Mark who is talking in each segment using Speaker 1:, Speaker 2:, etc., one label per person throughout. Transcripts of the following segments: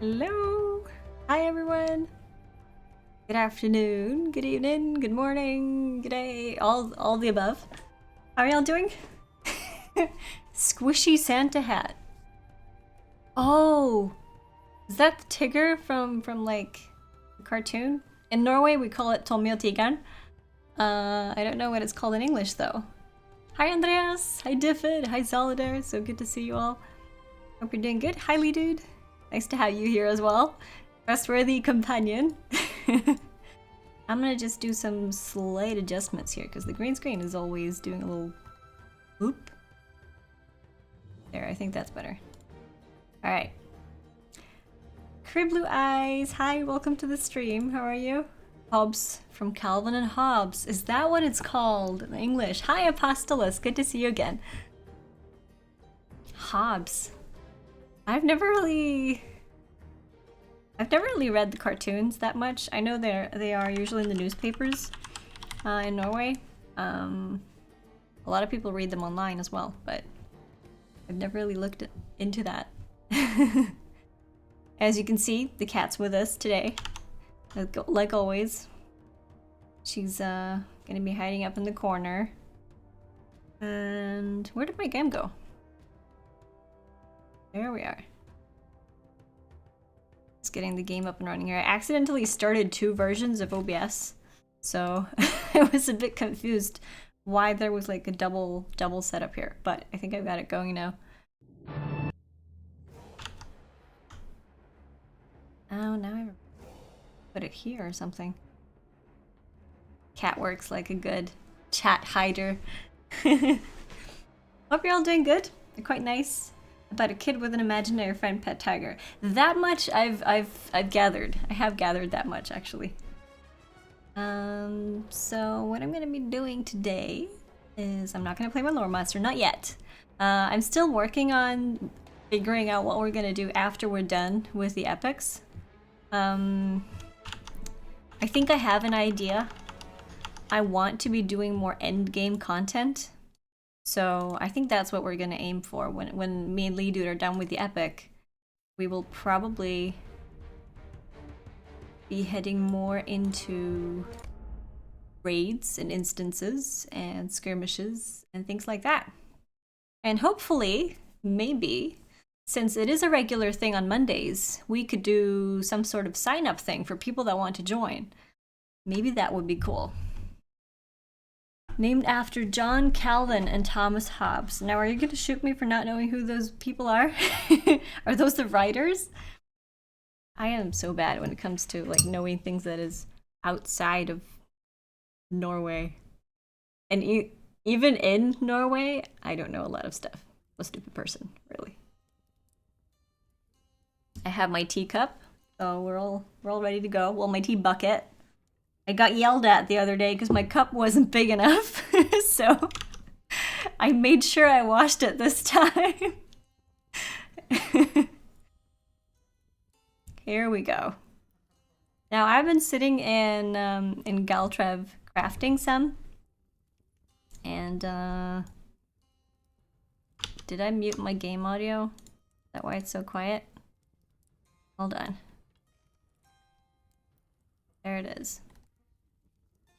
Speaker 1: Hello! Hi everyone! Good afternoon, good evening, good morning, good day, all the above. How are y'all doing? Squishy Santa hat. Oh! Is that the Tigger from like the cartoon? In Norway we call it Tomiotigan. I don't know what it's called in English though. Hi Andreas! Hi Diffid! Hi Solidar! So good to see you all. Hope you're doing good. Hi Lee Dude! Nice to have you here as well. Trustworthy companion. I'm gonna just do some slight adjustments here because the green screen is always doing a little whoop. There, I think that's better. Alright. Crib Blue Eyes, hi, welcome to the stream. How are you? Hobbs from Calvin and Hobbes. Is that what it's called in English? Hi, Apostolus, good to see you again. Hobbes. I've never really read the cartoons that much. I know they are usually in the newspapers in Norway. A lot of people read them online as well, but I've never really looked into that. As you can see, the cat's with us today, like always. She's gonna be hiding up in the corner. And where did my game go? There we are. Just getting the game up and running here. I accidentally started 2 versions of OBS, so I was a bit confused why there was like a double setup here, but I think I've got it going now. Oh, now I put it here or something. Cat works like a good chat hider. Hope you're all doing good. They're quite nice. About a kid with an imaginary friend pet tiger. That much I've gathered. I have gathered that much actually. So what I'm gonna be doing today is I'm not gonna play my lore monster, not yet. I'm still working on figuring out what we're gonna do after we're done with the epics. I think I have an idea. I want to be doing more endgame content. So I think that's what we're gonna aim for. When me and Lee Dude are done with the epic, we will probably be heading more into raids and instances and skirmishes and things like that. And hopefully, maybe, since it is a regular thing on Mondays, we could do some sort of sign-up thing for people that want to join. Maybe that would be cool. Named after John Calvin and Thomas Hobbes. Now, are you going to shoot me for not knowing who those people are? Are those the writers? I am so bad when it comes to like knowing things that is outside of Norway. And even in Norway, I don't know a lot of stuff. I'm a stupid person, really. I have my teacup, so we're all ready to go. Well, my tea bucket. I got yelled at the other day because my cup wasn't big enough, so I made sure I washed it this time. Here we go. Now I've been sitting in Galtrev crafting some, and did I mute my game audio? Is that why it's so quiet? Hold on. There it is.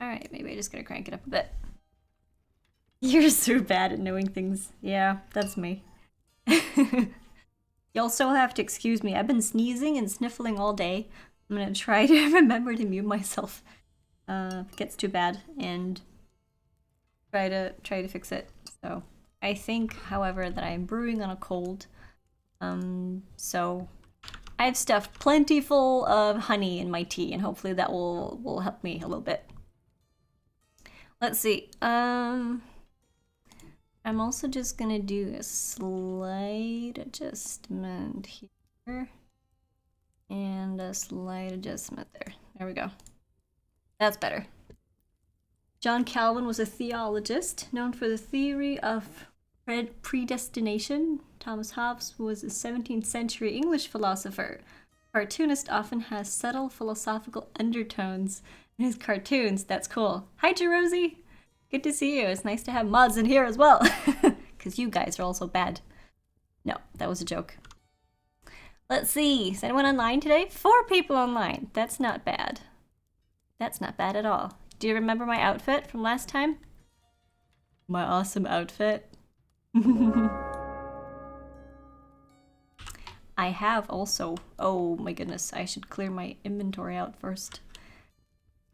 Speaker 1: Alright, maybe I just gotta crank it up a bit. You're so bad at knowing things. Yeah, that's me. You also have to excuse me. I've been sneezing and sniffling all day. I'm gonna try to remember to mute myself if it gets too bad and try to fix it. So I think, however, that I'm brewing on a cold. So I've stuffed plenty full of honey in my tea, and hopefully that will help me a little bit. Let's see. I'm also just gonna do a slight adjustment here. And a slight adjustment there. There we go. That's better. John Calvin was a theologist known for the theory of predestination. Thomas Hobbes was a 17th century English philosopher. Cartoonist often has subtle philosophical undertones in his cartoons. That's cool. Hi, Jerozy. Good to see you. It's nice to have mods in here as well. Because you guys are also bad. No, that was a joke. Let's see. Is anyone online today? 4 people online. That's not bad. That's not bad at all. Do you remember my outfit from last time? My awesome outfit. I have also... Oh my goodness, I should clear my inventory out first.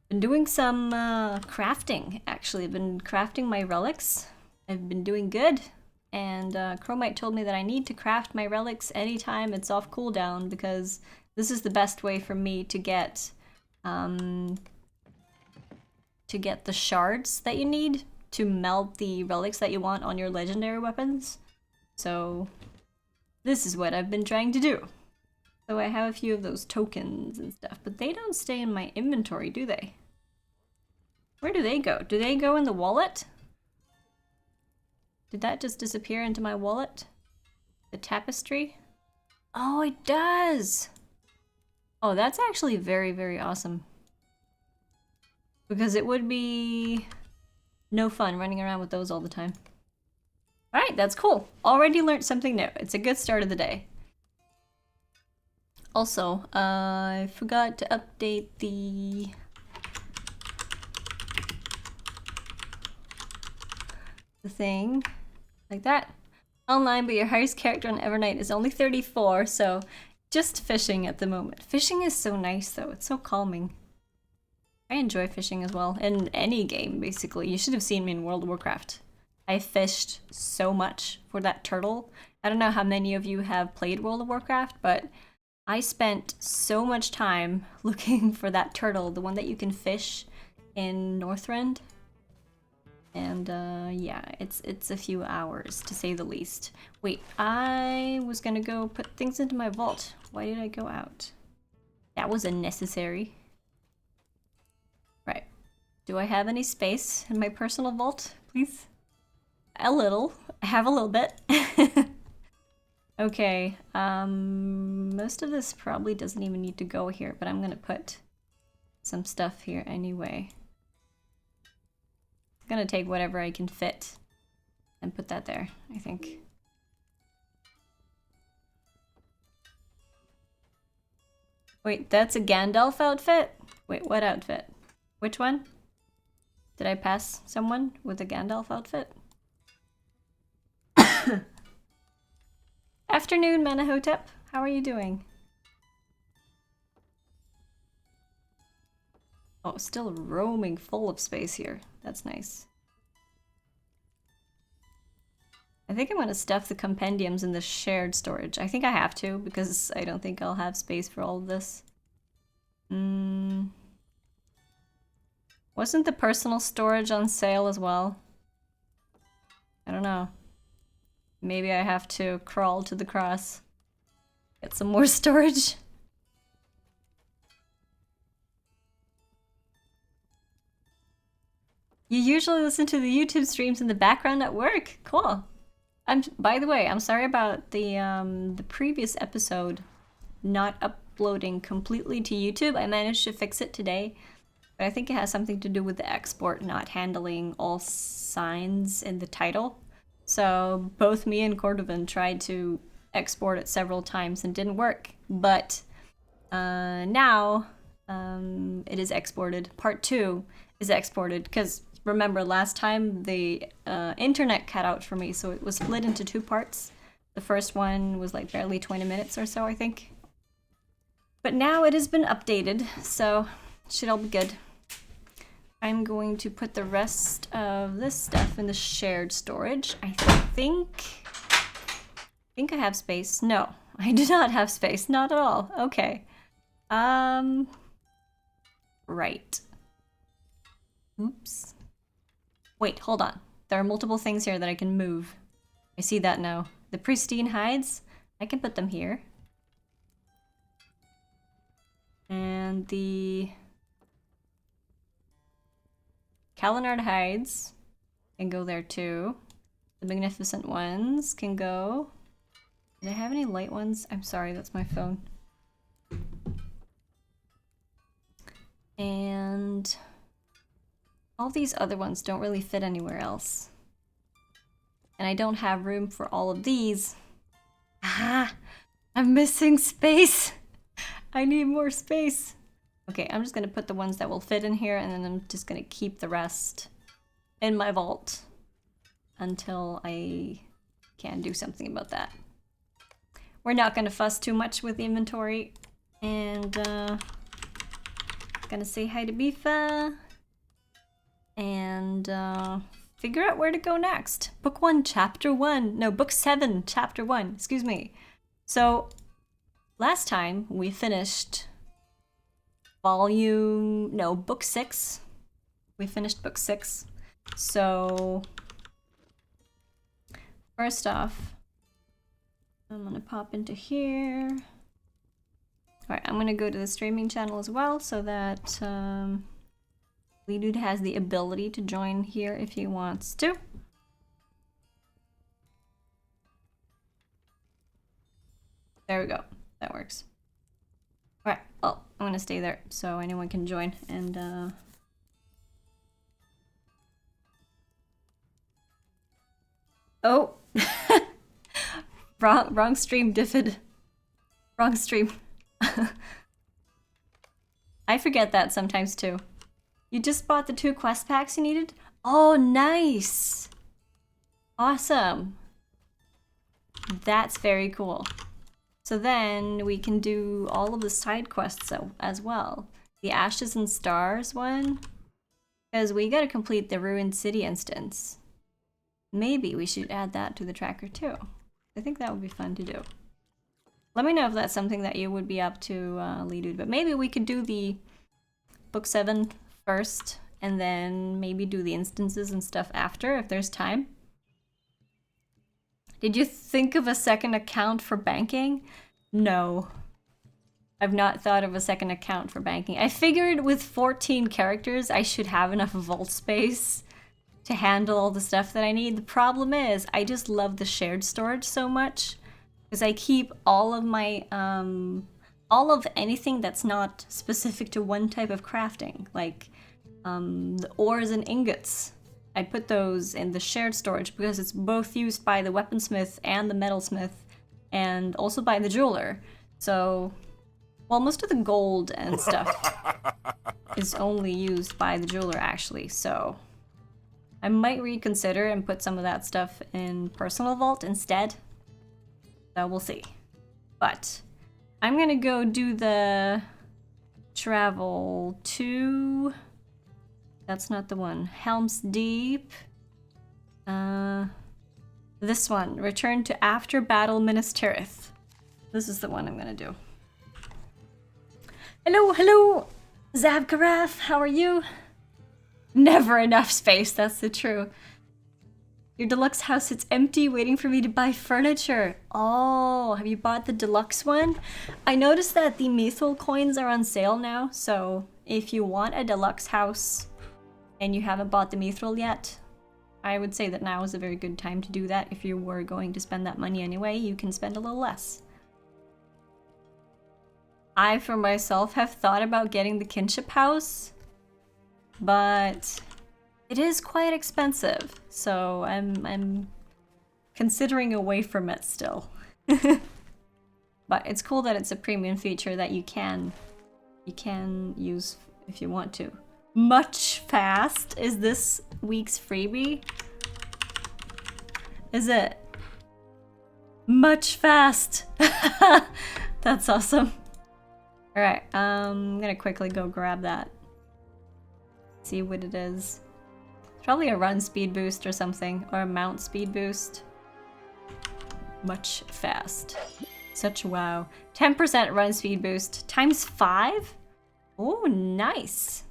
Speaker 1: Been doing some crafting, actually. I've been crafting my relics. I've been doing good. And Chromite told me that I need to craft my relics anytime it's off cooldown because this is the best way for me to get the shards that you need to melt the relics that you want on your legendary weapons. So this is what I've been trying to do. So I have a few of those tokens and stuff, but they don't stay in my inventory, do they? Where do they go? Do they go in the wallet? Did that just disappear into my wallet? The tapestry? Oh, it does! Oh, that's actually very, very awesome. Because it would be no fun running around with those all the time. Alright, that's cool. Already learned something new. It's a good start of the day. Also, I forgot to update the... thing. Like that. Online, but your highest character on Evernight is only 34, so just fishing at the moment. Fishing is so nice though, it's so calming. I enjoy fishing as well, in any game basically. You should have seen me in World of Warcraft. I fished so much for that turtle. I don't know how many of you have played World of Warcraft, but I spent so much time looking for that turtle, the one that you can fish in Northrend. And yeah, it's a few hours to say the least. Wait, I was gonna go put things into my vault. Why did I go out? That was unnecessary. Right. Do I have any space in my personal vault, please? A little. I have a little bit. Okay, most of this probably doesn't even need to go here, but I'm gonna put some stuff here anyway. I'm gonna take whatever I can fit and put that there, I think. Wait, that's a Gandalf outfit? Wait, what outfit? Which one? Did I pass someone with a Gandalf outfit? Afternoon, Manahotep. How are you doing? Oh, still roaming full of space here. That's nice. I think I'm gonna stuff the compendiums in the shared storage. I think I have to, because I don't think I'll have space for all of this. Wasn't the personal storage on sale as well? I don't know. Maybe I have to crawl to the cross. Get some more storage. You usually listen to the YouTube streams in the background at work. Cool. By the way, I'm sorry about the previous episode not uploading completely to YouTube. I managed to fix it today, but I think it has something to do with the export not handling all signs in the title. So both me and Cordovan tried to export it several times and didn't work, but now it is exported. Part 2 is exported, because remember last time the internet cut out for me, so it was split into 2 parts. The first one was like barely 20 minutes or so, I think. But now it has been updated, so it should all be good. I'm going to put the rest of this stuff in the shared storage. I think I have space. No, I do not have space. Not at all. Okay. Right. Oops. Wait, hold on. There are multiple things here that I can move. I see that now. The pristine hides, I can put them here. And the Kalinard hides can go there too. The magnificent ones can go. Did I have any light ones? I'm sorry, that's my phone. And all these other ones don't really fit anywhere else. And I don't have room for all of these. Ah! I'm missing space. I need more space. Okay, I'm just gonna put the ones that will fit in here, and then I'm just gonna keep the rest in my vault until I can do something about that. We're not gonna fuss too much with the inventory, and gonna say hi to Bifa, and figure out where to go next. Book 1, Chapter 1. No, Book 7, Chapter 1. Excuse me. So, last time we finished Book 6. We finished Book 6. So, first off, I'm gonna pop into here. Alright, I'm gonna go to the streaming channel as well so that Ledude has the ability to join here if he wants to. There we go. That works. Alright, well, I'm gonna stay there so anyone can join, and oh! wrong stream, Diffid. Wrong stream. I forget that sometimes too. You just bought the 2 quest packs you needed? Oh, nice! Awesome. That's very cool. So then we can do all of the side quests as well. The Ashes and Stars one, because we gotta complete the Ruined City instance. Maybe we should add that to the tracker too. I think that would be fun to do. Let me know if that's something that you would be up to, Ledude, but maybe we could do the Book 7 first, and then maybe do the instances and stuff after, if there's time. Did you think of a second account for banking? No. I've not thought of a second account for banking. I figured with 14 characters, I should have enough vault space to handle all the stuff that I need. The problem is, I just love the shared storage so much, because I keep all of my, all of anything that's not specific to one type of crafting, like the ores and ingots. I put those in the shared storage because it's both used by the weaponsmith and the metalsmith, and also by the jeweler. So, well, most of the gold and stuff is only used by the jeweler, actually, so I might reconsider and put some of that stuff in personal vault instead. So we'll see. But I'm gonna go do the travel to... That's not the one. Helm's Deep. This one. Return to After Battle Minas Tirith. This is the one I'm gonna do. Hello, hello! Zabkaraf, how are you? Never enough space, that's the true. Your deluxe house sits empty, waiting for me to buy furniture. Oh, have you bought the deluxe one? I noticed that the Mithril coins are on sale now, so if you want a deluxe house and you haven't bought the Mithril yet, I would say that now is a very good time to do that. If you were going to spend that money anyway, you can spend a little less. I, for myself, have thought about getting the kinship house, but it is quite expensive, so I'm considering away from it still. But it's cool that it's a premium feature that you can use if you want to. Much Fast is this week's freebie. Is it? Much Fast. That's awesome. All right, I'm gonna quickly go grab that. See what it is. Probably a run speed boost or something, or a mount speed boost. Much Fast. Such wow. 10% run speed boost times 5? Oh, nice.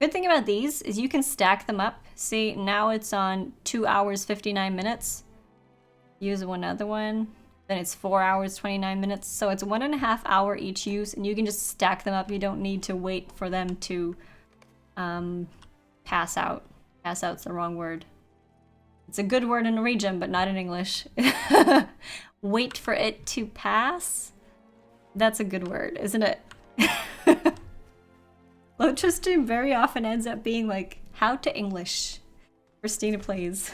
Speaker 1: Good thing about these is you can stack them up. See, now it's on 2 hours, 59 minutes. Use one other one. Then it's 4 hours, 29 minutes. So it's 1.5 hour each use, and you can just stack them up. You don't need to wait for them to pass out. Pass out's the wrong word. It's a good word in Norwegian, but not in English. Wait for it to pass? That's a good word, isn't it? LOTRO stream very often ends up being like, how to English for StinePlays.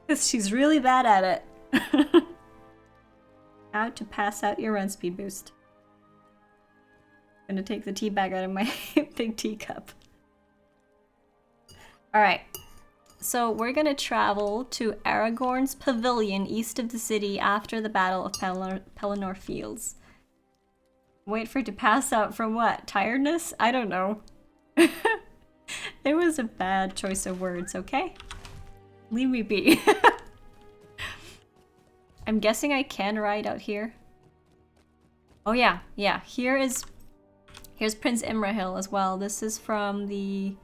Speaker 1: Because she's really bad at it. How to pass out your run speed boost. I'm gonna take the tea bag out of my big teacup. Alright. So we're gonna travel to Aragorn's pavilion east of the city after the Battle of Pelennor Fields. Wait for it to pass out from what? Tiredness? I don't know. It was a bad choice of words, okay? Leave me be. I'm guessing I can ride out here. Oh yeah, yeah. Here's Prince Imrahil as well. This is from the...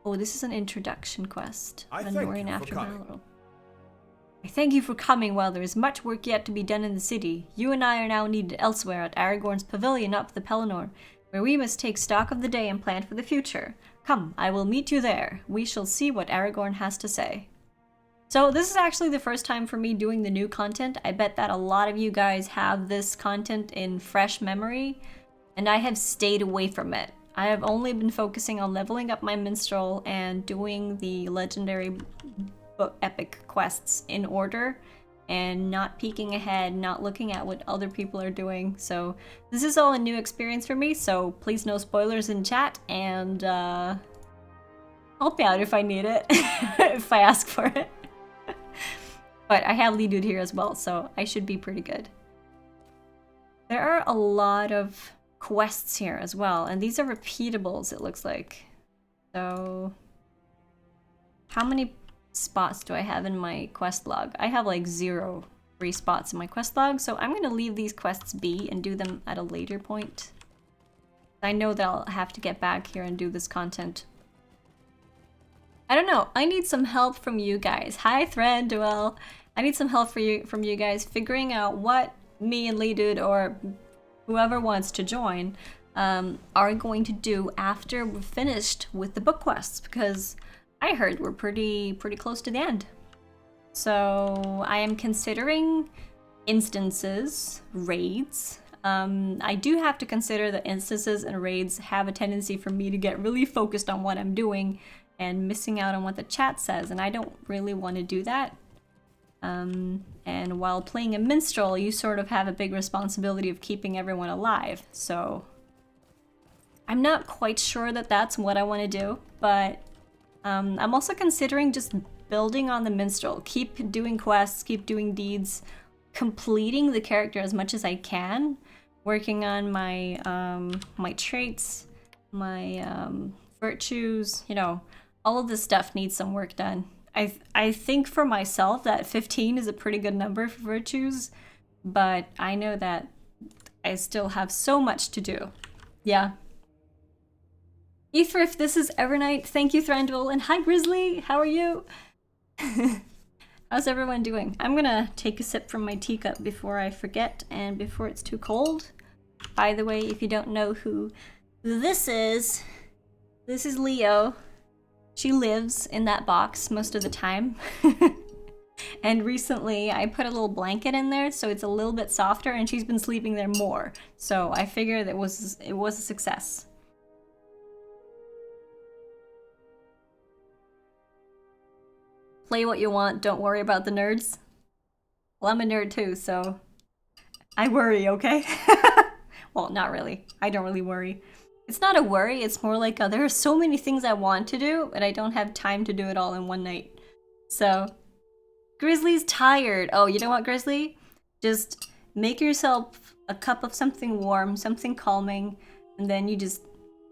Speaker 1: Oh, this is an introduction quest.
Speaker 2: I thank you for coming.
Speaker 1: I thank you for coming while there is much work yet to be done in the city. You and I are now needed elsewhere at Aragorn's pavilion up the Pelennor, where we must take stock of the day and plan for the future. Come, I will meet you there. We shall see what Aragorn has to say. So this is actually the first time for me doing the new content. I bet that a lot of you guys have this content in fresh memory, and I have stayed away from it. I have only been focusing on leveling up my minstrel and doing the legendary epic quests in order and not peeking ahead, not looking at what other people are doing. So this is all a new experience for me, so please no spoilers in chat, and help me out if I need it, if I ask for it. But I have Lee Dude here as well, so I should be pretty good. There are a lot of quests here as well, and these are repeatables, it looks like. So how many spots do I have in my quest log? I have like 0 free spots in my quest log, so I'm gonna leave these quests be and do them at a later point. I know that I'll have to get back here and do this content. I don't know, I need some help from you guys. Hi Thranduil! I need some help from you guys figuring out what me and Lee Dude, or whoever wants to join, are going to do after we're finished with the book quests, because I heard we're pretty close to the end. So I am considering instances, raids. I do have to consider that instances and raids have a tendency for me to get really focused on what I'm doing and missing out on what the chat says, and I don't really want to do that. And while playing a minstrel, you sort of have a big responsibility of keeping everyone alive, so I'm not quite sure that that's what I want to do, but I'm also considering just building on the minstrel. Keep doing quests, keep doing deeds, completing the character as much as I can, working on my my traits, my virtues, you know, all of this stuff needs some work done. I think for myself that 15 is a pretty good number for virtues, but I know that I still have so much to do. Yeah. Ethrif, this is Evernight. Thank you, Thranduil. And hi, Grizzly. How are you? How's everyone doing? I'm gonna take a sip from my teacup before I forget and before it's too cold. By the way, if you don't know who this is Leo. She lives in that box most of the time. And recently I put a little blanket in there so it's a little bit softer, and she's been sleeping there more. So I figured it was a success. Play what you want, don't worry about the nerds. Well, I'm a nerd too, so I worry, okay? Well, not really. I don't really worry. It's not a worry, it's more like there are so many things I want to do, but I don't have time to do it all in one night. So, Grizzly's tired. Oh, you know what, Grizzly? Just make yourself a cup of something warm, something calming, and then you just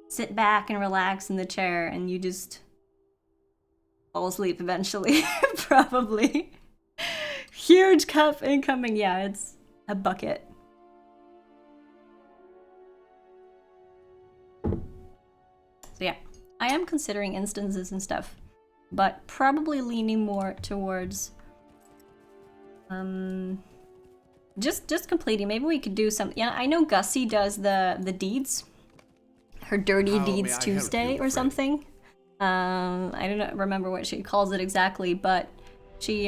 Speaker 1: sit back and relax in the chair, and you just fall asleep eventually, probably. Huge cup incoming. Yeah, it's a bucket. So yeah, I am considering instances and stuff, but probably leaning more towards just completing. Maybe we could do some. Yeah, I know Gussie does the deeds, her Dirty Deeds Tuesday or something. I don't remember what she calls it exactly, but she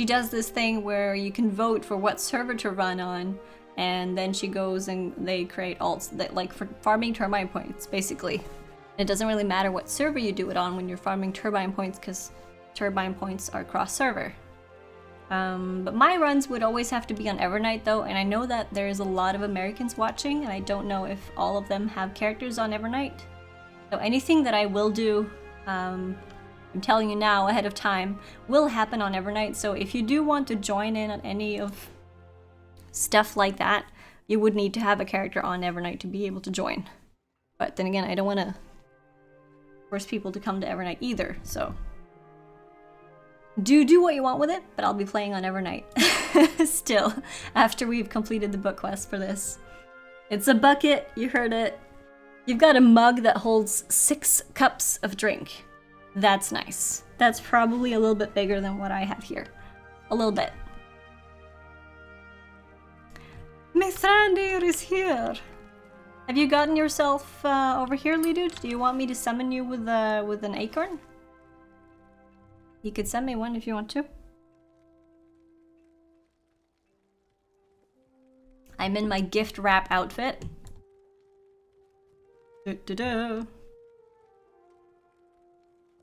Speaker 1: does this thing where you can vote for what server to run on. And then she goes and they create alts that, like, for farming turbine points, basically. It doesn't really matter what server you do it on when you're farming turbine points, because turbine points are cross-server. But my runs would always have to be on Evernight though, and I know that there's a lot of Americans watching, and I don't know if all of them have characters on Evernight. So anything that I will do, I'm telling you now ahead of time, will happen on Evernight. So if you do want to join in on any of stuff like that, you would need to have a character on Evernight to be able to join. But then again, I don't want to force people to come to Evernight either, so do what you want with it, but I'll be playing on Evernight still after we've completed the book quest for this. It's a bucket, you heard it. You've got a mug that holds 6 cups of drink. That's nice. That's probably a little bit bigger than what I have here. A little bit. Mithrandir is here. Have you gotten yourself over here, Lidu? Do you want me to summon you with an acorn? You could send me one if you want to. I'm in my gift wrap outfit. You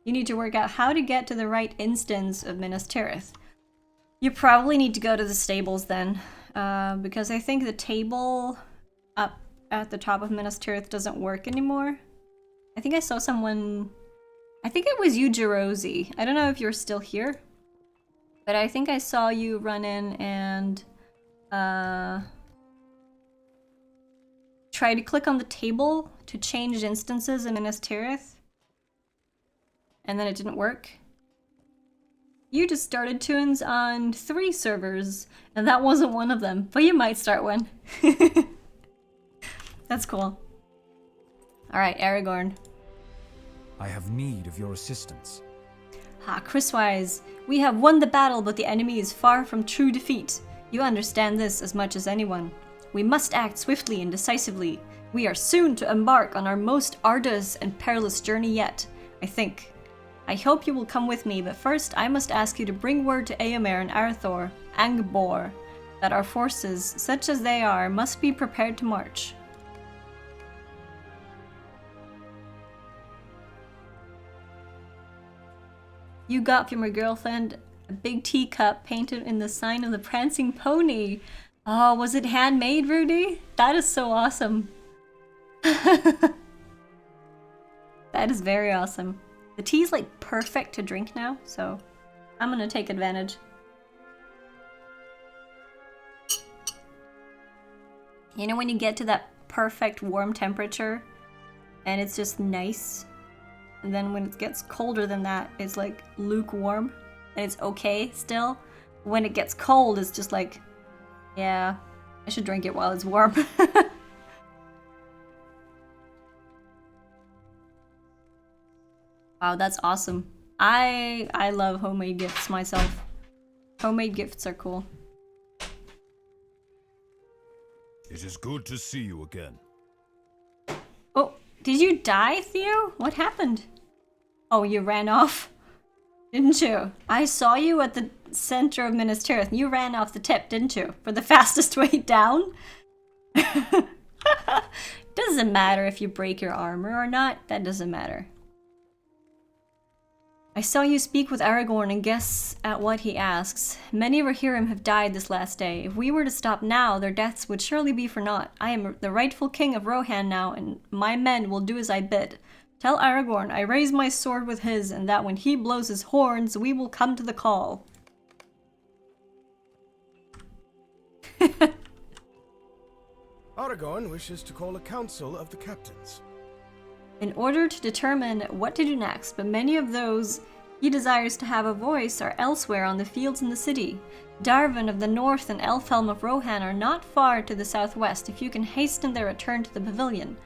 Speaker 1: need to work out how to get to the right instance of Minas Tirith. You probably need to go to the stables then, because I think the table up at the top of Minas Tirith doesn't work anymore. I think I saw someone... I think it was you, Jerozy. I don't know if you're still here, but I think I saw you run in and try to click on the table to change instances in Minas Tirith, and then it didn't work. You just started tunes on 3 servers, and that wasn't one of them, but you might start one. That's cool. Alright, Aragorn.
Speaker 2: I have need of your assistance.
Speaker 1: Chriswise, we have won the battle, but the enemy is far from true defeat. You understand this as much as anyone. We must act swiftly and decisively. We are soon to embark on our most arduous and perilous journey yet, I think. I hope you will come with me, but first I must ask you to bring word to Eomer and Arathor, Angbor, that our forces, such as they are, must be prepared to march. You got from your girlfriend a big teacup painted in the sign of the prancing pony. Oh, was it handmade, Rudy? That is so awesome. That is very awesome. The tea's like perfect to drink now, so I'm gonna take advantage. You know when you get to that perfect warm temperature and it's just nice? And then when it gets colder than that, it's like lukewarm and it's okay still. When it gets cold, it's just like, yeah, I should drink it while it's warm. Wow, that's awesome. I love homemade gifts myself. Homemade gifts are cool.
Speaker 2: It is good to see you again.
Speaker 1: Oh, did you die, Theo? What happened? Oh, you ran off, didn't you? I saw you at the center of Minas Tirith. You ran off the tip, didn't you? For the fastest way down? Doesn't matter if you break your armor or not. That doesn't matter. I saw you speak with Aragorn and guess at what he asks. Many of Rohirrim have died this last day. If we were to stop now, their deaths would surely be for naught. I am the rightful king of Rohan now, and my men will do as I bid. Tell Aragorn I raise my sword with his, and that when he blows his horns, we will come to the call.
Speaker 3: Aragorn wishes to call a council of the captains.
Speaker 1: In order to determine what to do next, but many of those he desires to have a voice are elsewhere on the fields in the city. Darvan of the north and Elfhelm of Rohan are not far to the southwest if you can hasten their return to the pavilion.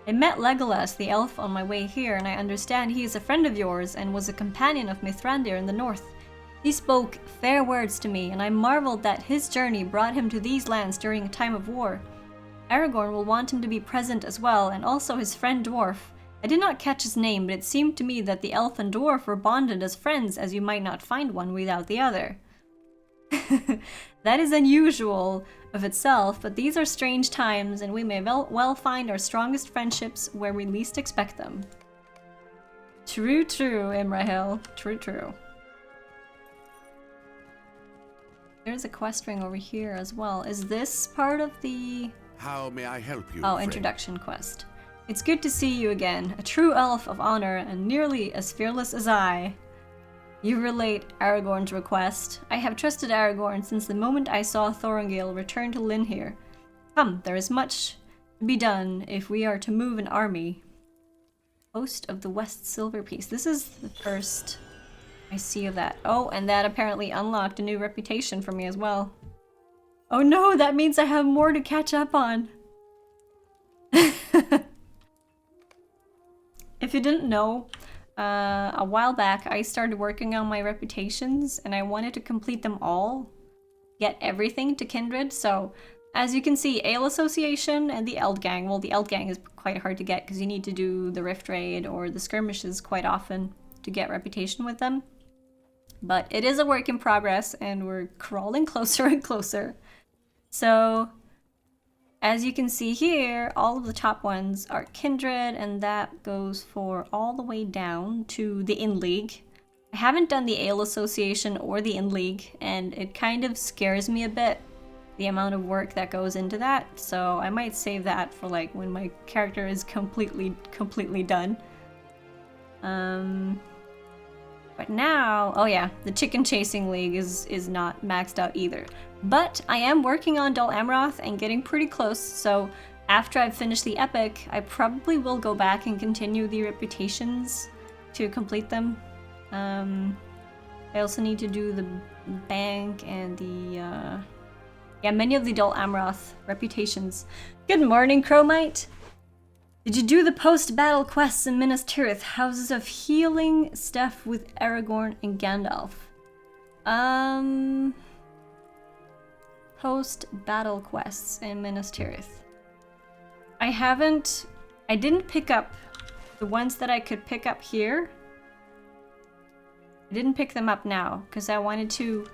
Speaker 1: I met Legolas the elf on my way here, and I understand he is a friend of yours and was a companion of Mithrandir in the north. He spoke fair words to me, and I marveled that his journey brought him to these lands during a time of war. Aragorn will want him to be present as well, and also his friend dwarf. I did not catch his name, but it seemed to me that the elf and dwarf were bonded as friends, as you might not find one without the other. That is unusual of itself, but these are strange times, and we may well find our strongest friendships where we least expect them. True, true, Imrahil. True, true. There's a quest ring over here as well. Is this part of the...
Speaker 3: How may I help you?
Speaker 1: Oh,
Speaker 3: friend?
Speaker 1: introduction quest. It's good to see you again, a true elf of honor and nearly as fearless as I. You relate Aragorn's request. I have trusted Aragorn since the moment I saw Thorongil return to Linhir. Come, there is much to be done if we are to move an army. Host of the West Silver Piece. This is the first I see of that. Oh, and that apparently unlocked a new reputation for me as well. Oh no, that means I have more to catch up on. If you didn't know, a while back I started working on my reputations and I wanted to complete them all, get everything to Kindred. So as you can see, Ale Association and the Eld Gang. Well, the Eld Gang is quite hard to get because you need to do the Rift Raid or the skirmishes quite often to get reputation with them. But it is a work in progress and we're crawling closer and closer. So as you can see here, all of the top ones are Kindred, and that goes for all the way down to the In League. I haven't done the Ale Association or the In League, and it kind of scares me a bit, the amount of work that goes into that, so I might save that for like when my character is completely done. But now, oh yeah, the Chicken Chasing League is not maxed out either. But I am working on Dol Amroth and getting pretty close, so after I've finished the epic, I probably will go back and continue the reputations to complete them. I also need to do the bank and the, yeah, many of the Dol Amroth reputations. Good morning, Crowmite! Did you do the post-battle quests in Minas Tirith, Houses of Healing stuff with Aragorn and Gandalf? Post-battle quests in Minas Tirith. I didn't pick up the ones that I could pick up here. I didn't pick them up now, because I wanted to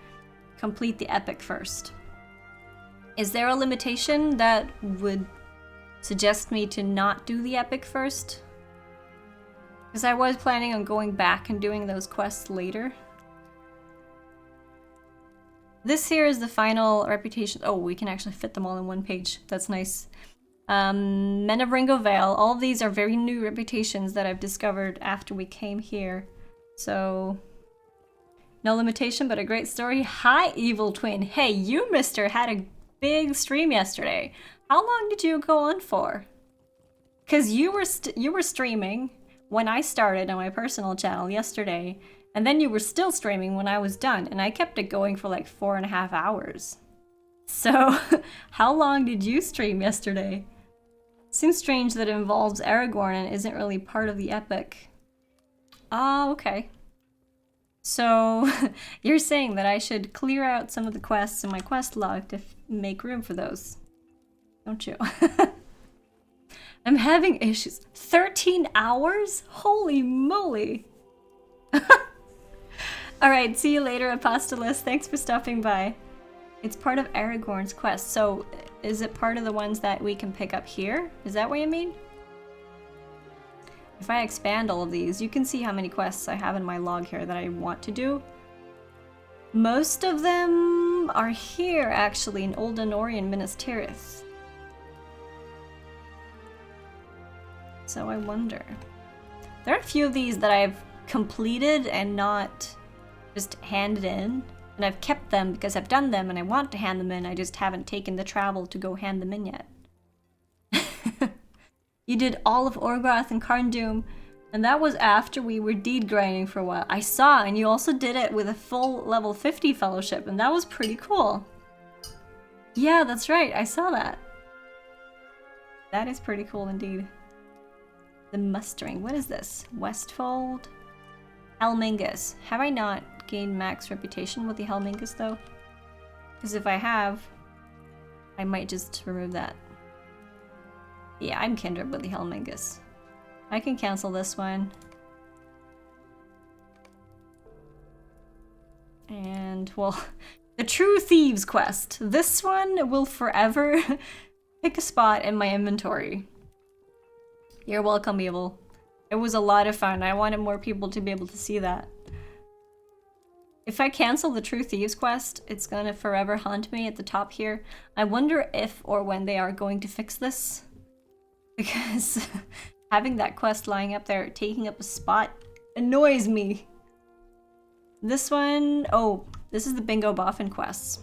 Speaker 1: complete the epic first. Is there a limitation that would suggest me to not do the epic first? Because I was planning on going back and doing those quests later. This here is the final reputation. Oh, we can actually fit them all in one page. That's nice. Men of Ringo Vale. All of these are very new reputations that I've discovered after we came here. So, no limitation, but a great story. Hi, Evil Twin. Hey, you, mister, had a big stream yesterday. How long did you go on for? Because you were streaming when I started on my personal channel yesterday, and then you were still streaming when I was done, and I kept it going for like 4.5 hours. So, how long did you stream yesterday? Seems strange that it involves Aragorn and isn't really part of the epic. Oh, okay. So, you're saying that I should clear out some of the quests in my quest log to make room for those, don't you? I'm having issues. 13 hours? Holy moly! Alright, see you later, Apostolos. Thanks for stopping by. It's part of Aragorn's quest, so is it part of the ones that we can pick up here? Is that what you mean? If I expand all of these, you can see how many quests I have in my log here that I want to do. Most of them are here, actually, in Old Anorian, Minas Tirith. So I wonder. There are a few of these that I've completed and not just handed in. And I've kept them because I've done them and I want to hand them in. I just haven't taken the travel to go hand them in yet. You did all of Orgoth and Carndum, and that was after we were deed grinding for a while. I saw, and you also did it with a full level 50 fellowship, and that was pretty cool. Yeah, that's right, I saw that. That is pretty cool indeed. The mustering, what is this? Westfold? Helmingus. Have I not gained max reputation with the Helmingus though? Because if I have, I might just remove that. Yeah, I'm kindred with the Helmingus. I can cancel this one. And, well, the True Thieves quest. This one will forever pick a spot in my inventory. You're welcome, Evil. It was a lot of fun. I wanted more people to be able to see that. If I cancel the True Thieves quest, it's gonna forever haunt me at the top here. I wonder if or when they are going to fix this. Because having that quest lying up there, taking up a spot, annoys me. This one, oh, this is the Bingo Boffin quests.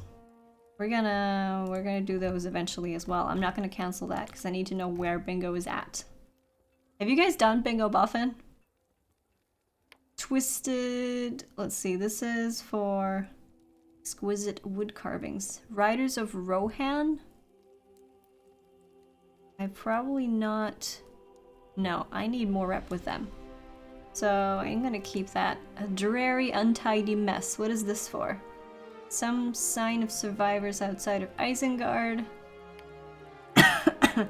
Speaker 1: We're gonna do those eventually as well. I'm not gonna cancel that because I need to know where Bingo is at. Have you guys done Bingo Boffin? Twisted, let's see, this is for exquisite wood carvings. Riders of Rohan? I probably not, no, I need more rep with them. So I'm gonna keep that. A dreary, untidy mess. What is this for? Some sign of survivors outside of Isengard. I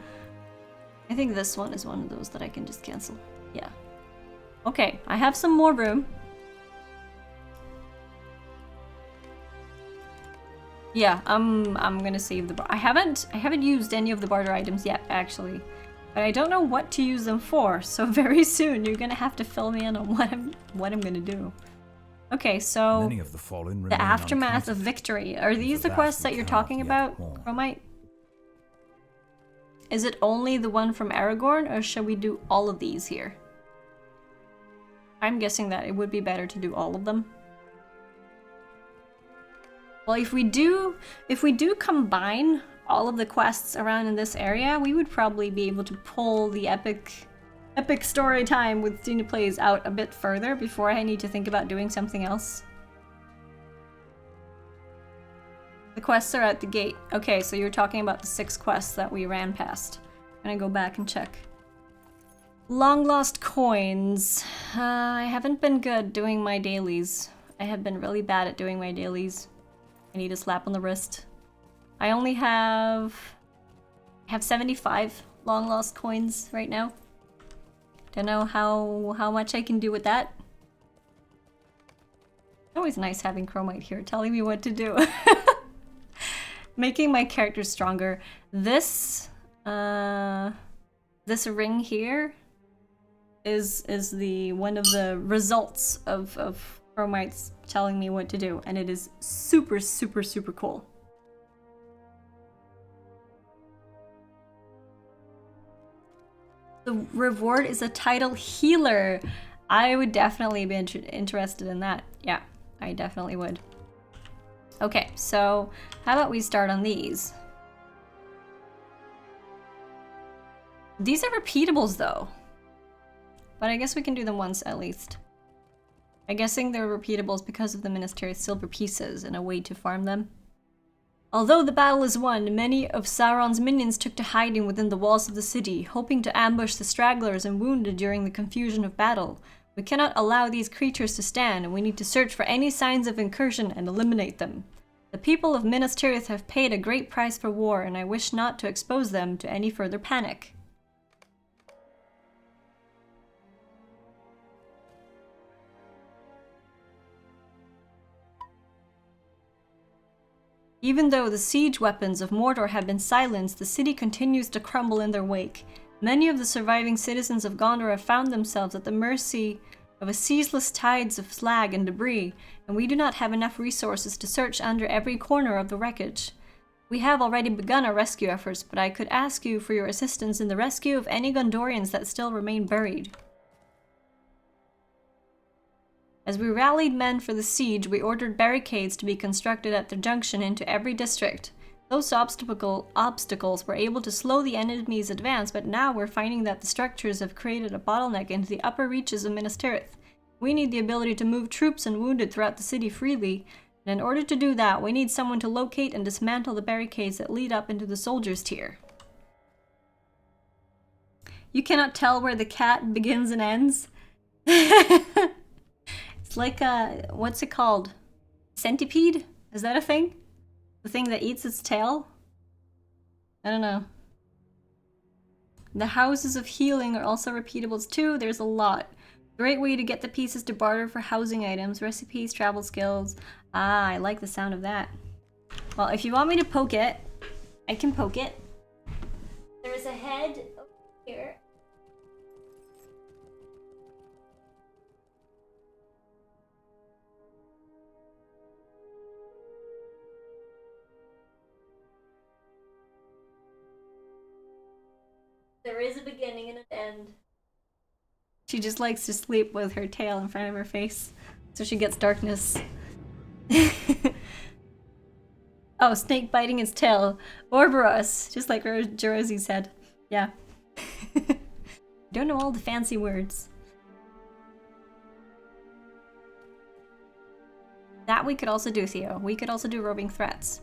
Speaker 1: think this one is one of those that I can just cancel. Yeah. Okay, I have some more room. Yeah, I'm gonna save the bar. I haven't used any of the barter items yet, actually. But I don't know what to use them for, so very soon you're gonna have to fill me in on what I'm gonna do. Okay, so
Speaker 2: Many of the fallen
Speaker 1: the
Speaker 2: remain
Speaker 1: aftermath of
Speaker 2: unaccounted.
Speaker 1: victory. Are these the
Speaker 2: vast
Speaker 1: quests that
Speaker 2: we
Speaker 1: you're
Speaker 2: cannot
Speaker 1: talking
Speaker 2: yet
Speaker 1: about,
Speaker 2: warn.
Speaker 1: Chromite? Is it only the one from Aragorn, or shall we do all of these here? I'm guessing that it would be better to do all of them. Well, if we do combine all of the quests around in this area, we would probably be able to pull the epic story time with StinePlays out a bit further before I need to think about doing something else. The quests are at the gate. Okay, so you're talking about the 6 quests that we ran past. I'm gonna go back and check. Long lost coins. I haven't been good doing my dailies. I have been really bad at doing my dailies. I need a slap on the wrist. I only have 75 long lost coins right now. Don't know how much I can do with that. Always nice having Chromite here telling me what to do. Making my character stronger. This ring here is the one of the results of Chromite's telling me what to do, and it is super cool. The reward is a title healer. I would definitely be interested in that. Yeah, I definitely would. Okay, so how about we start on these? These are repeatables though. But I guess we can do them once at least. I'm guessing they're repeatables because of the Ministerial silver pieces and a way to farm them. Although the battle is won, many of Sauron's minions took to hiding within the walls of the city, hoping to ambush the stragglers and wounded during the confusion of battle. We cannot allow these creatures to stand, and we need to search for any signs of incursion and eliminate them. The people of Minas Tirith have paid a great price for war, and I wish not to expose them to any further panic. Even though the siege weapons of Mordor have been silenced, the city continues to crumble in their wake. Many of the surviving citizens of Gondor have found themselves at the mercy of a ceaseless tides of slag and debris, and we do not have enough resources to search under every corner of the wreckage. We have already begun our rescue efforts, but I could ask you for your assistance in the rescue of any Gondorians that still remain buried. As we rallied men for the siege, we ordered barricades to be constructed at the junction into every district. Those obstacles were able to slow the enemy's advance, but now we're finding that the structures have created a bottleneck into the upper reaches of Minas Tirith. We need the ability to move troops and wounded throughout the city freely, and in order to do that, we need someone to locate and dismantle the barricades that lead up into the soldiers' tier. You cannot tell where the cat begins and ends? It's like a, what's it called? Centipede? Is that a thing? The thing that eats its tail? I don't know. The houses of healing are also repeatables too. There's a lot. Great way to get the pieces to barter for housing items, recipes, travel skills. Ah, I like the sound of that. Well, if you want me to poke it, I can poke it. There's a head over here. There is a beginning and an end. She just likes to sleep with her tail in front of her face, so she gets darkness. Oh, snake biting its tail. Ouroboros, just like Jerozy said. Yeah. Don't know all the fancy words. That we could also do, Theo. We could also do roving threats.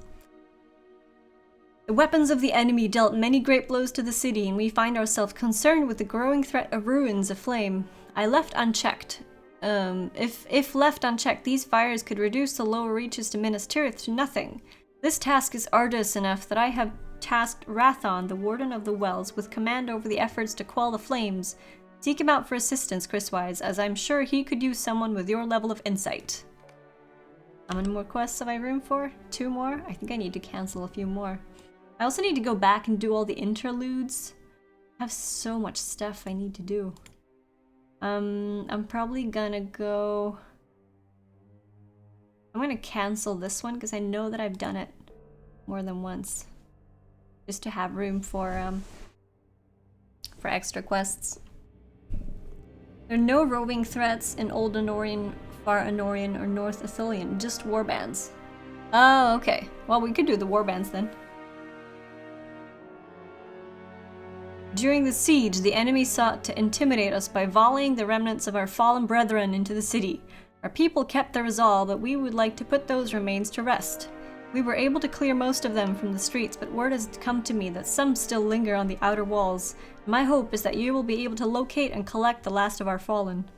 Speaker 1: The weapons of the enemy dealt many great blows to the city, and we find ourselves concerned with the growing threat of ruins aflame. I left unchecked. If left unchecked, these fires could reduce the lower reaches to Minas Tirith to nothing. This task is arduous enough that I have tasked Rathon, the Warden of the Wells, with command over the efforts to quell the flames. Seek him out for assistance, Chriswise, as I'm sure he could use someone with your level of insight. How many more quests have I room for? 2 more? I think I need to cancel a few more. I also need to go back and do all the interludes. I have so much stuff I need to do. I'm probably gonna go... I'm gonna cancel this one because I know that I've done it more than once. Just to have room for extra quests. There are no roving threats in Old Anorian, Far Anorian, or North Ithilien, just warbands. Oh, okay. Well, we could do the warbands then. During the siege, the enemy sought to intimidate us by volleying the remnants of our fallen brethren into the city. Our people kept their resolve, but we would like to put those remains to rest. We were able to clear most of them from the streets, but word has come to me that some still linger on the outer walls. My hope is that you will be able to locate and collect the last of our fallen.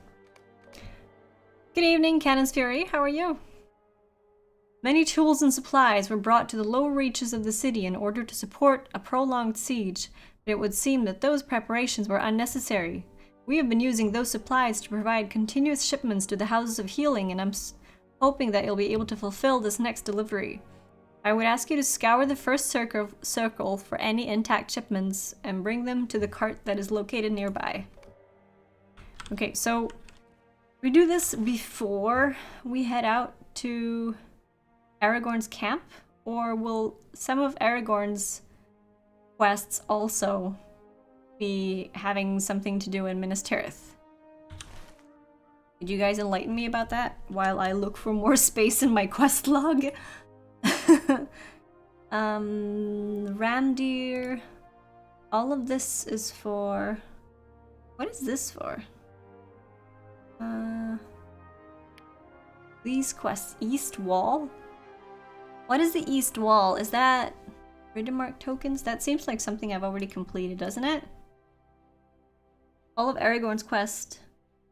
Speaker 1: Good evening, Cannon's Fury. How are you? Many tools and supplies were brought to the lower reaches of the city in order to support a prolonged siege, but it would seem that those preparations were unnecessary. We have been using those supplies to provide continuous shipments to the Houses of Healing, and I'm hoping that you'll be able to fulfill this next delivery. I would ask you to scour the first circle for any intact shipments and bring them to the cart that is located nearby. Okay, so we do this before we head out to Aragorn's camp, or will some of Aragorn's quests also be having something to do in Minas Tirith? Could you guys enlighten me about that while I look for more space in my quest log? Ramdir. All of this is for... What is this for? These quests. East Wall? What is the East Wall? Is that Riddermark tokens? That seems like something I've already completed, doesn't it? All of Aragorn's quest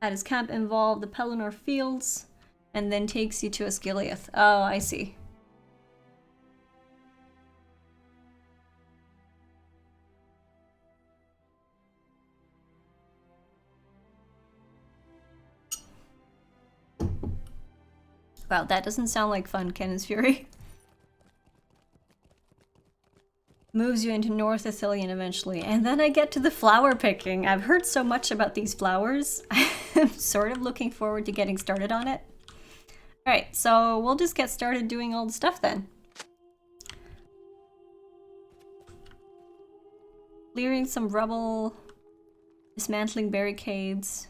Speaker 1: at his camp involve the Pelennor Fields, and then takes you to Osgiliath. Oh, I see. Wow, that doesn't sound like fun, Cannon's Fury. Moves you into North Ithilien eventually, and then I get to the flower picking. I've heard so much about these flowers. I'm sort of looking forward to getting started on it. Alright, so we'll just get started doing all the stuff then. Clearing some rubble, dismantling barricades,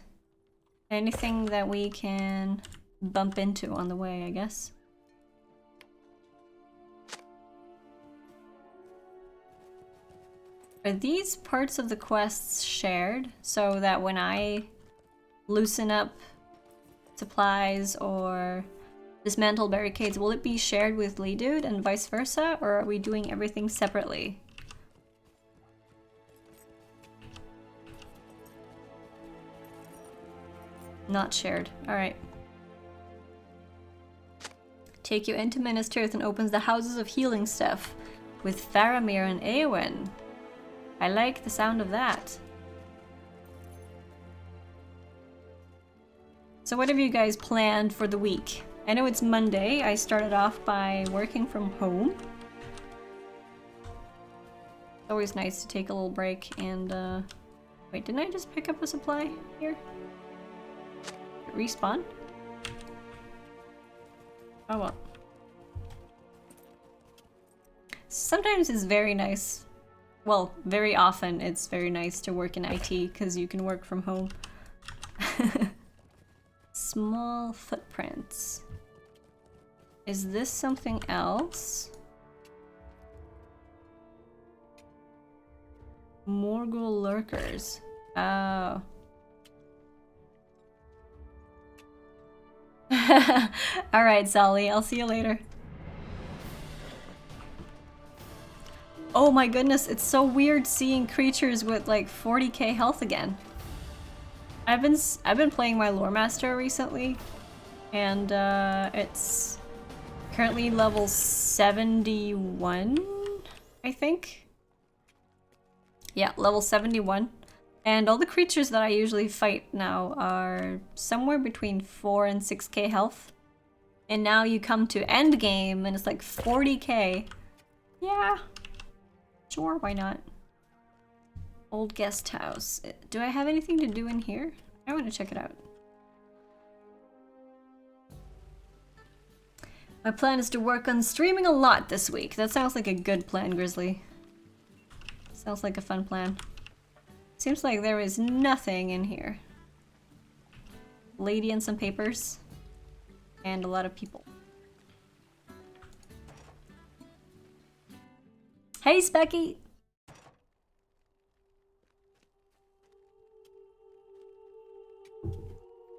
Speaker 1: anything that we can bump into on the way, I guess. Are these parts of the quests shared so that when I loosen up supplies or dismantle barricades, will it be shared with Lee Dude and vice versa, or are we doing everything separately? Not shared. Alright. Take you into Minas Tirith and opens the Houses of Healing stuff with Faramir and Eowyn. I like the sound of that. So what have you guys planned for the week? I know it's Monday. I started off by working from home. It's always nice to take a little break and, wait, didn't I just pick up a supply here? Respawn? Oh well. Sometimes it's very nice well, very often it's very nice to work in IT because you can work from home. Small footprints. Is this something else? Morgul lurkers. Oh. Alright, Sally, I'll see you later. Oh my goodness, it's so weird seeing creatures with like 40k health again. I've been playing my Lore Master recently, and it's currently level 71, I think. Yeah, level 71. And all the creatures that I usually fight now are somewhere between 4 and 6k health. And now you come to end game and it's like 40k. Yeah. Sure, why not? Old guest house. Do I have anything to do in here? I want to check it out. My plan is to work on streaming a lot this week. That sounds like a good plan, Grizzly. Sounds like a fun plan. Seems like there is nothing in here. Lady and some papers. And a lot of people. Hey, Specky!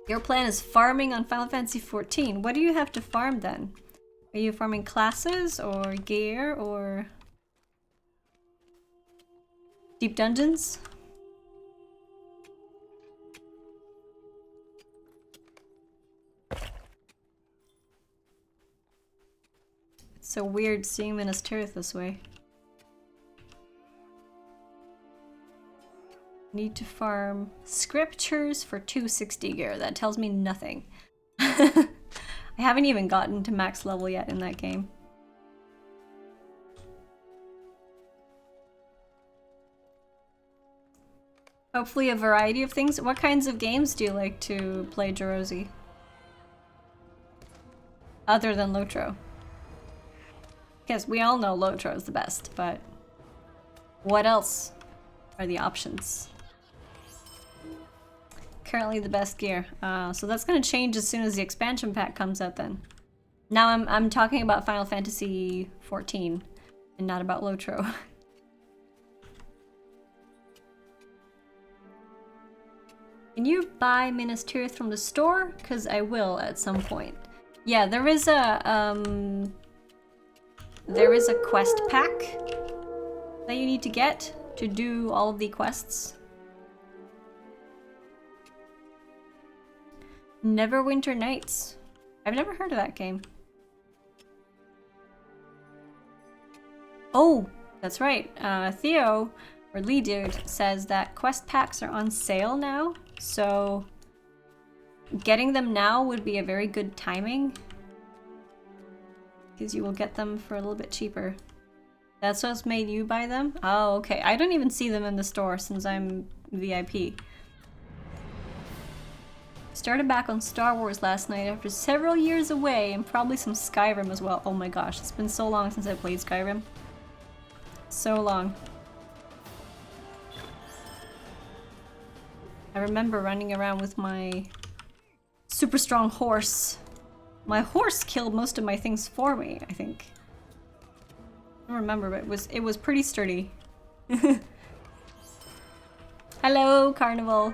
Speaker 1: Your plan is farming on Final Fantasy XIV. What do you have to farm then? Are you farming classes or gear or deep dungeons? It's so weird seeing Minas Tirith this way. Need to farm scriptures for 260 gear. That tells me nothing. I haven't even gotten to max level yet in that game. Hopefully a variety of things. What kinds of games do you like to play, Jerozy? Other than LOTRO. Because we all know LOTRO is the best, but what else are the options? Currently the best gear. So that's gonna change as soon as the expansion pack comes out then. Now I'm talking about Final Fantasy XIV and not about LOTRO. Can you buy Minas Tirith from the store? Cause I will at some point. Yeah, there is a quest pack that you need to get to do all of the quests. Neverwinter Nights. I've never heard of that game. Oh, that's right. Theo, or Lee Dude, says that quest packs are on sale now, so getting them now would be a very good timing, because you will get them for a little bit cheaper. That's what's made you buy them? Oh, okay. I don't even see them in the store since I'm VIP. Started back on Star Wars last night after several years away, and probably some Skyrim as well. Oh my gosh, it's been so long since I played Skyrim. So long. I remember running around with my super strong horse. My horse killed most of my things for me, I think. I don't remember, but it was pretty sturdy. Hello, Carnival.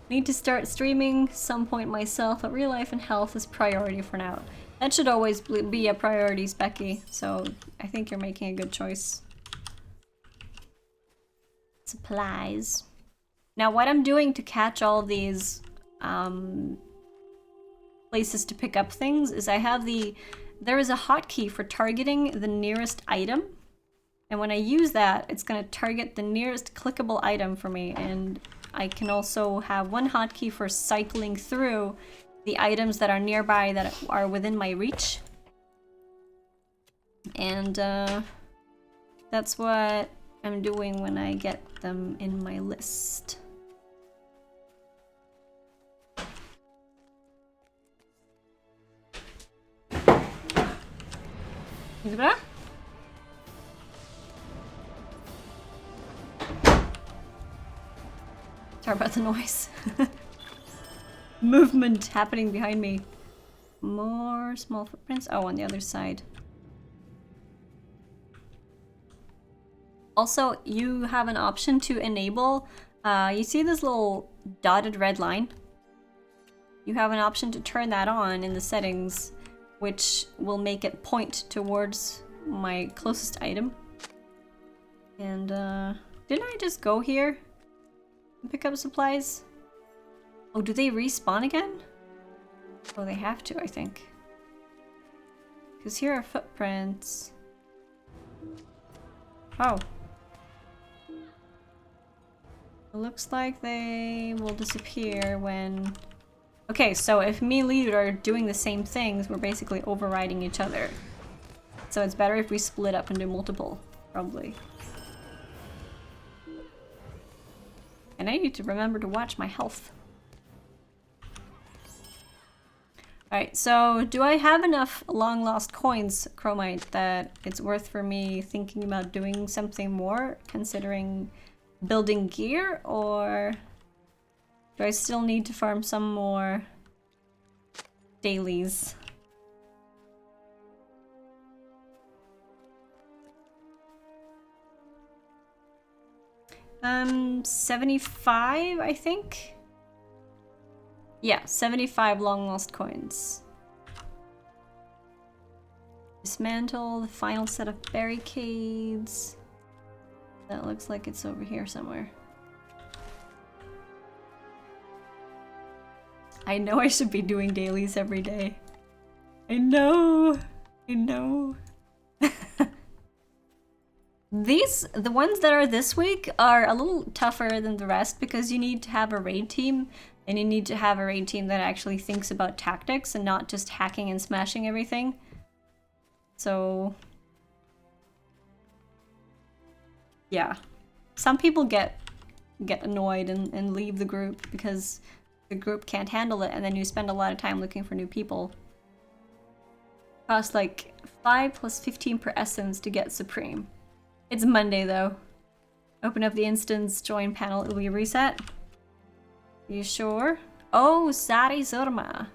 Speaker 1: Need to start streaming some point myself, but real life and health is priority for now. That should always be a priority, Specky, so I think you're making a good choice. Supplies. Now what I'm doing to catch all these places to pick up things is I have there is a hotkey for targeting the nearest item, and when I use that, it's going to target the nearest clickable item for me, and I can also have one hotkey for cycling through the items that are nearby that are within my reach. And that's what I'm doing when I get them in my list. Sorry about the noise. Movement happening behind me. More small footprints. Oh, on the other side. Also, you have an option to enable, you see this little dotted red line? You have an option to turn that on in the settings, which will make it point towards my closest item. And, didn't I just go here and pick up supplies? Oh, do they respawn again? Oh, they have to, I think. Because here are footprints. Oh. It looks like they will disappear when... Okay, so if me and Lead are doing the same things, we're basically overriding each other. So it's better if we split up and do multiple, probably. And I need to remember to watch my health. Alright, so do I have enough long lost coins, Chromite, that it's worth for me thinking about doing something more, considering building gear, or do I still need to farm some more dailies? 75, I think? Yeah, 75 long lost coins. Dismantle the final set of barricades. That looks like it's over here somewhere. I know I should be doing dailies every day. I know. I know. The ones that are this week are a little tougher than the rest because you need to have a raid team, and you need to have a raid team that actually thinks about tactics and not just hacking and smashing everything. So yeah, some people get annoyed and leave the group because the group can't handle it, and then you spend a lot of time looking for new people. Costs like 5 plus 15 per essence to get Supreme. It's Monday though. Open up the instance, join panel, it will be reset. You sure? Oh, Sari Zurma.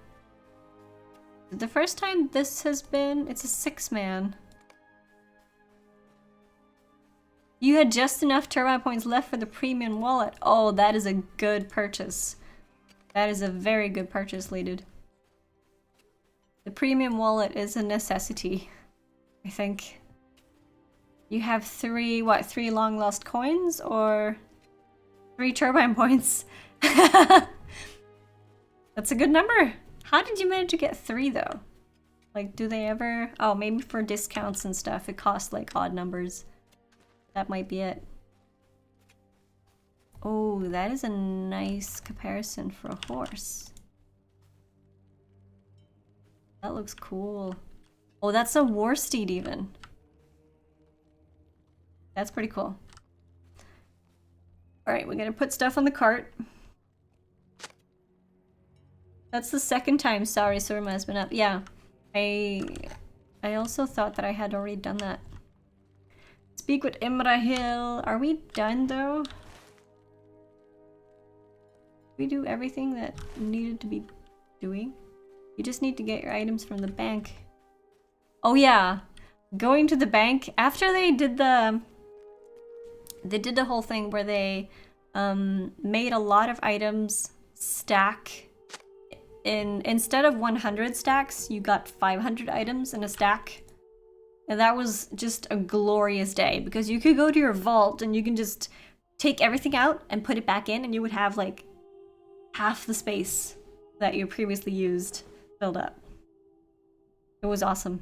Speaker 1: The first time this has been, it's a 6-man. You had just enough turbine points left for the premium wallet. Oh, that is a good purchase. That is a very good purchase, Leaded. The premium wallet is a necessity, I think. You have 3 long lost coins or 3 turbine points? That's a good number. How did you manage to get 3 though? Like, do they ever... Oh, maybe for discounts and stuff, it costs like odd numbers. That might be it. Oh, that is a nice comparison for a horse. That looks cool. Oh, that's a war steed even. That's pretty cool. Alright, we're gonna put stuff on the cart. That's the second time Sari Surma has been up. Yeah, I also thought that I had already done that. Speak with Imrahil. Are we done though? Did we do everything that needed to be doing? You just need to get your items from the bank. Oh yeah, going to the bank after they did the whole thing where they made a lot of items stack. Instead of 100 stacks, you got 500 items in a stack. And that was just a glorious day because you could go to your vault and you can just take everything out and put it back in, and you would have like half the space that you previously used filled up. It was awesome.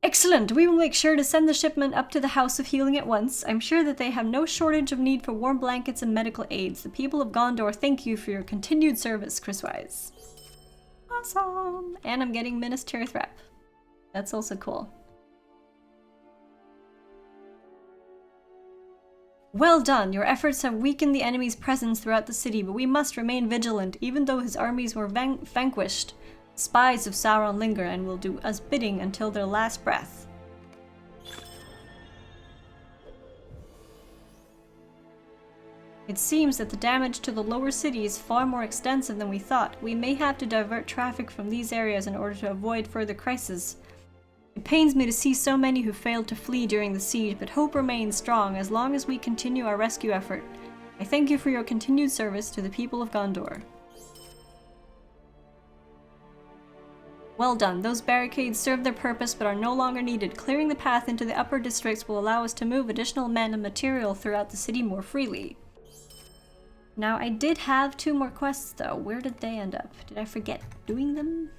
Speaker 1: Excellent! We will make sure to send the shipment up to the House of Healing at once. I'm sure that they have no shortage of need for warm blankets and medical aids. The people of Gondor thank you for your continued service, Chriswise. Awesome! And I'm getting Minas Tirith rep. That's also cool. Well done! Your efforts have weakened the enemy's presence throughout the city, but we must remain vigilant. Even though his armies were vanquished, spies of Sauron linger and will do us bidding until their last breath. It seems that the damage to the lower city is far more extensive than we thought. We may have to divert traffic from these areas in order to avoid further crises. It pains me to see so many who failed to flee during the siege, but hope remains strong as long as we continue our rescue effort. I thank you for your continued service to the people of Gondor. Well done. Those barricades served their purpose but are no longer needed. Clearing the path into the upper districts will allow us to move additional men and material throughout the city more freely. Now, I did have 2 more quests though. Where did they end up? Did I forget doing them?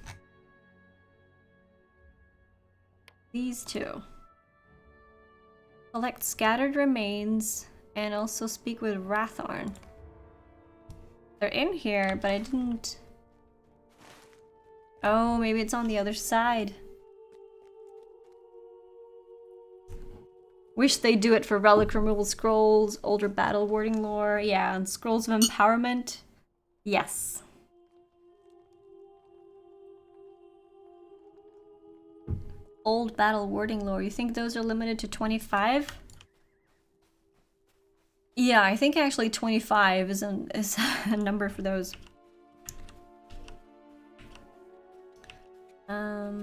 Speaker 1: These 2. Collect scattered remains and also speak with Rathorn. They're in here, but I didn't... Oh, maybe it's on the other side. Wish they do it for relic removal scrolls, older battle warding lore, yeah, and scrolls of empowerment. Yes. Old battle warding lore, you think those are limited to 25? Yeah, I think actually 25 is a number for those.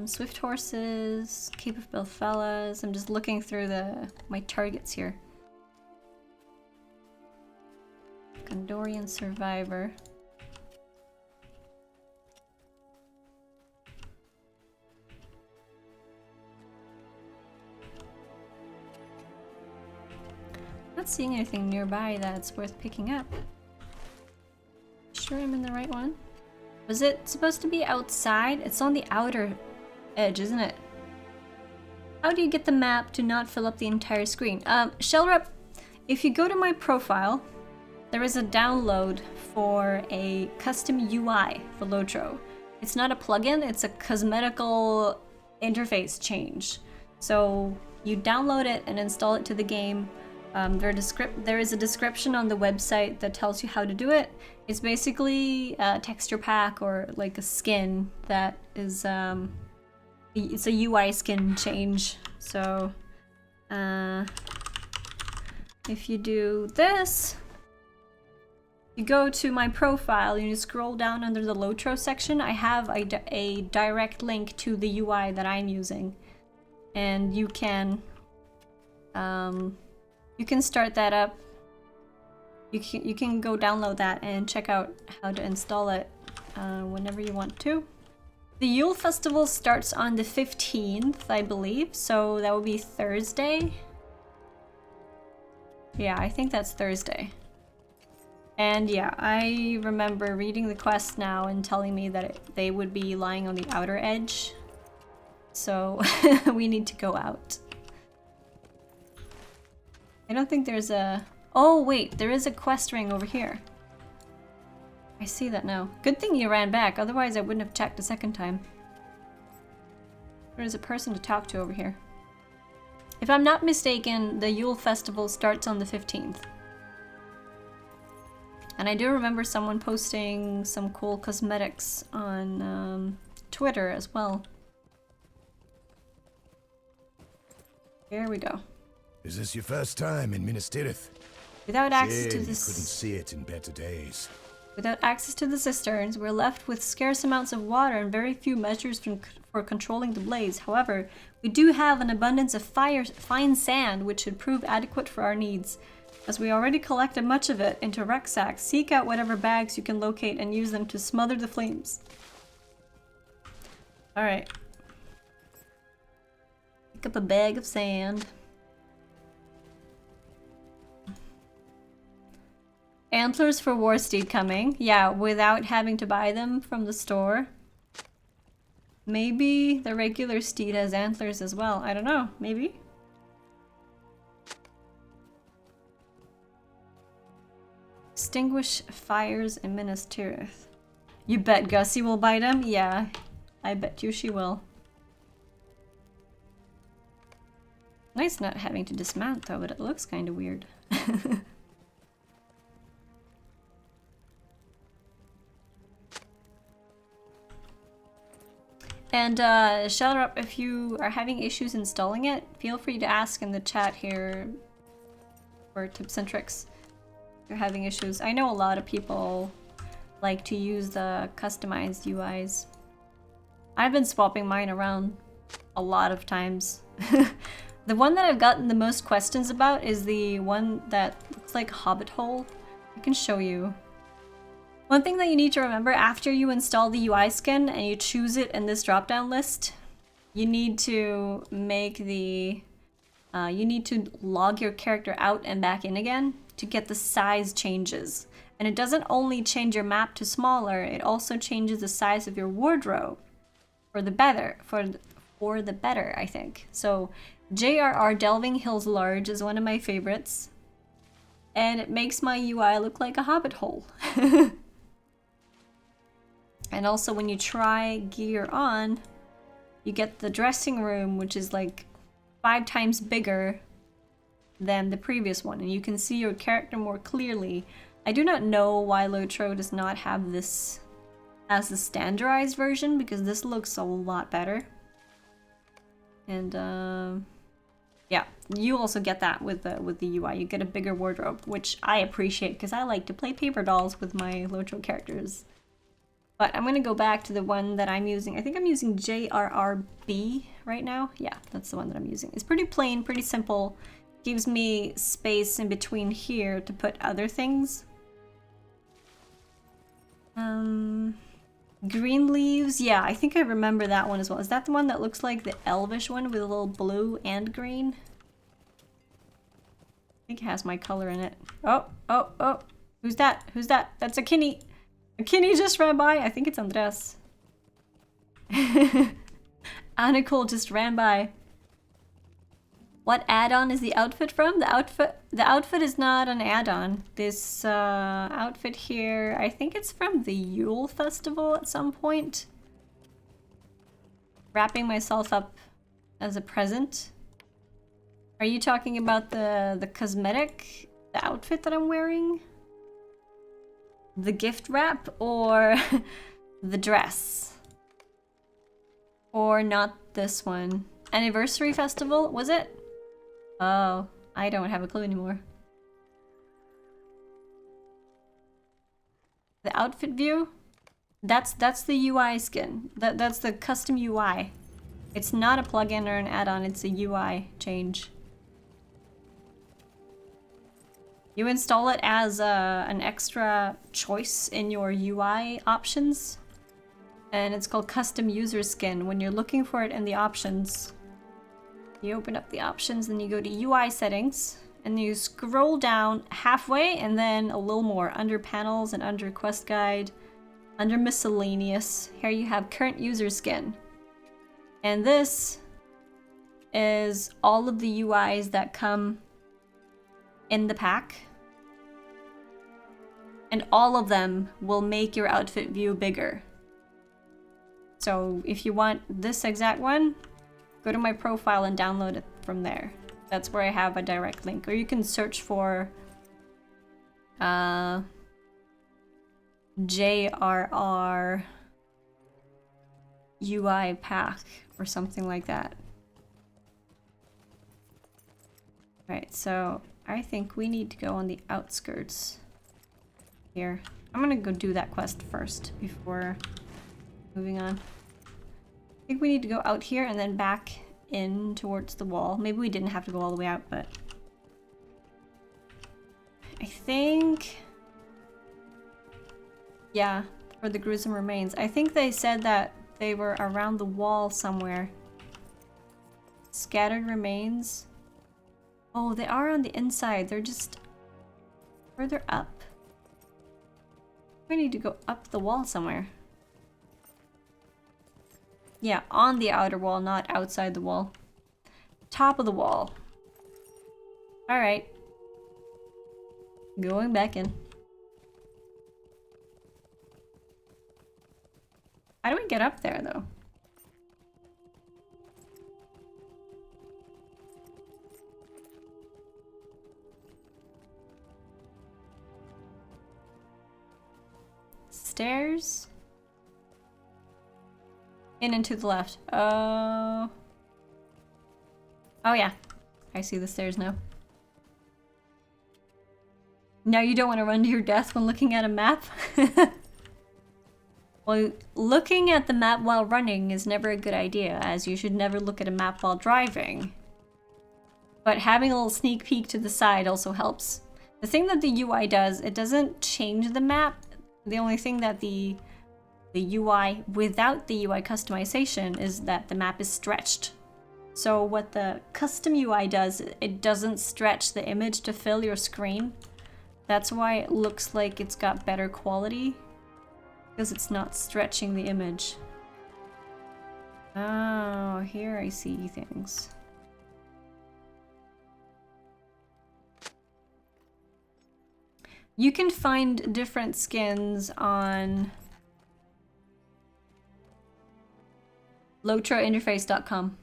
Speaker 1: Swift horses, Cape of Belfellas. I'm just looking through my targets here. Gondorian survivor. Not seeing anything nearby that's worth picking up. Sure I'm in the right one? Was it supposed to be outside? It's on the outer edge, isn't it? How do you get the map to not fill up the entire screen? Shellrep, if you go to my profile, there is a download for a custom UI for LOTRO. It's not a plugin, it's a cosmetical interface change. So you download it and install it to the game. There is a description on the website that tells you how to do it. It's basically a texture pack or like a skin that is, it's a UI skin change. So, if you do this, you go to my profile, you scroll down under the LOTRO section. I have a direct link to the UI that I'm using. And you can start that up. You can go download that and check out how to install it whenever you want to. The Yule Festival starts on the 15th, I believe, so that would be Thursday. Yeah, I think that's Thursday. And yeah, I remember reading the quest now and telling me that they would be lying on the outer edge. So we need to go out. I don't think there's a... Oh wait, there is a quest ring over here. I see that now. Good thing you ran back, otherwise I wouldn't have checked a second time. There's a person to talk to over here. If I'm not mistaken, the Yule Festival starts on the 15th. And I do remember someone posting some cool cosmetics on Twitter as well. Here we go.
Speaker 3: Is this your first time in Minas Tirith?
Speaker 1: Without access to
Speaker 3: You
Speaker 1: this...
Speaker 3: couldn't see it in better days.
Speaker 1: Without access to the cisterns, we're left with scarce amounts of water and very few measures for controlling the blaze. However, we do have an abundance of fine sand, which should prove adequate for our needs. As we already collected much of it into rucksacks, seek out whatever bags you can locate and use them to smother the flames. Alright. Pick up a bag of sand. Antlers for Warsteed coming. Yeah, without having to buy them from the store. Maybe the regular steed has antlers as well. I don't know. Maybe. Extinguish fires in Minas Tirith. You bet Gussie will buy them? Yeah, I bet you she will. Nice not having to dismount though, but it looks kind of weird. And shout out if you are having issues installing it, feel free to ask in the chat here for tips and tricks. they're having issues. I know a lot of people like to use the customized UIs. I've been swapping mine around a lot of times. The one that I've gotten the most questions about is the one that looks like Hobbit Hole. I can show you. One thing that you need to remember after you install the UI skin and you choose it in this drop-down list, you need to make the... you need to log your character out and back in again to get the size changes. And it doesn't only change your map to smaller, it also changes the size of your wardrobe for the better, for the better, I think. So JRR Delving Hills Large is one of my favorites. And it makes my UI look like a hobbit hole. And also when you try gear on, you get the dressing room, which is like 5 times bigger than the previous one. And you can see your character more clearly. I do not know why LOTRO does not have this as the standardized version, because this looks a lot better. And yeah, you also get that with the UI. You get a bigger wardrobe, which I appreciate because I like to play paper dolls with my LOTRO characters. But I'm gonna go back to the one that I'm using. I think I'm using JRRB right now. Yeah, that's the one that I'm using. It's pretty plain, pretty simple. Gives me space in between here to put other things. Green leaves. Yeah, I think I remember that one as well. Is that the one that looks like the elvish one with a little blue and green? I think it has my color in it. Oh, oh, oh. Who's that? Who's that? That's a Kinney. A Kinney just ran by. I think it's Andres. Annicole just ran by. What add-on is the outfit from? The outfit is not an add-on. This outfit here, I think it's from the Yule Festival at some point. Wrapping myself up as a present. Are you talking about the cosmetic, the outfit that I'm wearing? The gift wrap or the dress? Or not this one? Anniversary Festival, was it? Oh, I don't have a clue anymore. The outfit view? That's the UI skin. That's the custom UI. It's not a plugin or an add-on, it's a UI change. You install it as an extra choice in your UI options. And it's called custom user skin. When you're looking for it in the options, you open up the options, then you go to UI settings, and you scroll down halfway and then a little more under panels and under quest guide, under miscellaneous. Here you have current user skin. And this is all of the UIs that come in the pack. And all of them will make your outfit view bigger. So if you want this exact one, go to my profile and download it from there. That's where I have a direct link. Or you can search for JRR UI pack or something like that. Alright, so I think we need to go on the outskirts here. I'm gonna go do that quest first before moving on. I think we need to go out here and then back in towards the wall. Maybe we didn't have to go all the way out, but I think, yeah, for the gruesome remains. I think they said that they were around the wall somewhere. Scattered remains. Oh, they are on the inside. They're just further up. We need to go up the wall somewhere. Yeah, on the outer wall, not outside the wall. Top of the wall. Alright. Going back in. How do we get up there, though? Stairs? In and to the left. Oh. Oh yeah. I see the stairs now. Now you don't want to run to your death when looking at a map? Well, looking at the map while running is never a good idea, as you should never look at a map while driving. But having a little sneak peek to the side also helps. The thing that the UI does, it doesn't change the map. The only thing that the UI, without the UI customization, is that the map is stretched. So what the custom UI does, it doesn't stretch the image to fill your screen. That's why it looks like it's got better quality, because it's not stretching the image. Oh, here I see things. You can find different skins on LOTROinterface.com.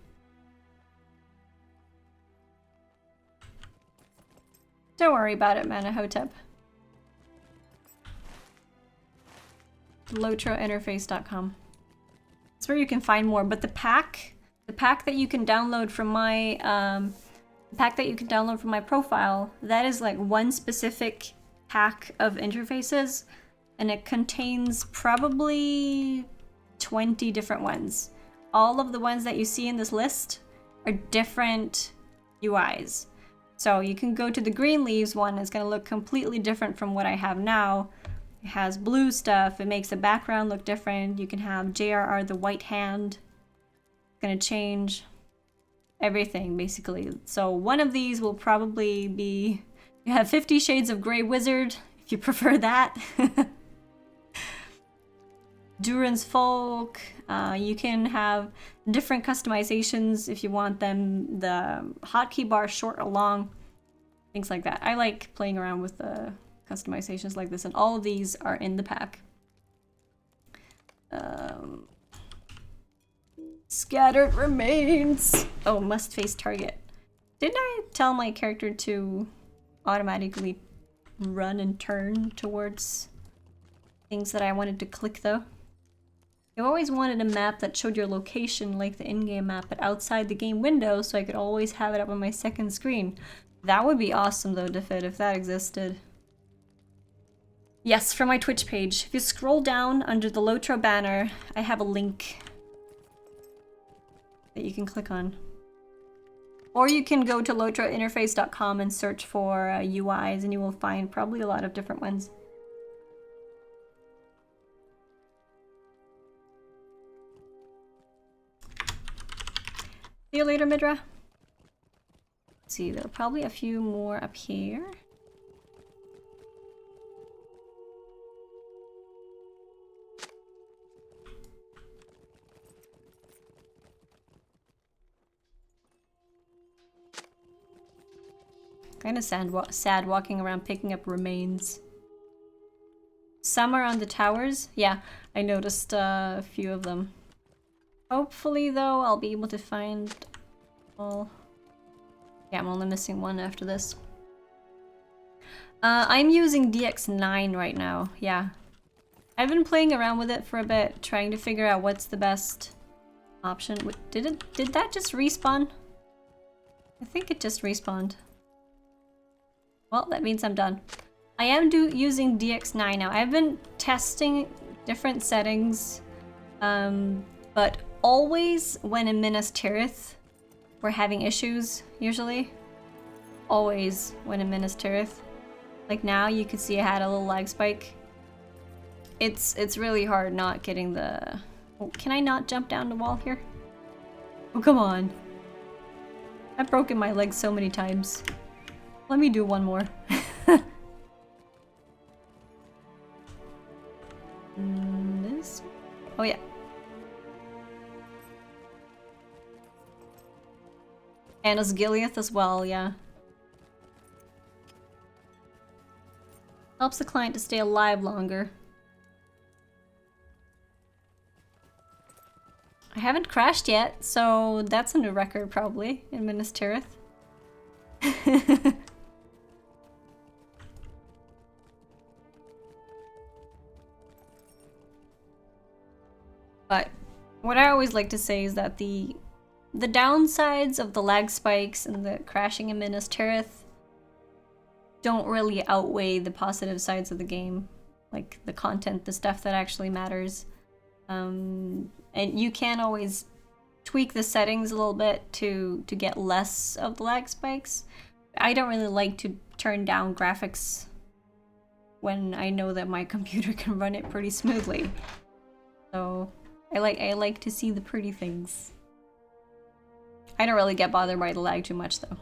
Speaker 1: Don't worry about it, Manahotep. LOTROinterface.com. That's where you can find more. But the pack that you can download from my profile, that is like one specific pack of interfaces, and it contains probably 20 different ones. All of the ones that you see in this list are different UIs. So you can go to the green leaves one, it's going to look completely different from what I have now. It has blue stuff, it makes the background look different. You can have JRR, the white hand. It's going to change everything, basically. So one of these will probably be, you have 50 Shades of Grey Wizard, if you prefer that. Duran's Folk. You can have different customizations if you want them. The hotkey bar short or long, things like that. I like playing around with the customizations like this, and all of these are in the pack. Scattered remains. Oh, must face target. Didn't I tell my character to automatically run and turn towards things that I wanted to click though? I always wanted a map that showed your location like the in-game map, but outside the game window, so I could always have it up on my second screen. That would be awesome though, Defid, if that existed. Yes, from my Twitch page. If you scroll down under the LOTRO banner, I have a link that you can click on. Or you can go to LOTROinterface.com and search for UIs, and you will find probably a lot of different ones. See you later, Midra. Let's see, there are probably a few more up here. Kind of sad walking around picking up remains. Some are on the towers. Yeah, I noticed a few of them. Hopefully, though, I'll be able to find all. Yeah, I'm only missing one after this. I'm using DX9 right now. Yeah, I've been playing around with it for a bit, trying to figure out what's the best option. Did that just respawn? I think it just respawned. Well, that means I'm done. I am using DX9 now. I've been testing different settings, but always when in Minas Tirith, we're having issues, usually. Always when in Minas Tirith. Like now, you could see I had a little lag spike. It's really hard not getting the... Oh, can I not jump down the wall here? Oh, come on. I've broken my leg so many times. Let me do one more. This? Oh yeah. And Osgiliath as well, yeah. Helps the client to stay alive longer. I haven't crashed yet, so that's a new record probably in Minas Tirith. But what I always like to say is that the downsides of the lag spikes and the crashing in Minas Tirith don't really outweigh the positive sides of the game. Like the content, the stuff that actually matters. And you can always tweak the settings a little bit to get less of the lag spikes. I don't really like to turn down graphics when I know that my computer can run it pretty smoothly. So I like to see the pretty things. I don't really get bothered by the lag too much though.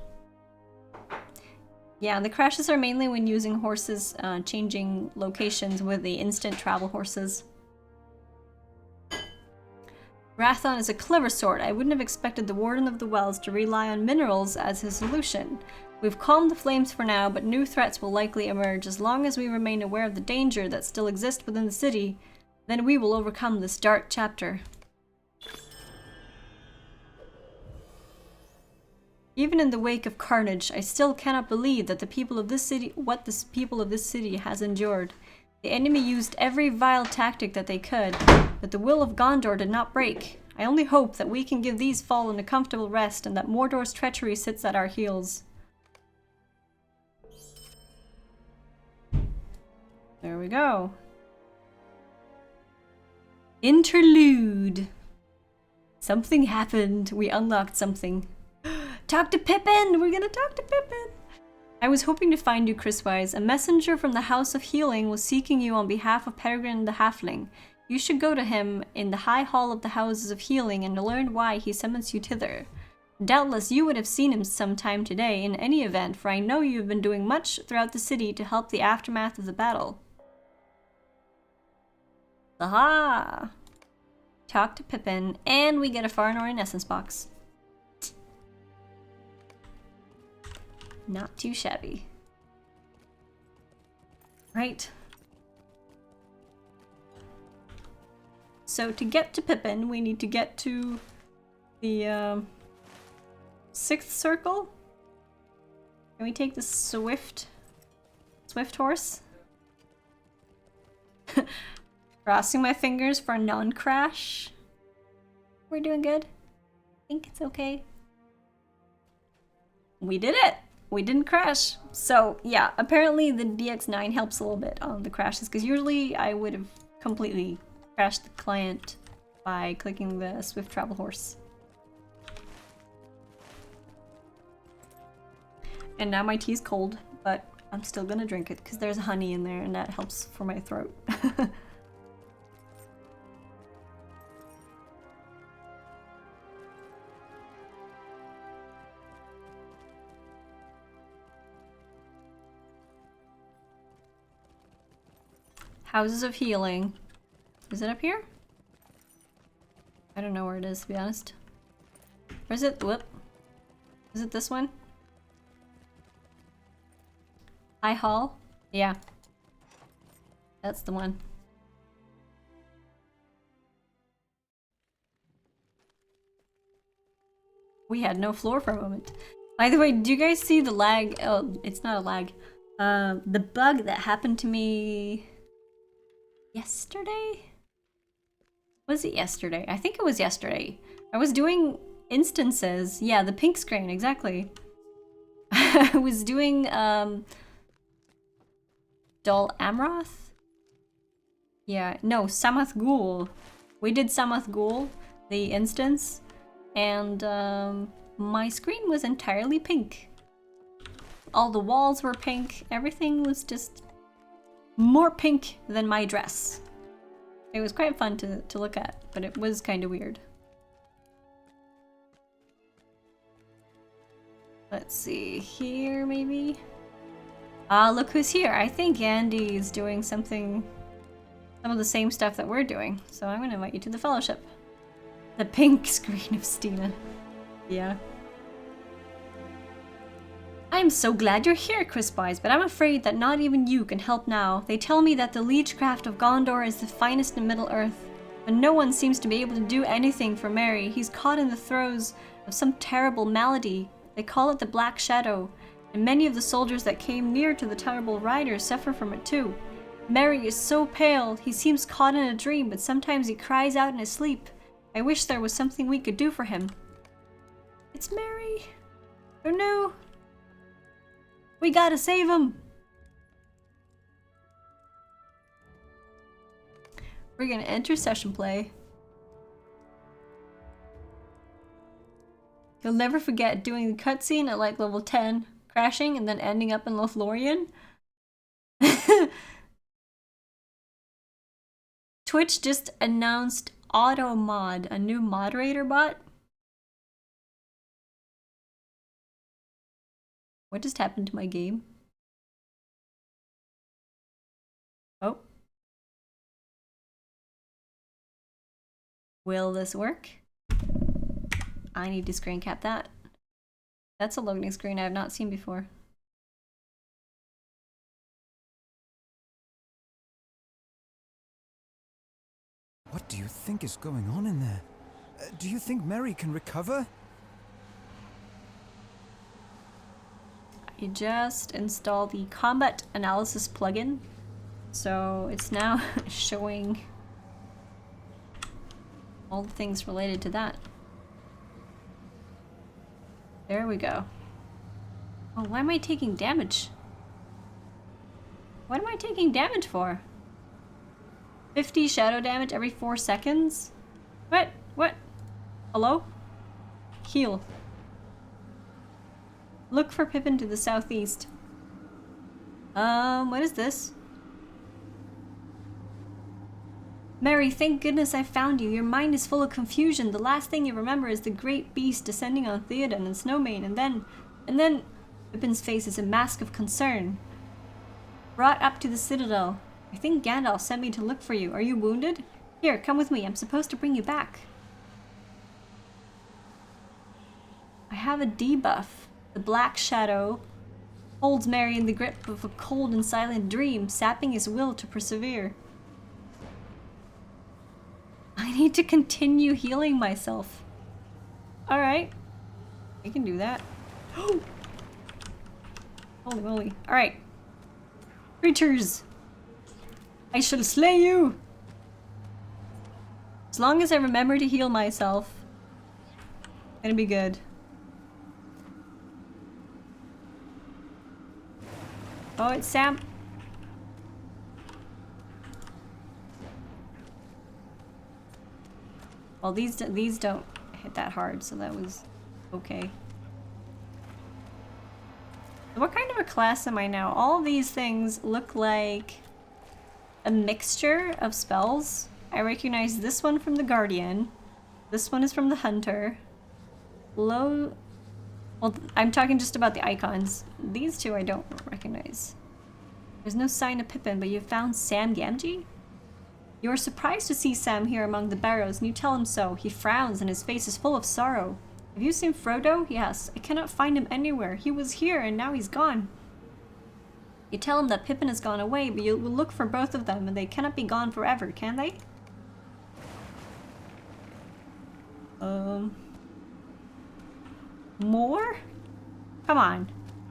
Speaker 1: Yeah, the crashes are mainly when using horses, changing locations with the instant travel horses. Rathon is a clever sort. I wouldn't have expected the Warden of the Wells to rely on minerals as his solution. We've calmed the flames for now, but new threats will likely emerge. As long as we remain aware of the danger that still exists within the city, then we will overcome this dark chapter. Even in the wake of carnage, I still cannot believe that the people of this city, what the people of this city has endured. The enemy used every vile tactic that they could, but the will of Gondor did not break. I only hope that we can give these fallen a comfortable rest and that Mordor's treachery sits at our heels. There we go. Interlude. Something happened. We unlocked something. Talk to Pippin! We're gonna talk to Pippin! I was hoping to find you, Chriswise. A messenger from the House of Healing was seeking you on behalf of Peregrine the Halfling. You should go to him in the High Hall of the Houses of Healing and learn why he summons you thither. Doubtless you would have seen him sometime today in any event, for I know you have been doing much throughout the city to help the aftermath of the battle. Aha! Talk to Pippin, and we get a Farinorian Essence box. Not too shabby. Right. So to get to Pippin, we need to get to the 6th circle. Can we take the swift horse? Crossing my fingers for a non-crash. We're doing good. I think it's okay. We did it! We didn't crash. So yeah, apparently the DX9 helps a little bit on the crashes, because usually I would have completely crashed the client by clicking the swift travel horse. And now my tea's cold, but I'm still gonna drink it because there's honey in there and that helps for my throat. Houses of Healing. Is it up here? I don't know where it is, to be honest. Or is it? Whoop. Is it this one? High Hall? Yeah. That's the one. We had no floor for a moment. By the way, do you guys see the lag? Oh, it's not a lag. The bug that happened to me yesterday? Was it yesterday? I think it was yesterday. I was doing instances. Yeah, the pink screen, exactly. I was doing Dol Amroth? Yeah, no, Samath Ghul. We did Samath Ghul, the instance, and my screen was entirely pink. All the walls were pink, everything was just more pink than my dress. It was quite fun to look at, but it was kind of weird. Let's see, here maybe? Ah, look who's here. I think Andy's doing some of the same stuff that we're doing. So I'm gonna invite you to the fellowship. The pink screen of Stina. Yeah. I'm so glad you're here, Crispies, but I'm afraid that not even you can help now. They tell me that the Liegecraft of Gondor is the finest in Middle-earth, but no one seems to be able to do anything for Merry. He's caught in the throes of some terrible malady. They call it the Black Shadow, and many of the soldiers that came near to the terrible riders suffer from it too. Merry is so pale, he seems caught in a dream, but sometimes he cries out in his sleep. I wish there was something we could do for him. It's Merry. Oh no. We gotta save him! We're gonna enter session play. You'll never forget doing the cutscene at like level 10, crashing, and then ending up in Lothlorien. Twitch just announced AutoMod, a new moderator bot. What just happened to my game? Oh. Will this work? I need to screen cap that. That's a loading screen I have not seen before.
Speaker 2: What do you think is going on in there? Do you think Mary can recover?
Speaker 1: I just installed the combat analysis plugin. So it's now showing all the things related to that. There we go. Oh, why am I taking damage? What am I taking damage for? 50 shadow damage every 4 seconds? What? What? Hello? Heal. Look for Pippin to the southeast. What is this? Mary, thank goodness I found you. Your mind is full of confusion. The last thing you remember is the great beast descending on Theoden and Snowmane, and then Pippin's face is a mask of concern. Brought up to the Citadel. I think Gandalf sent me to look for you. Are you wounded? Here, come with me. I'm supposed to bring you back. I have a debuff. The Black Shadow holds Mary in the grip of a cold and silent dream, sapping his will to persevere. I need to continue healing myself. Alright. I can do that. Holy moly. Alright. Creatures! I shall slay you! As long as I remember to heal myself, it's gonna be good. Oh, it's Sam. Well, these don't hit that hard, so that was okay. What kind of a class am I now? All these things look like a mixture of spells. I recognize this one from the Guardian. This one is from the Hunter. Well, I'm talking just about the icons. These two I don't recognize. There's no sign of Pippin, but you found Sam Gamgee? You are surprised to see Sam here among the barrows, and you tell him so. He frowns, and his face is full of sorrow. Have you seen Frodo? He asks. I cannot find him anywhere. He was here, and now he's gone. You tell him that Pippin has gone away, but you will look for both of them, and they cannot be gone forever, can they? More? Come on.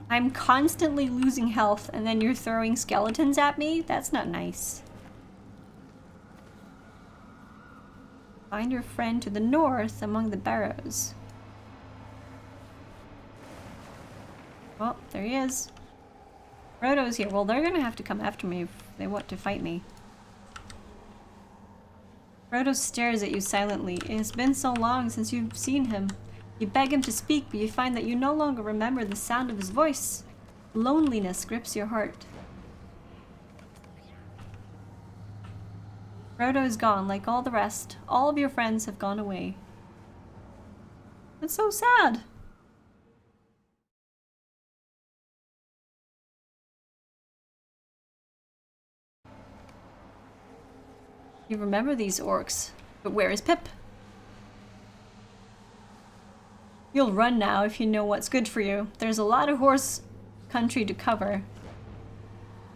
Speaker 1: I'm constantly losing health, and then you're throwing skeletons at me? That's not nice. Find your friend to the north among the barrows. Well, there he is. Frodo's here. Well, they're gonna have to come after me if they want to fight me. Frodo stares at you silently. It has been so long since you've seen him. You beg him to speak, but you find that you no longer remember the sound of his voice. Loneliness grips your heart. Frodo is gone, like all the rest. All of your friends have gone away. That's so sad. You remember these orcs, but where is Pip? You'll run now if you know what's good for you. There's a lot of horse country to cover,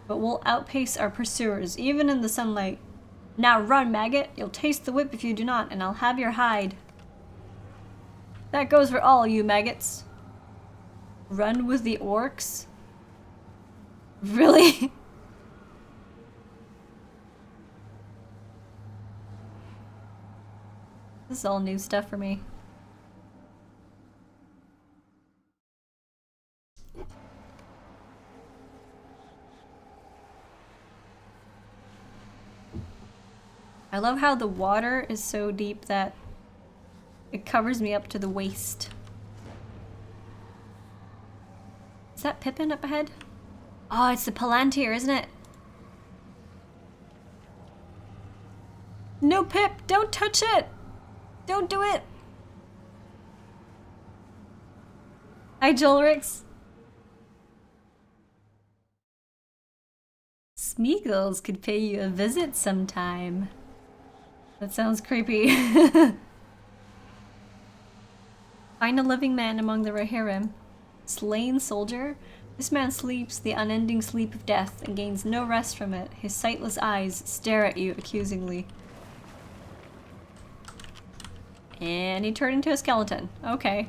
Speaker 1: but we'll outpace our pursuers, even in the sunlight. Now run, maggot! You'll taste the whip if you do not, and I'll have your hide. That goes for all you maggots. Run with the orcs? Really? This is all new stuff for me. I love how the water is so deep that it covers me up to the waist. Is that Pippin up ahead? Oh, it's the Palantir, isn't it? No, Pip! Don't touch it! Don't do it! Hi, Jolrix. Smeagol's could pay you a visit sometime. That sounds creepy. Find a living man among the Rohirrim. Slain soldier? This man sleeps the unending sleep of death and gains no rest from it. His sightless eyes stare at you accusingly. And he turned into a skeleton. Okay.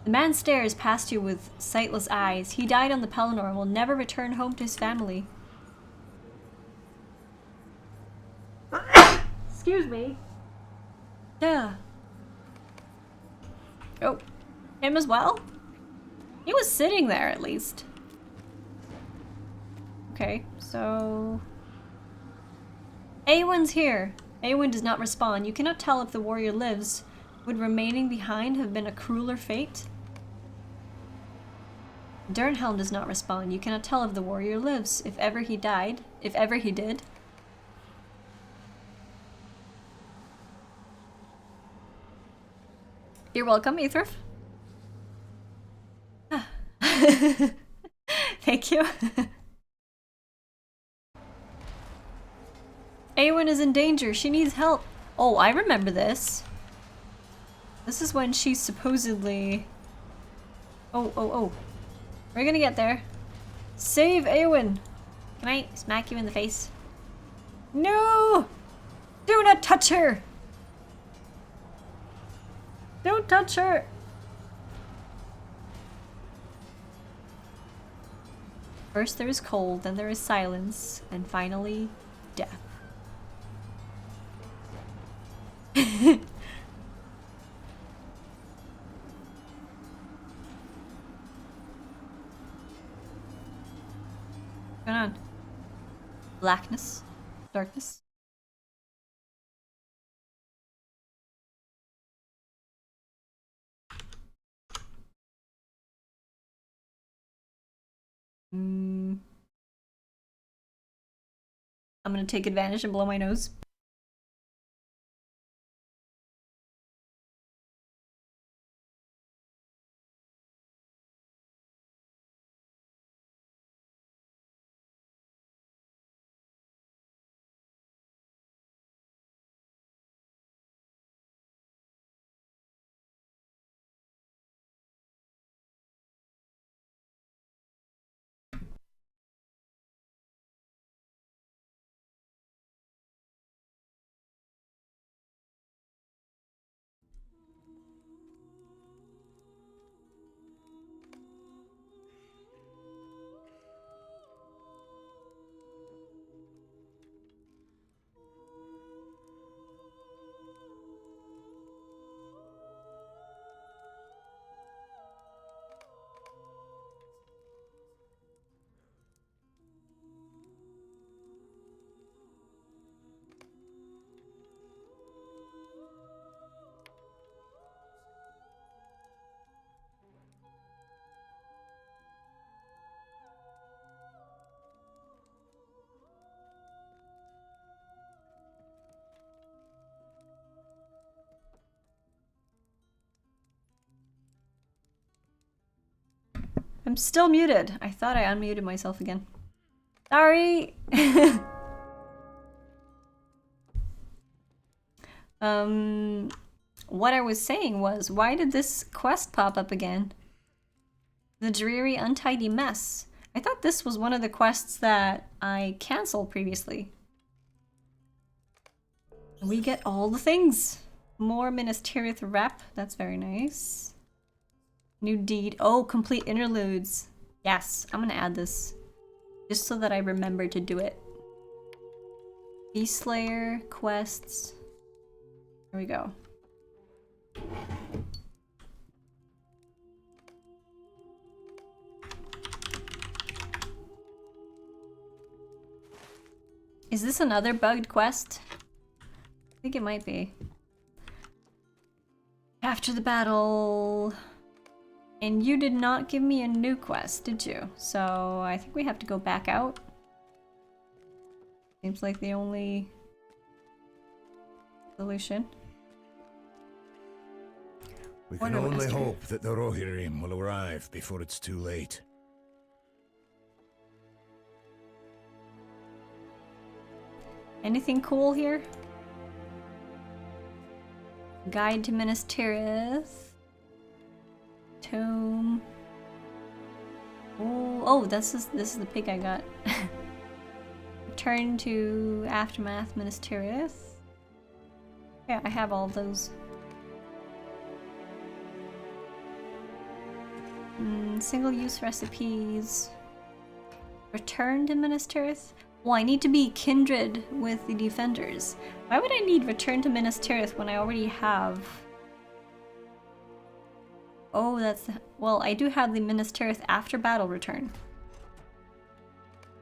Speaker 1: The man stares past you with sightless eyes. He died on the Pelennor and will never return home to his family. Excuse me. Yeah. Oh, him as well? He was sitting there at least. Okay, so... Awen's here. Awen does not respond. You cannot tell if the warrior lives. Would remaining behind have been a crueler fate? Dernhelm does not respond. You cannot tell if the warrior lives. If ever he died. If ever he did. You're welcome, Ethrif. Thank you. Awen is in danger. She needs help. Oh, I remember this. This is when she's supposedly... Oh. We're gonna get there. Save Awen! Can I smack you in the face? No! Do not touch her! Don't touch her! First there is cold, then there is silence, and finally, death. What's going on? Blackness? Darkness? I'm gonna take advantage and blow my nose. I'm still muted. I thought I unmuted myself again. Sorry! What I was saying was, why did this quest pop up again? The dreary, untidy mess. I thought this was one of the quests that I canceled previously. We get all the things. More Minas Tirith rep. That's very nice. New deed. Oh, complete interludes. Yes, I'm gonna add this. Just so that I remember to do it. Beast Slayer, quests. Here we go. Is this another bugged quest? I think it might be. After the battle... And you did not give me a new quest, did you? So I think we have to go back out. Seems like the only solution.
Speaker 3: We can only hope that the Rohirrim will arrive before it's too late.
Speaker 1: Anything cool here? Guide to Minas Tirith. Tome. Oh, this is the pig I got. Return to Aftermath Minas Tirith. Yeah, I have all those. Single-use recipes. Return to Minas Tirith. Well, I need to be kindred with the defenders. Why would I need Return to Minas Tirith when I already have? Oh, that's... Well, I do have the Minas Tirith after battle return.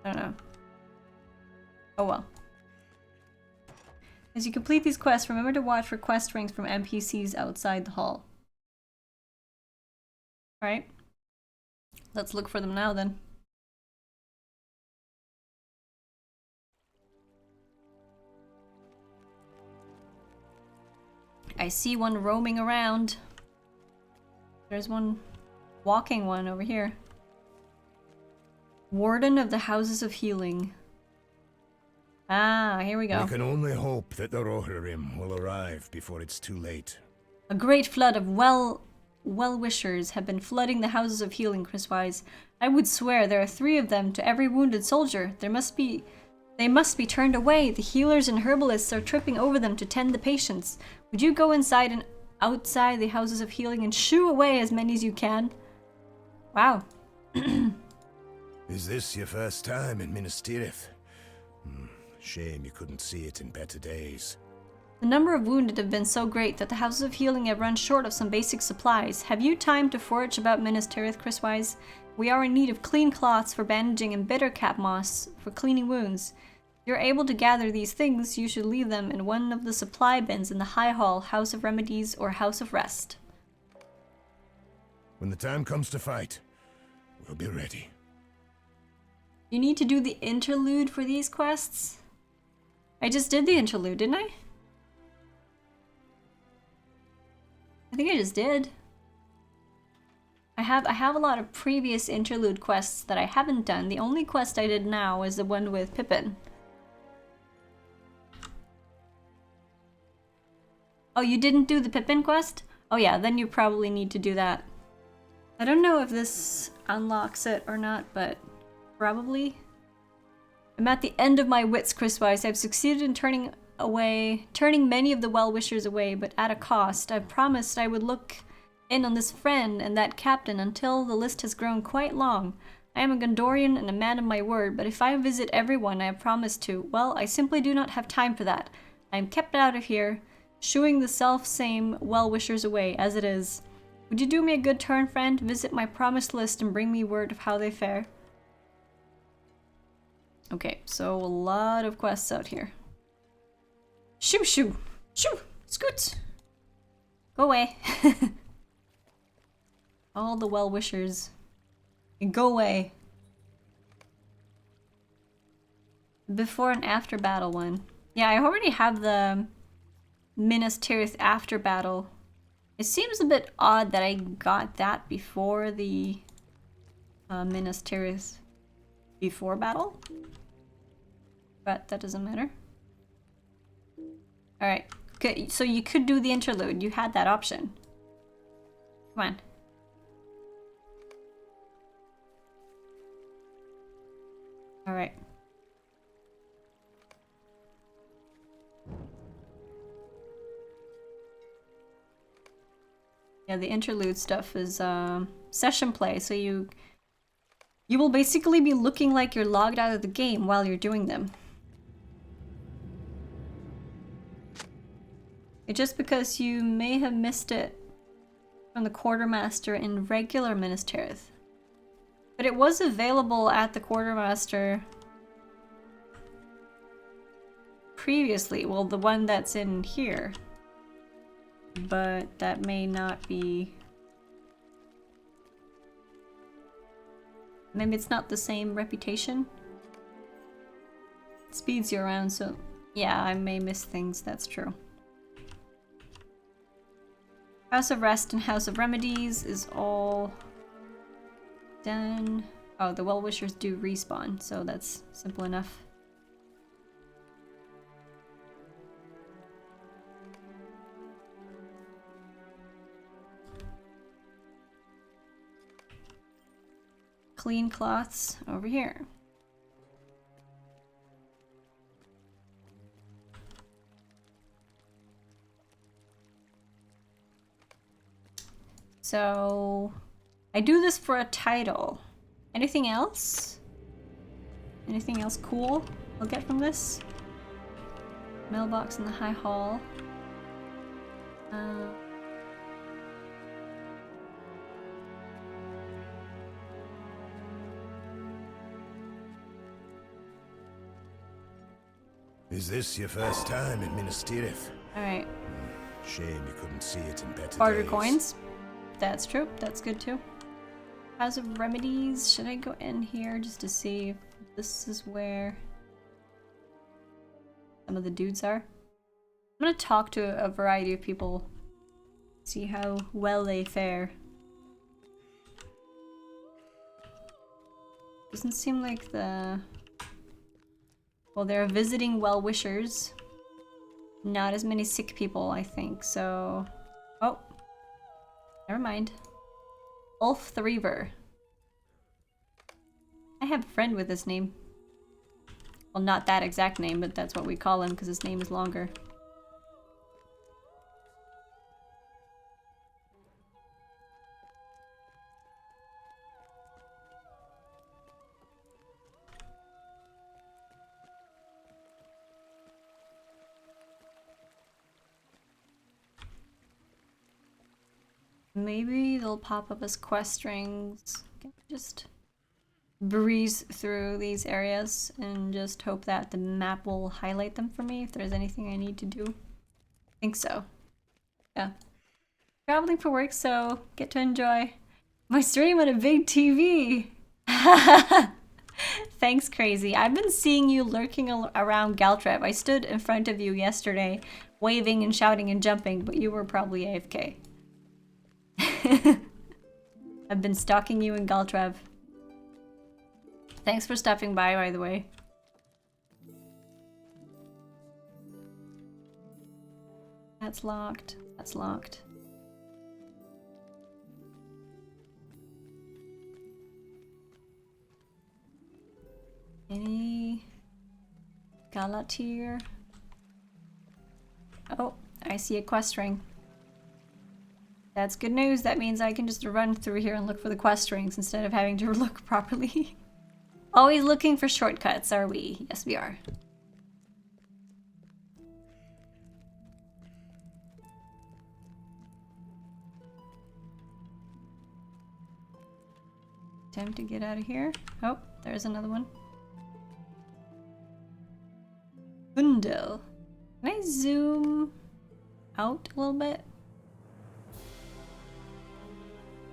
Speaker 1: I don't know. Oh well. As you complete these quests, remember to watch for quest rings from NPCs outside the hall. Alright. Let's look for them now then. I see one roaming around. There's one walking one over here. Warden of the Houses of Healing. Ah, here we go.
Speaker 3: We can only hope that the Rohirrim will arrive before it's too late.
Speaker 1: A great flood of well-wishers have been flooding the Houses of Healing, Chriswise. I would swear there are 3 of them to every wounded soldier. They must be turned away. The healers and herbalists are tripping over them to tend the patients. Would you go inside and outside the Houses of Healing and shoo away as many as you can? Wow.
Speaker 3: Is this your first time in Minas Tirith? Shame you couldn't see it in better days.
Speaker 1: The number of wounded have been so great that the Houses of Healing have run short of some basic supplies. Have you time to forage about Minas Tirith, Chriswise? We are in need of clean cloths for bandaging and bitter cap moss for cleaning wounds. If you're able to gather these things, you should leave them in one of the supply bins in the High Hall, House of Remedies, or House of Rest.
Speaker 3: When the time comes to fight, we'll be ready.
Speaker 1: You need to do the interlude for these quests? I just did the interlude, didn't I? I think I just did. I have a lot of previous interlude quests that I haven't done. The only quest I did now is the one with Pippin. Oh, you didn't do the Pippin quest? Oh yeah, then you probably need to do that. I don't know if this unlocks it or not, but probably. I'm at the end of my wits, Chriswise. I've succeeded in turning many of the well-wishers away, but at a cost. I've promised I would look in on this friend and that captain until the list has grown quite long. I am a Gondorian and a man of my word, but if I visit everyone I have promised to, well, I simply do not have time for that. I am kept out of here, shooing the self-same well-wishers away, as it is. Would you do me a good turn, friend? Visit my promised list and bring me word of how they fare. Okay, so a lot of quests out here. Shoo shoo! Shoo! Scoot! Go away. All the well-wishers. Go away. Before and after battle one. Yeah, I already have the Minas Tirith after battle. It seems a bit odd that I got that before the Minas Tirith before battle. But that doesn't matter. Alright, okay, so you could do the interlude. You had that option. Come on. Alright. Yeah, the interlude stuff is session play, so you will basically be looking like you're logged out of the game while you're doing them. Just because you may have missed it from the Quartermaster in regular Minas Tirith. But it was available at the Quartermaster previously. Well, the one that's in here. But that may not be... Maybe it's not the same reputation. It speeds you around, so... Yeah, I may miss things, that's true. House of Rest and House of Remedies is all done. Oh, the Well-Wishers do respawn, so that's simple enough. Clean cloths over here. So, I do this for a title. Anything else? Anything else cool I'll get from this? Mailbox in the High Hall.
Speaker 3: Is this your first time in Minas Tirith?
Speaker 1: Alright.
Speaker 3: Shame you couldn't see it in better
Speaker 1: Barter
Speaker 3: days.
Speaker 1: coins. That's true. That's good too. House of Remedies. Should I go in here just to see if this is where some of the dudes are? I'm gonna talk to a variety of people. See how well they fare. Doesn't seem like the... Well, they're visiting well-wishers. Not as many sick people, I think, so... Oh. Never mind. Ulf the Reaver. I have a friend with this name. Well, not that exact name, but that's what we call him because his name is longer. Maybe they'll pop up as quest strings. Just breeze through these areas and just hope that the map will highlight them for me if there's anything I need to do. I think so. Yeah. Traveling for work, so get to enjoy my stream on a big TV. Thanks, Crazy. I've been seeing you lurking around Galtrep. I stood in front of you yesterday, waving and shouting and jumping, but you were probably AFK. I've been stalking you in Galtrev. Thanks for stopping by the way. That's locked. That's locked. Any Galatir? Oh, I see a quest ring. That's good news. That means I can just run through here and look for the quest rings instead of having to look properly. Always looking for shortcuts, are we? Yes, we are. Time to get out of here. Oh, there's another one. Undel. Can I zoom out a little bit?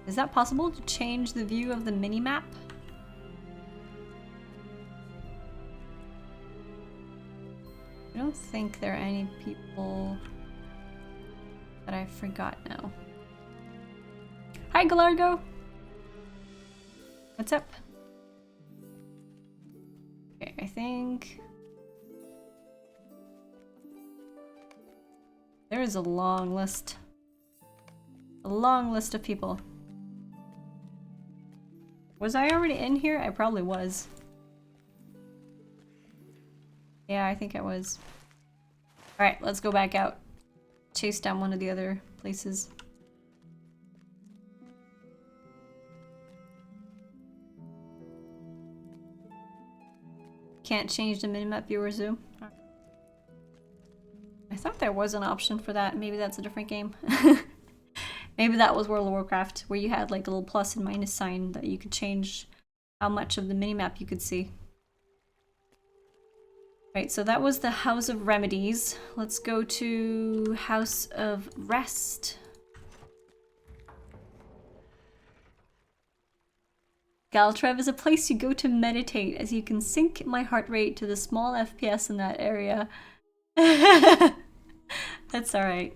Speaker 1: Is that possible to change the view of the mini-map? I don't think there are any people that I forgot now. Hi, Galargo! What's up? Okay, I think... there is a long list. A long list of people. Was I already in here? I probably was. Yeah, I think I was. Alright, let's go back out. Chase down one of the other places. Can't change the minimap viewer zoom. I thought there was an option for that. Maybe that's a different game. Maybe that was World of Warcraft, where you had like a little plus and minus sign that you could change how much of the minimap you could see. Right, so that was the House of Remedies. Let's go to House of Rest. Galtrev is a place you go to meditate, as you can sync my heart rate to the small FPS in that area. That's alright.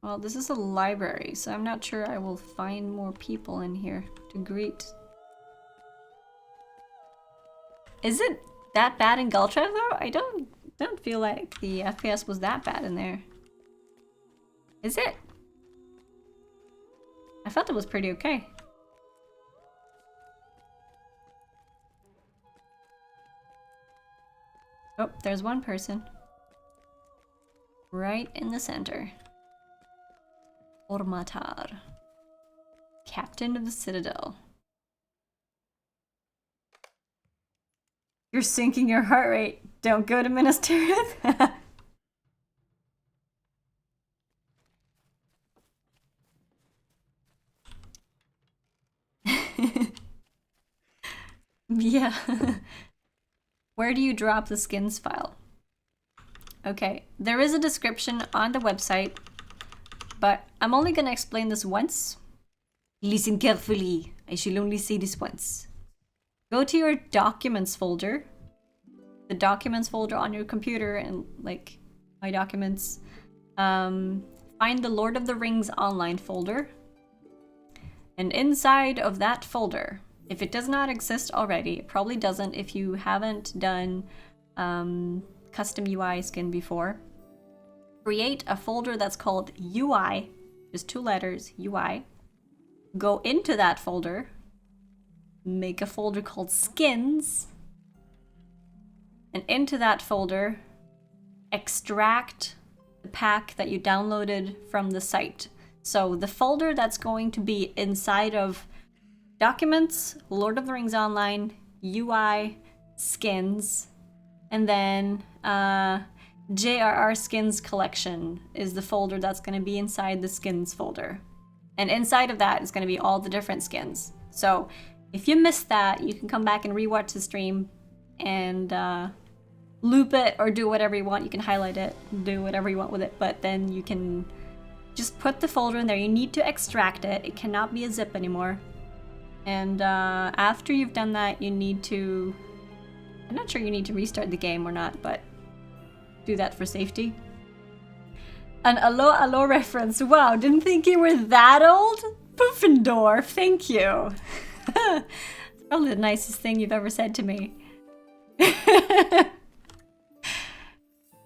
Speaker 1: Well, this is a library, so I'm not sure I will find more people in here to greet. Is it that bad in Galtrev though? I don't feel like the FPS was that bad in there. Is it? I felt it was pretty okay. Oh, there's one person. Right in the center. Ormatar. Captain of the Citadel. You're sinking your heart rate. Don't go to Minas Tirith. Yeah. Where do you drop the skins file? Okay, there is a description on the website, but I'm only gonna explain this once. Listen carefully. I shall only say this once. Go to your documents folder. The documents folder on your computer and like my documents. Find the Lord of the Rings online folder. And inside of that folder, if it does not exist already, it probably doesn't if you haven't done custom UI skin before, create a folder that's called UI, just 2 letters, UI. Go into that folder, make a folder called skins, and into that folder, extract the pack that you downloaded from the site. So the folder that's going to be inside of Documents, Lord of the Rings Online, UI, Skins, and then JRR Skins Collection is the folder that's going to be inside the Skins folder. And inside of that is going to be all the different skins. So if you missed that, you can come back and rewatch the stream and loop it or do whatever you want. You can highlight it, do whatever you want with it, but then you can just put the folder in there. You need to extract it. It cannot be a zip anymore. And after you've done that, you need to... I'm not sure you need to restart the game or not, but do that for safety. An Allo Allo reference. Wow, didn't think you were that old? Poofendorf, thank you. It's probably the nicest thing you've ever said to me.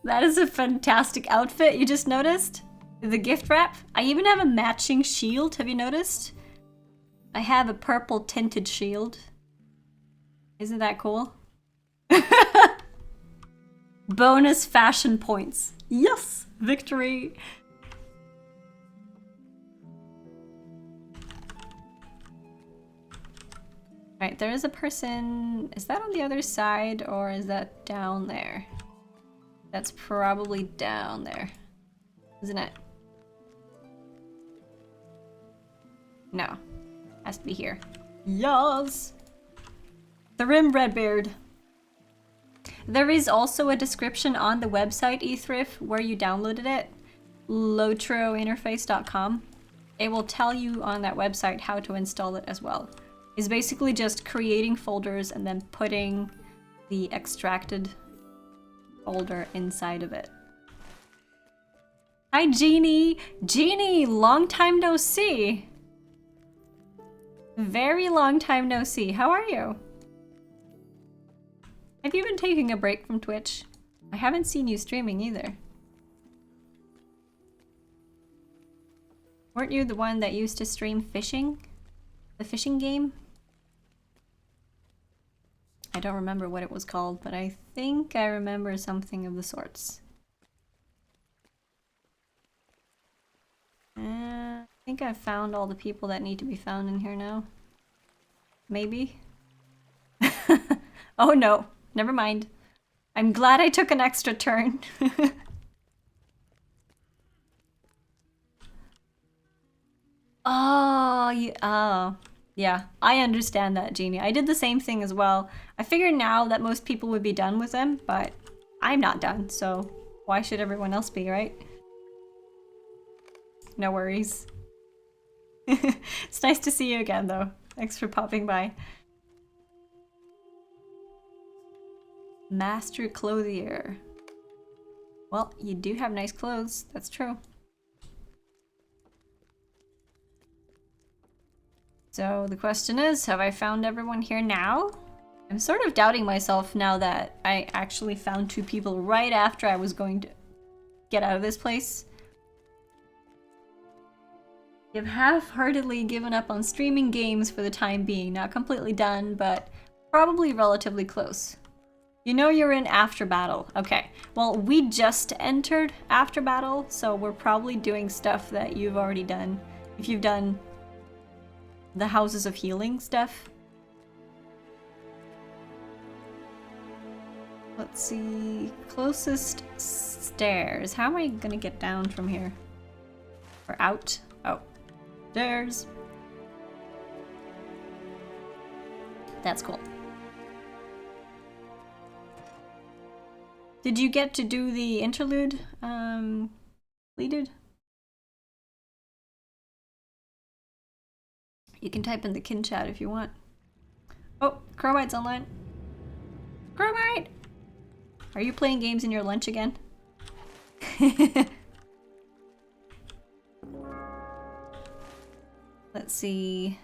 Speaker 1: That is a fantastic outfit you just noticed. The gift wrap. I even have a matching shield, have you noticed? I have a purple tinted shield. Isn't that cool? Bonus fashion points. Yes! Victory! Alright, there is a person... Is that on the other side or is that down there? That's probably down there. Isn't it? No. Has to be here. Yes! Tharim Redbeard. There is also a description on the website, Ethrif, where you downloaded it. LOTROinterface.com. It will tell you on that website how to install it as well. It's basically just creating folders and then putting the extracted folder inside of it. Hi, Jeannie! Jeannie, long time no see! Very long time no see. How are you? Have you been taking a break from Twitch? I haven't seen you streaming either. Weren't you the one that used to stream fishing? The fishing game? I don't remember what it was called, but I think I remember something of the sorts. I think I've found all the people that need to be found in here now. Maybe? Oh no, never mind. I'm glad I took an extra turn. Oh, Yeah, I understand that, Jeannie. I did the same thing as well. I figured now that most people would be done with them, but I'm not done, so why should everyone else be, right? No worries. It's nice to see you again, though. Thanks for popping by. Master clothier. Well, you do have nice clothes. That's true. So the question is, have I found everyone here now? I'm sort of doubting myself now that I actually found 2 people right after I was going to get out of this place. You've half-heartedly given up on streaming games for the time being. Not completely done, but probably relatively close. You know you're in after battle. Okay, well, we just entered after battle, so we're probably doing stuff that you've already done. If you've done the Houses of Healing stuff. Let's see. Closest stairs. How am I gonna get down from here? Or out? Oh. Stairs. That's cool. Did you get to do the interlude? Completed? You can type in the kin chat if you want. Oh, Chromite's online. Chromite! Are you playing games in your lunch again? Let's see.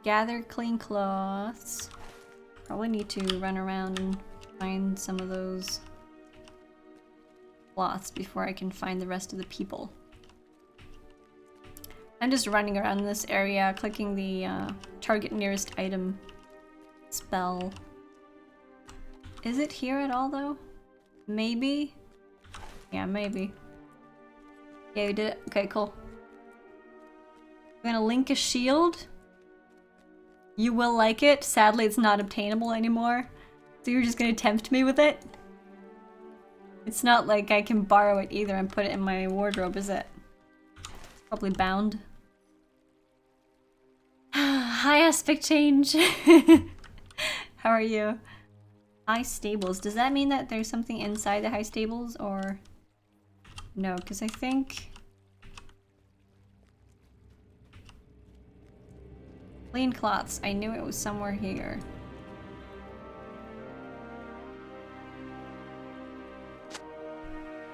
Speaker 1: Gather clean cloths. Probably need to run around and find some of those cloths before I can find the rest of the people. I'm just running around this area, clicking the target nearest item spell. Is it here at all though? Maybe? Yeah, maybe. Yeah, you did it. Okay, cool. I'm gonna link a shield. You will like it. Sadly, it's not obtainable anymore. So you're just gonna tempt me with it? It's not like I can borrow it either and put it in my wardrobe, is it? Probably bound. Hi, aspect change. How are you? High stables. Does that mean that there's something inside the high stables or no? Because I think clean cloths. I knew it was somewhere here.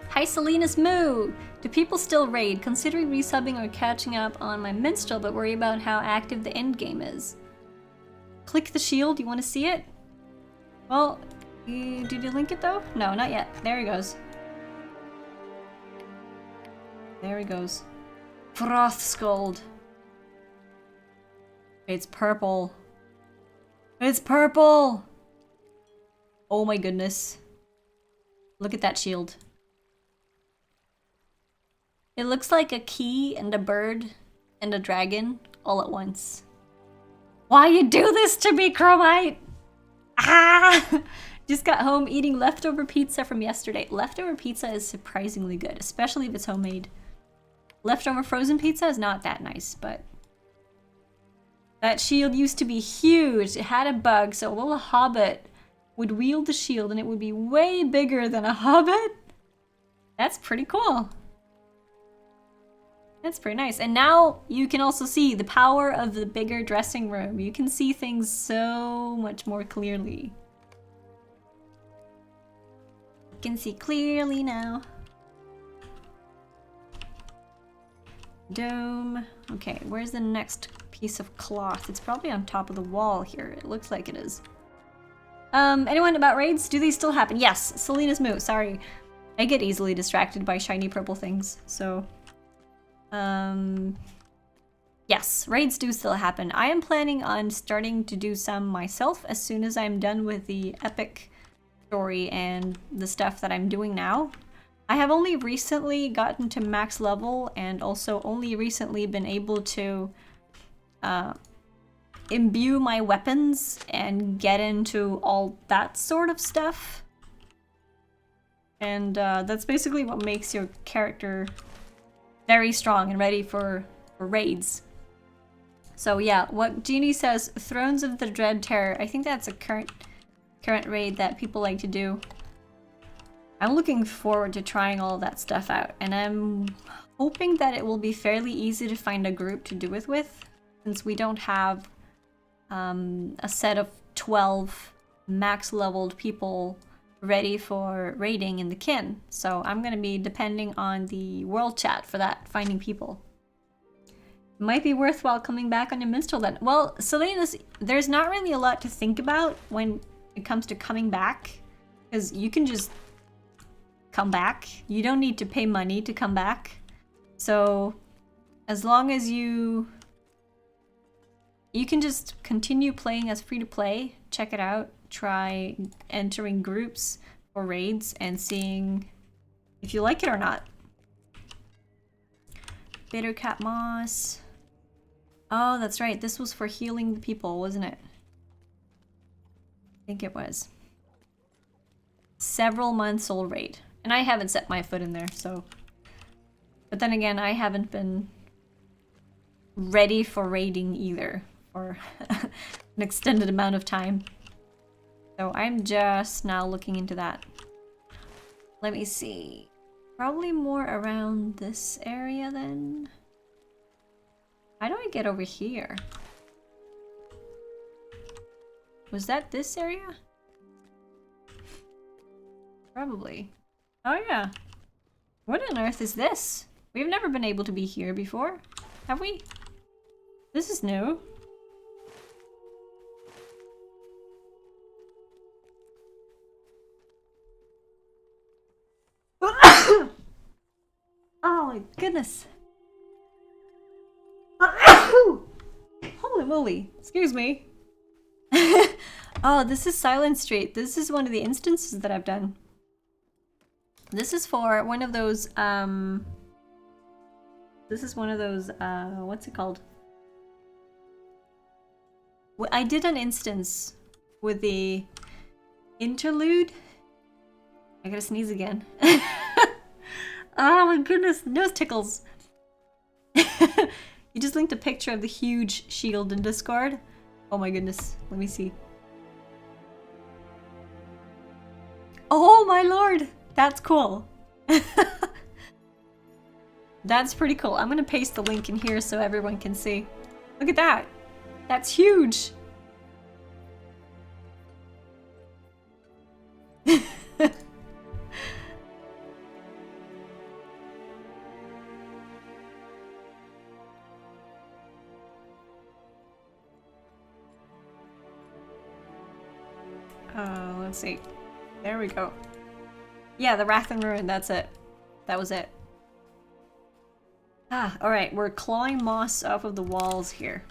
Speaker 1: Hi, Selena's Moo! Do people still raid? Considering resubbing or catching up on my minstrel, but worry about how active the end game is. Click the shield. You want to see it? Well, did you link it though? No, not yet. There he goes. There he goes. Froth Scold. It's purple. It's purple! Oh my goodness. Look at that shield. It looks like a key and a bird and a dragon all at once. Why you do this to me, Chromite? Ah! Just got home eating leftover pizza from yesterday. Leftover pizza is surprisingly good, especially if it's homemade. Leftover frozen pizza is not that nice, but that shield used to be huge. It had a bug, so a little hobbit would wield the shield and it would be way bigger than a hobbit. That's pretty cool. That's pretty nice. And now you can also see the power of the bigger dressing room. You can see things so much more clearly. You can see clearly now. Dome. Okay, where's the next piece of cloth? It's probably on top of the wall here. It looks like it is. Anyone about raids? Do these still happen? Yes, Selena's Moo. Sorry. I get easily distracted by shiny purple things, so... yes, raids do still happen. I am planning on starting to do some myself as soon as I'm done with the epic story and the stuff that I'm doing now. I have only recently gotten to max level and also only recently been able to imbue my weapons and get into all that sort of stuff. And that's basically what makes your character very strong and ready for raids. So yeah, what Jeannie says, Thrones of the Dread Terror. I think that's a current raid that people like to do. I'm looking forward to trying all of that stuff out, and I'm hoping that it will be fairly easy to find a group to do it with, since we don't have a set of 12 max leveled people ready for raiding in the kin. So I'm gonna be depending on the world chat for that, finding people. Might be worthwhile coming back on your minstrel then. Well, Selena's, there's not really a lot to think about when it comes to coming back, because you can just come back. You don't need to pay money to come back. So as long as you can just continue playing as free to play, check it out, try entering groups or raids and seeing if you like it or not. Bitter cat moss. Oh, that's right. This was for healing the people, wasn't it? I think it was. Several months old raid. And I haven't set my foot in there, so. But then again, I haven't been ready for raiding either for an extended amount of time. So I'm just now looking into that. Let me see. Probably more around this area then. How do I get over here? Was that this area? Probably. Oh yeah. What on earth is this? We've never been able to be here before, have we? This is new. Oh my goodness. Holy moly. Excuse me. Oh, this is Silent Street. This is one of the instances that I've done. This is for one of those, what's it called? I did an instance with the interlude. I gotta sneeze again. Oh my goodness, nose tickles. You just linked a picture of the huge shield in Discord. Oh my goodness, let me see. Oh my lord, that's cool. That's pretty cool. I'm gonna paste the link in here so everyone can see. Look at that. That's huge. Let's see. There we go. Yeah, the Wrath and Ruin, that's it. That was it. Ah, alright, we're clawing moss off of the walls here.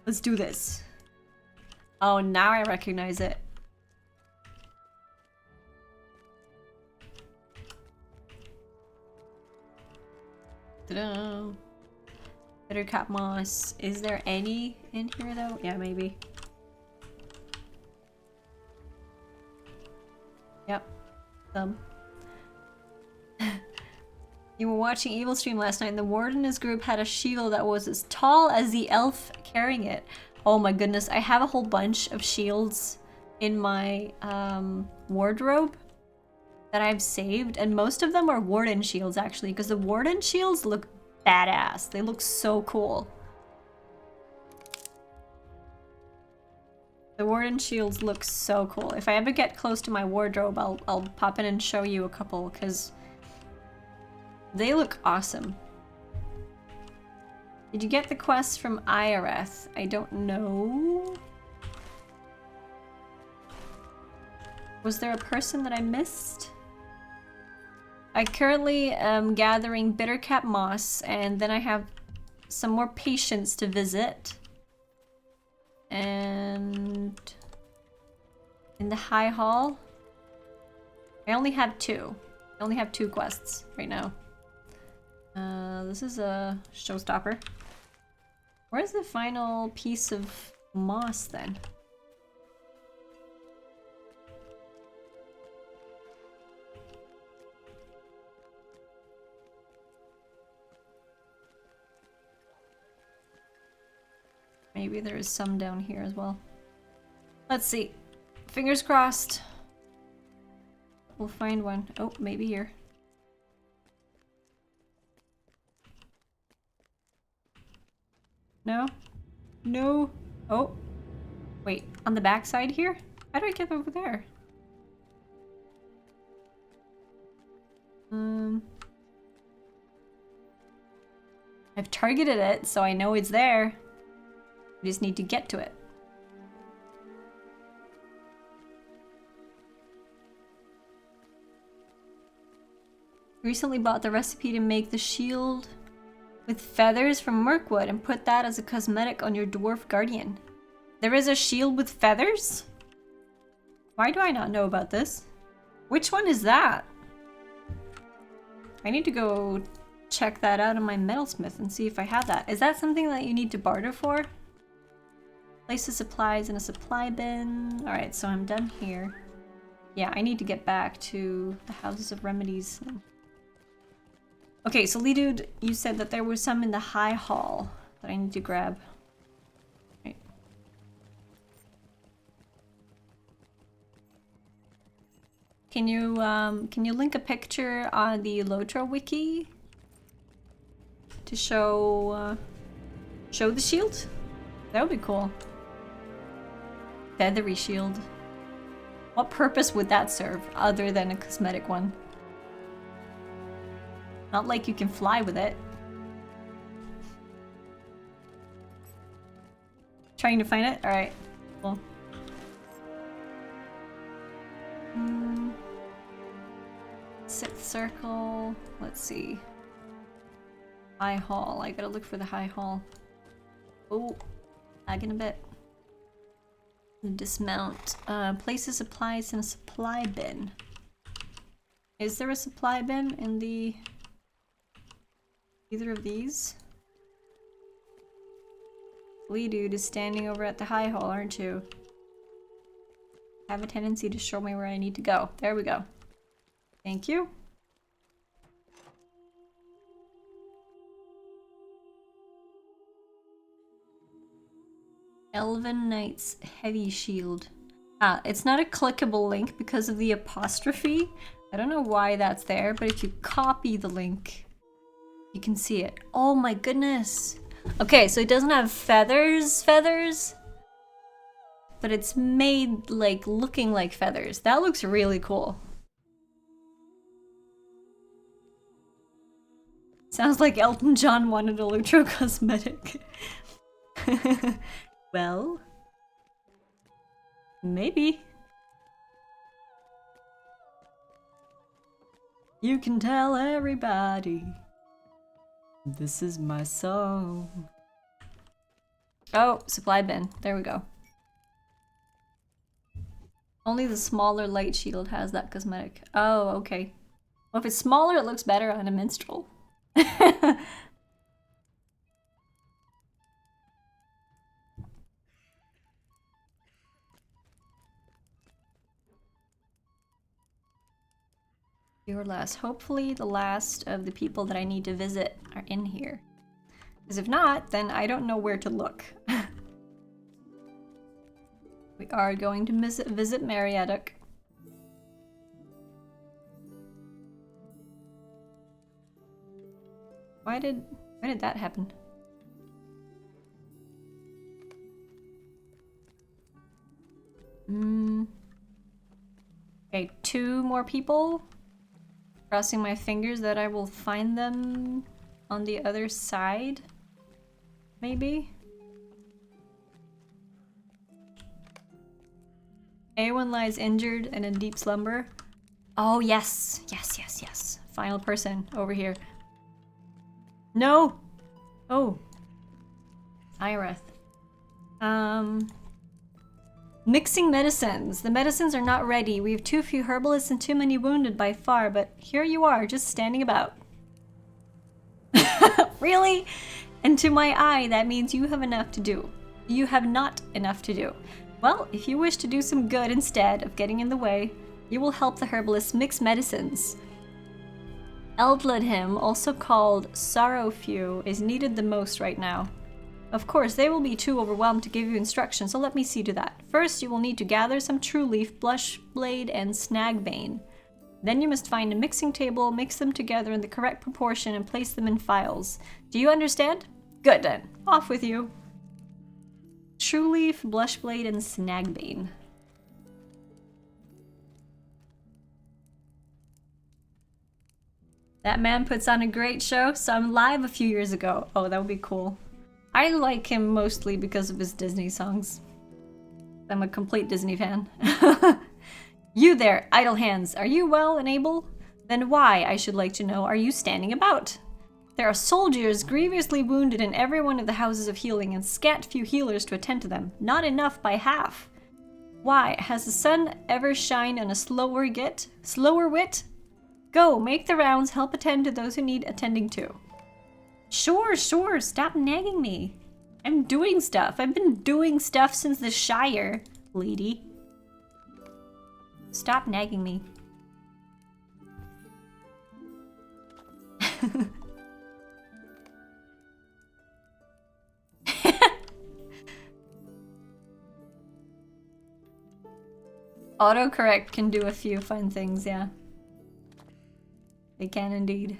Speaker 1: Let's do this. Oh, now I recognize it. Ta-da! Bittercap moss. Is there any in here though? Yeah, maybe. Yep. Some. You were watching Evil Stream last night and the warden in his group had a shield that was as tall as the elf carrying it. Oh my goodness, I have a whole bunch of shields in my wardrobe that I've saved, and most of them are warden shields actually, because the warden shields look badass. They look so cool. The warden shields look so cool. If I ever get close to my wardrobe, I'll pop in and show you a couple, because they look awesome. Did you get the quest from IRF? I don't know. Was there a person that I missed? I currently am gathering bittercap moss, and then I have some more patients to visit. And in the High Hall, I only have two. I only have two quests right now. This is a showstopper. Where's the final piece of moss then? maybe there is some down here as well. Let's see. Fingers crossed. We'll find one. Oh, maybe here. No? No. Oh. Wait, on the back side here? How do I get over there? I've targeted it, so I know it's there. I just need to get to it. Recently bought the recipe to make the shield with feathers from Mirkwood and put that as a cosmetic on your dwarf guardian. There is a shield with feathers? Why do I not know about this? Which one is that? I need to go check that out on my metalsmith and see if I have that. Is that something that you need to barter for? Place the supplies in a supply bin. Alright, so I'm done here. Yeah, I need to get back to the Houses of Remedies. Okay, so Lee Dude, you said that there was some in the High Hall that I need to grab. Right. Can you link a picture on the LOTRO wiki to show the shield? That would be cool. Feathery shield. What purpose would that serve other than a cosmetic one? Not like you can fly with it. Trying to find it? Alright. Cool. Sixth circle. Let's see. High Hall. I gotta look for the High Hall. Oh, lagging a bit. Dismount. Place the supplies in a supply bin. Is there a supply bin in the... either of these? Lee Dude is standing over at the High Hall, aren't you? Have a tendency to show me where I need to go. There we go. Thank you. Elven Knight's Heavy Shield. Ah, it's not a clickable link because of the apostrophe. I don't know why that's there, but if you copy the link, you can see it. Oh my goodness. Okay, so it doesn't have feathers, but it's made like looking like feathers. That looks really cool. Sounds like Elton John wanted a LOTRO cosmetic. Well, maybe. You can tell everybody this is my song. Oh, supply bin. There we go. Only the smaller light shield has that cosmetic. Oh, okay. Well, if it's smaller, it looks better on a minstrel. Your last. Hopefully the last of the people that I need to visit are in here. Because if not, then I don't know where to look. We are going to visit Mariadoc. Why did that happen? Okay, 2 more people. Crossing my fingers that I will find them on the other side. Maybe? Awen lies injured and in deep slumber. Oh, yes. Yes. Final person over here. No! Oh. Ireth. Mixing medicines. The medicines are not ready. We have too few herbalists and too many wounded by far, but here you are, just standing about. Really? And to my eye, that means you have enough to do. You have not enough to do. Well, if you wish to do some good instead of getting in the way, you will help the herbalists mix medicines. Eldledhim, also called Sorrowfew, is needed the most right now. Of course, they will be too overwhelmed to give you instructions, so let me see to that. First, you will need to gather some true leaf, blush blade, and snagbane. Then you must find a mixing table, mix them together in the correct proportion, and place them in phials. Do you understand? Good then. Off with you. True leaf, blush blade, and snagbane. That man puts on a great show. Saw him live a few years ago. Oh, that would be cool. I like him mostly because of his Disney songs. I'm a complete Disney fan. You there, idle hands, are you well and able? Then why, I should like to know, are you standing about? There are soldiers grievously wounded in every one of the houses of healing and scant few healers to attend to them. Not enough by half. Why, has the sun ever shined on a slower wit? Go, make the rounds, help attend to those who need attending to. Sure, stop nagging me. I'm doing stuff. I've been doing stuff since the Shire, lady. Stop nagging me. Autocorrect can do a few fun things, yeah. They can indeed.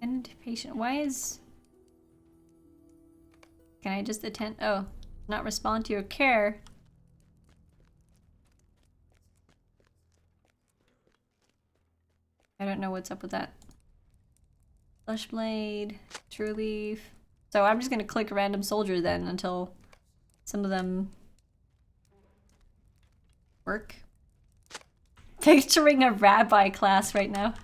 Speaker 1: And patient, why is... Can I just attend? Oh, not respond to your care. I don't know what's up with that. Blush blade, true leaf. So I'm just gonna click random soldier then until some of them work. Picturing a rabbi class right now.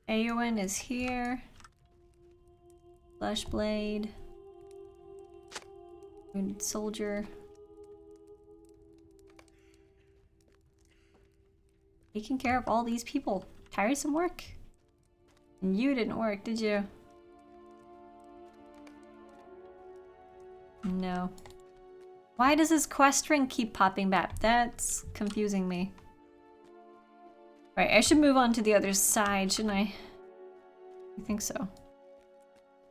Speaker 1: Aowen is here. Blush blade. Wounded soldier. Taking care of all these people. Tiresome work. And you didn't work, did you? No. Why does this quest ring keep popping back? That's confusing me. Right, I should move on to the other side, shouldn't I? I think so.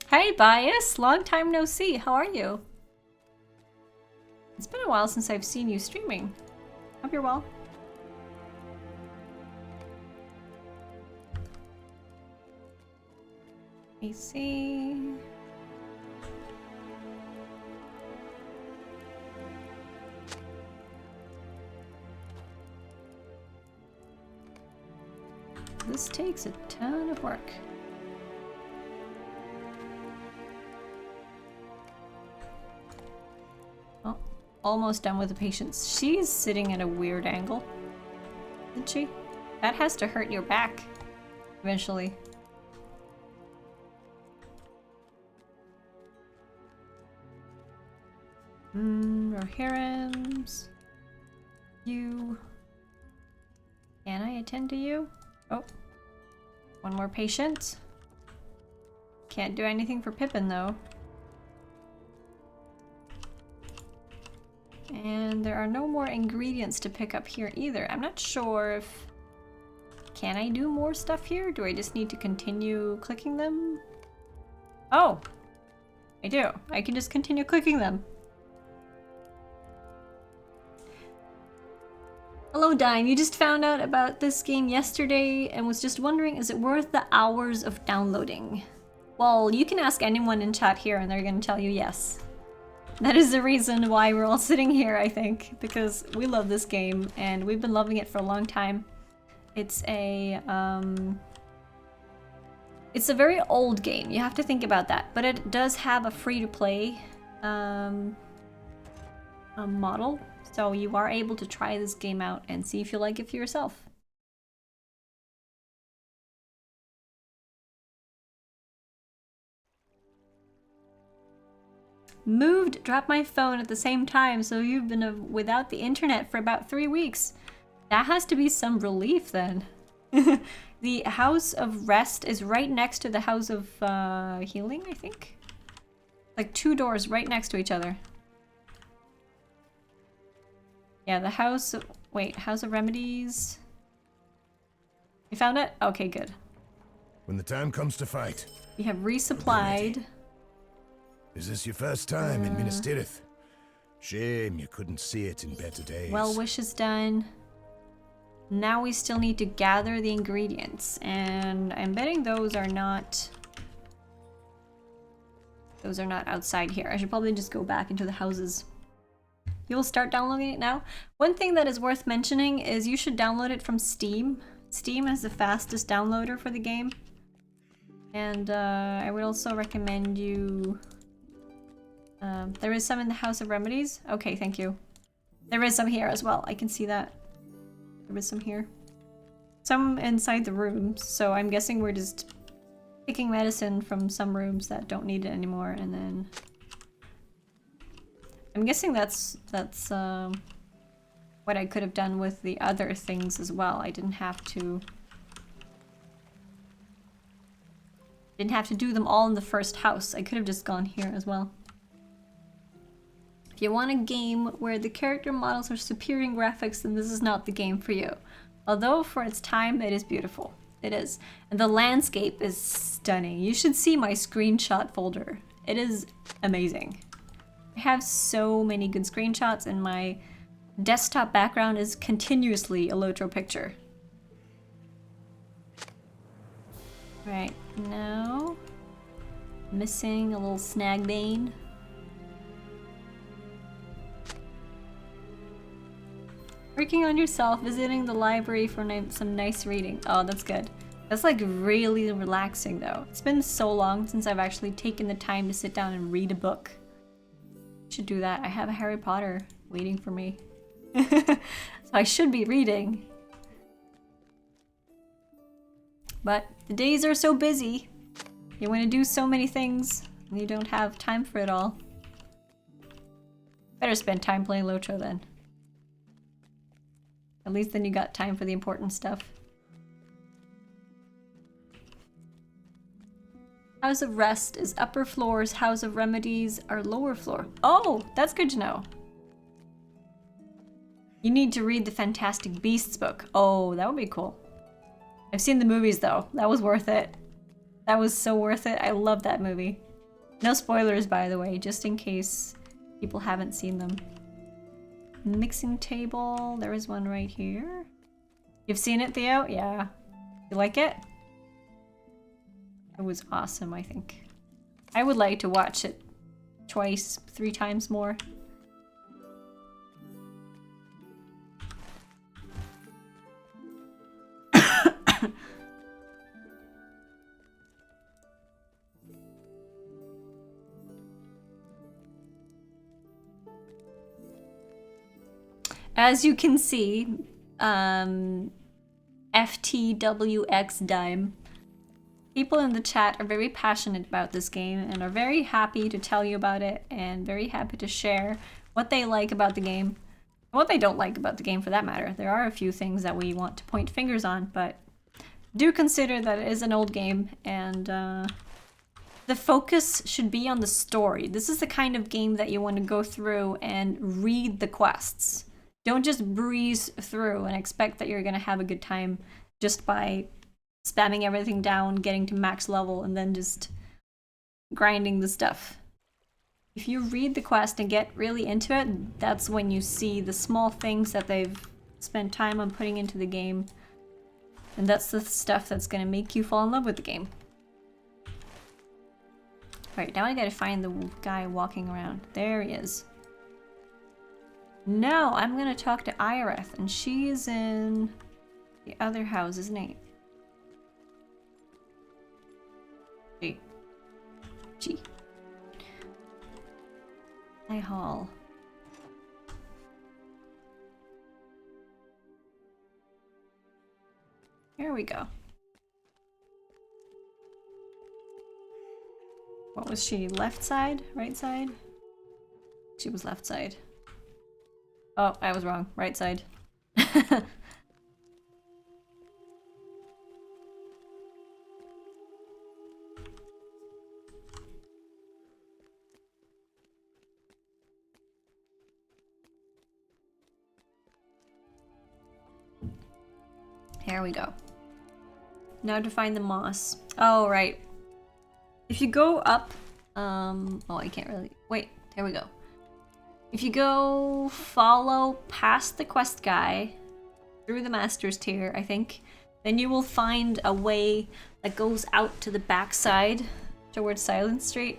Speaker 1: Hey, Bias! Long time no see. How are you? It's been a while since I've seen you streaming. Hope you're well. AC. This takes a ton of work. Oh, almost done with the patients. She's sitting at a weird angle, isn't she? That has to hurt your back eventually. Rohirrim's. You. Can I attend to you? Oh. One more patient. Can't do anything for Pippin though. And there are no more ingredients to pick up here either. I'm not sure if... Can I do more stuff here? Do I just need to continue clicking them? Oh! I do. I can just continue clicking them. Hello Dine, you just found out about this game yesterday and was just wondering, is it worth the hours of downloading? Well, you can ask anyone in chat here and they're gonna tell you yes. That is the reason why we're all sitting here, I think, because we love this game and we've been loving it for a long time. It's a very old game, you have to think about that, but it does have a free-to-play model. So you are able to try this game out and see if you like it for yourself. Moved, dropped my phone at the same time, so you've been without the internet for about 3 weeks. That has to be some relief then. The House of Rest is right next to the House of Healing, I think. Like 2 doors right next to each other. Yeah, the house... Wait, House of Remedies... You found it? Okay, good.
Speaker 3: When the time comes to fight.
Speaker 1: We have resupplied.
Speaker 3: Is this your first time in Minas Tirith? Shame you couldn't see it in better days.
Speaker 1: Well wishes done. Now we still need to gather the ingredients, and I'm betting those are not outside here. I should probably just go back into the houses. You'll start downloading it now. One thing that is worth mentioning is you should download it from Steam. Steam is the fastest downloader for the game. And I would also recommend you... there is some in the House of Remedies. Okay, thank you. There is some here as well. I can see that. There is some here. Some inside the rooms, so I'm guessing we're just picking medicine from some rooms that don't need it anymore, and then... I'm guessing that's what I could have done with the other things as well. I didn't have to do them all in the first house. I could have just gone here as well. If you want a game where the character models are superior in graphics, then this is not the game for you. Although for its time, it is beautiful. It is. And the landscape is stunning. You should see my screenshot folder. It is amazing. I have so many good screenshots, and my desktop background is continuously a LOTRO picture. Right, now... Missing a little snag bane. Working on yourself, visiting the library for some nice reading. Oh, that's good. That's like really relaxing though. It's been so long since I've actually taken the time to sit down and read a book. Should do that. I have a Harry Potter waiting for me. So I should be reading. But the days are so busy. You want to do so many things and you don't have time for it all. Better spend time playing LOTRO then. At least then you got time for the important stuff. House of Rest is upper floors, House of Remedies are lower floor. Oh, that's good to know. You need to read the Fantastic Beasts book. Oh, that would be cool. I've seen the movies though. That was worth it. That was so worth it. I love that movie. No spoilers, by the way, just in case people haven't seen them. Mixing table. There is one right here. You've seen it, Theo? Yeah. You like it? It was awesome, I think. I would like to watch it twice, 3 times more. As you can see, FTWX Dime. People in the chat are very passionate about this game and are very happy to tell you about it and very happy to share what they like about the game. What they don't like about the game for that matter. There are a few things that we want to point fingers on, but do consider that it is an old game and the focus should be on the story. This is the kind of game that you want to go through and read the quests. Don't just breeze through and expect that you're going to have a good time just by spamming everything down, getting to max level, and then just grinding the stuff. If you read the quest and get really into it, that's when you see the small things that they've spent time on putting into the game. And that's the stuff that's going to make you fall in love with the game. Alright, now I gotta find the guy walking around. There he is. No, I'm gonna talk to Ireth, and she's in the other house, isn't he? G. High Hall. Here we go. What was she? Left side? Right side? She was left side. Oh, I was wrong. Right side. Here we go. Now to find the moss. Oh, right. If you go up, oh, I can't really, wait, there we go. If you go follow past the quest guy, through the master's tier, I think, then you will find a way that goes out to the backside towards Silent Street.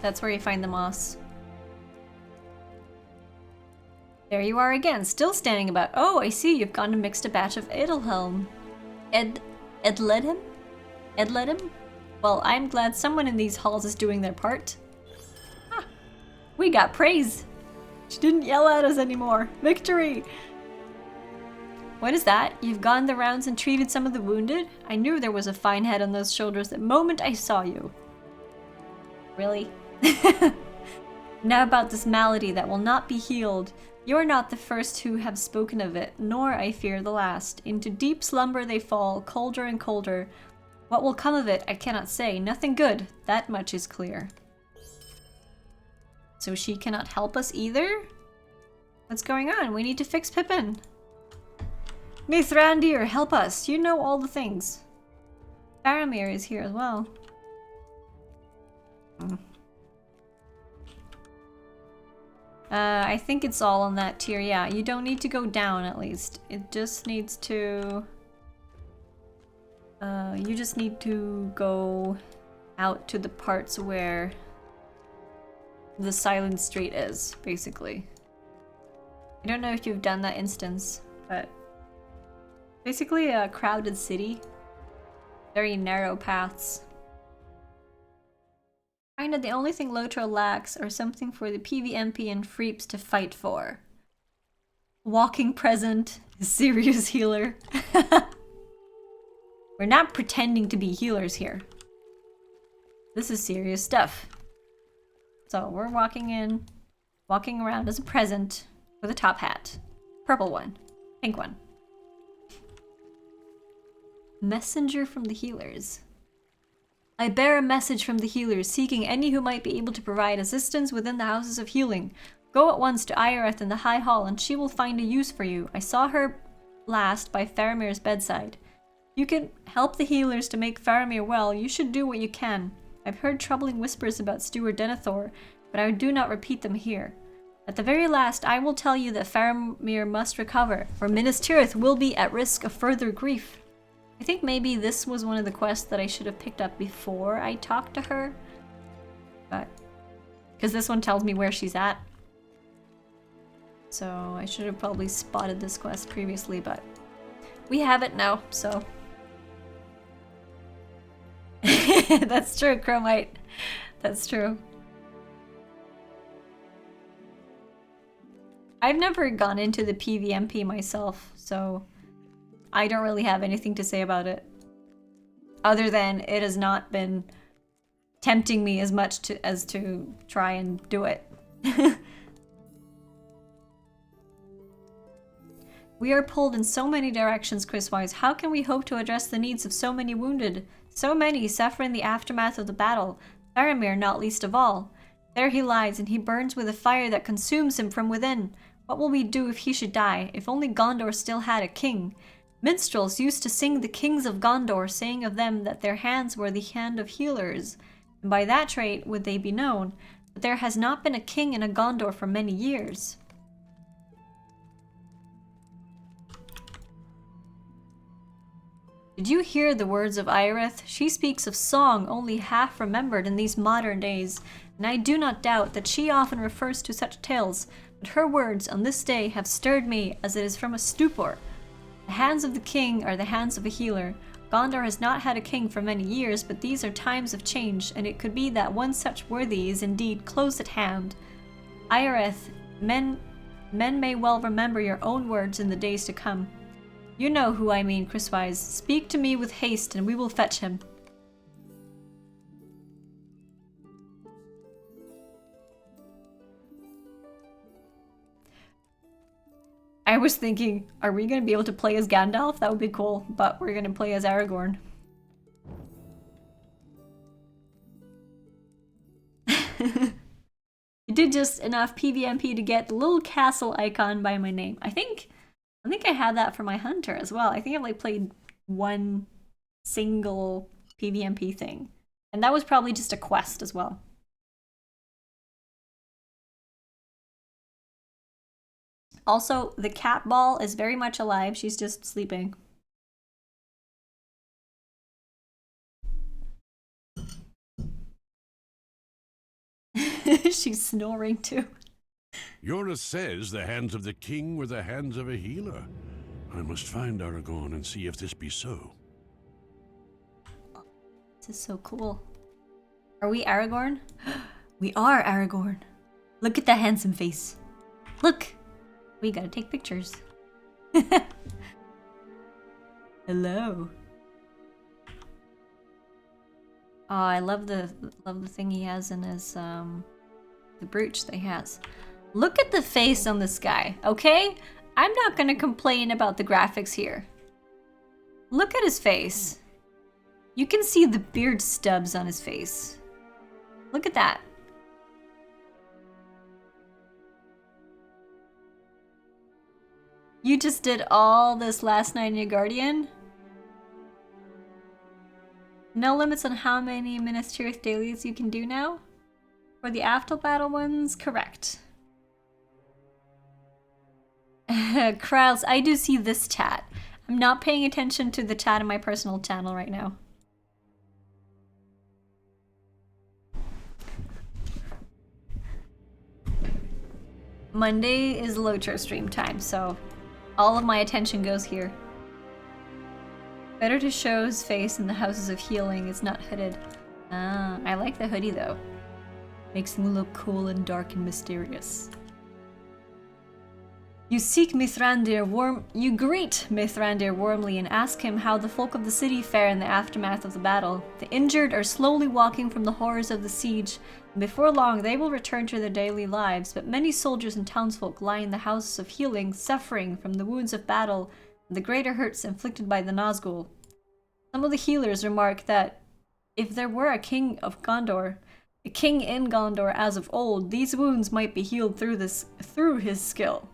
Speaker 1: That's where you find the moss. There you are again, still standing about. Oh, I see, you've gone and mixed a batch of Edelhelm. Edledham? Edledham? Well, I'm glad someone in these halls is doing their part. Ah, we got praise. She didn't yell at us anymore. Victory! What is that? You've gone the rounds and treated some of the wounded? I knew there was a fine head on those shoulders the moment I saw you. Really? Now about this malady that will not be healed. You are not the first who have spoken of it, nor, I fear, the last. Into deep slumber they fall, colder and colder. What will come of it, I cannot say. Nothing good, that much is clear. So she cannot help us either? What's going on? We need to fix Pippin. Mithrandir, help us. You know all the things. Faramir is here as well. I think it's all on that tier. Yeah, you don't need to go down at least. It just needs to... you just need to go out to the parts where the Silent Street is, basically. I don't know if you've done that instance, but basically a crowded city. Very narrow paths. Kinda the only thing LOTRO lacks are something for the PvMP and Freeps to fight for. Walking present, serious healer. We're not pretending to be healers here. This is serious stuff. So we're walking around as a present with a top hat. Purple one, pink one. Messenger from the healers. I bear a message from the healers, seeking any who might be able to provide assistance within the houses of healing. Go at once to Ioreth in the High Hall, and she will find a use for you. I saw her last by Faramir's bedside. You can help the healers to make Faramir well. You should do what you can. I've heard troubling whispers about Steward Denethor, but I do not repeat them here. At the very last, I will tell you that Faramir must recover, or Minas Tirith will be at risk of further grief. I think maybe this was one of the quests that I should have picked up before I talked to her. But, because this one tells me where she's at. So I should have probably spotted this quest previously, but we have it now, so. That's true, Chromite. That's true. I've never gone into the PvMP myself, so I don't really have anything to say about it. Other than it has not been tempting me as much as to try and do it. We are pulled in so many directions, Chriswise. How can we hope to address the needs of so many wounded? So many suffer in the aftermath of the battle. Faramir not least of all. There he lies, and he burns with a fire that consumes him from within. What will we do if he should die? If only Gondor still had a king. Minstrels used to sing the kings of Gondor, saying of them that their hands were the hand of healers, and by that trait would they be known. But there has not been a king in a Gondor for many years. Did you hear the words of Ioreth? She speaks of song only half remembered in these modern days, and I do not doubt that she often refers to such tales, but her words on this day have stirred me as it is from a stupor. The hands of the king are the hands of a healer. Gondor has not had a king for many years, but these are times of change, and it could be that one such worthy is indeed close at hand. Ioreth, men may well remember your own words in the days to come. You know who I mean, Chriswise. Speak to me with haste, and we will fetch him. I was thinking, are we going to be able to play as Gandalf? That would be cool, but we're going to play as Aragorn. You did just enough PvMP to get the little castle icon by my name. I think think I had that for my hunter as well. I think I like played one single PvMP thing. And that was probably just a quest as well. Also, the cat ball is very much alive. She's just sleeping. She's snoring too.
Speaker 4: Yora says the hands of the king were the hands of a healer. I must find Aragorn and see if this be so.
Speaker 1: This is so cool. Are we Aragorn? We are Aragorn. Look at that handsome face. Look! We gotta take pictures. Hello. Oh, I love the thing he has in his the brooch that he has. Look at the face on this guy, okay? I'm not gonna complain about the graphics here. Look at his face. You can see the beard stubs on his face. Look at that. You just did all this last night in your Guardian? No limits on how many Minas Tirith dailies you can do now? For the after battle ones, correct. Krauls, I do see this chat. I'm not paying attention to the chat in my personal channel right now. Monday is LOTRO stream time, so all of my attention goes here. Better to show his face in the houses of healing. It's not hooded. Ah, I like the hoodie though. Makes him look cool and dark and mysterious. You greet Mithrandir warmly and ask him how the folk of the city fare in the aftermath of the battle. The injured are slowly walking from the horrors of the siege, and before long they will return to their daily lives, but many soldiers and townsfolk lie in the houses of healing, suffering from the wounds of battle and the greater hurts inflicted by the Nazgul. Some of the healers remark that if there were a king in Gondor as of old, these wounds might be healed through his skill.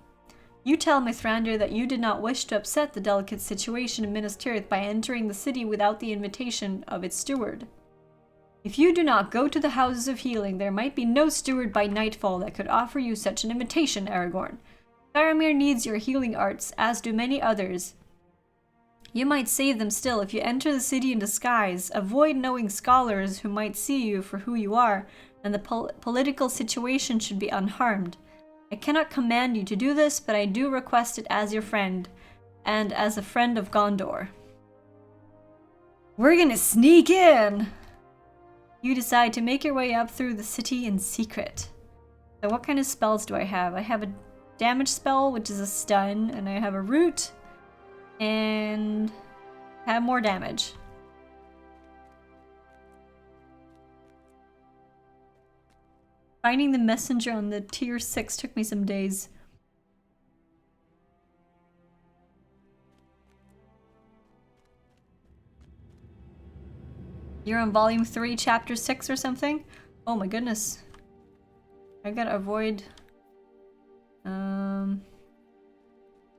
Speaker 1: You tell Mithrandir that you did not wish to upset the delicate situation in Minas Tirith by entering the city without the invitation of its steward. If you do not go to the houses of healing, there might be no steward by nightfall that could offer you such an invitation, Aragorn. Faramir needs your healing arts, as do many others. You might save them still if you enter the city in disguise, avoid knowing scholars who might see you for who you are, and the political situation should be unharmed. I cannot command you to do this, but I do request it as your friend, and as a friend of Gondor. We're gonna sneak in! You decide to make your way up through the city in secret. So what kind of spells do I have? I have a damage spell, which is a stun, and I have a root, and have more damage. Finding the messenger on the tier 6 took me some days. You're on volume 3, chapter 6 or something? Oh my goodness. I gotta avoid...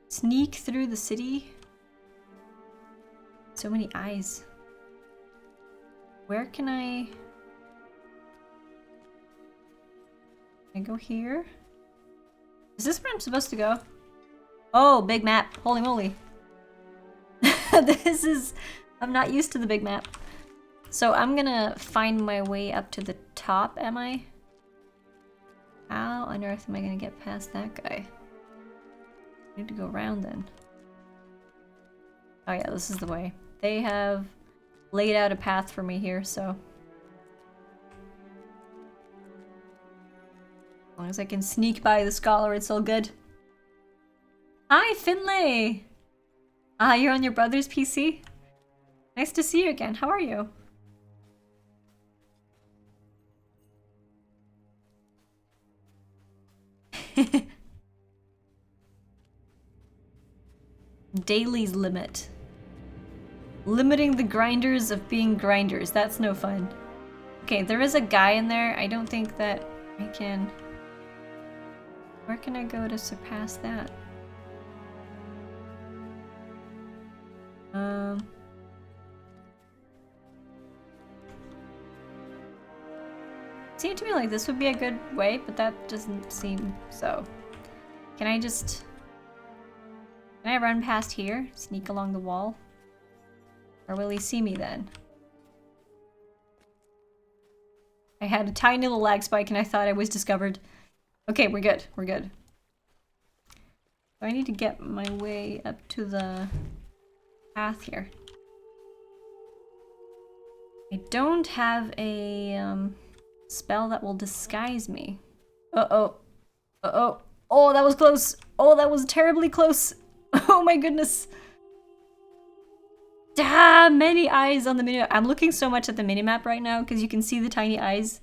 Speaker 1: Sneak through the city? So many eyes. Where can I go here? Is this where I'm supposed to go? Oh, big map. Holy moly. I'm not used to the big map. So I'm gonna find my way up to the top, am I? How on earth am I gonna get past that guy? I need to go around then. Oh yeah, this is the way. They have laid out a path for me here, so... As long as I can sneak by the scholar, it's all good. Hi, Finlay! Ah, you're on your brother's PC? Nice to see you again. How are you? Dailies limit. Limiting the grinders of being grinders. That's no fun. Okay, there is a guy in there. I don't think that I can... Where can I go to surpass that? Seemed to me like this would be a good way, but that doesn't seem so. Can I run past here? Sneak along the wall? Or will he see me then? I had a tiny little lag spike and I thought I was discovered. Okay, we're good. We're good. So I need to get my way up to the path here. I don't have a spell that will disguise me. Uh-oh. Uh-oh. Oh, that was close. Oh, that was terribly close. Oh my goodness. Ah, many eyes on the minimap. I'm looking so much at the minimap right now because you can see the tiny eyes.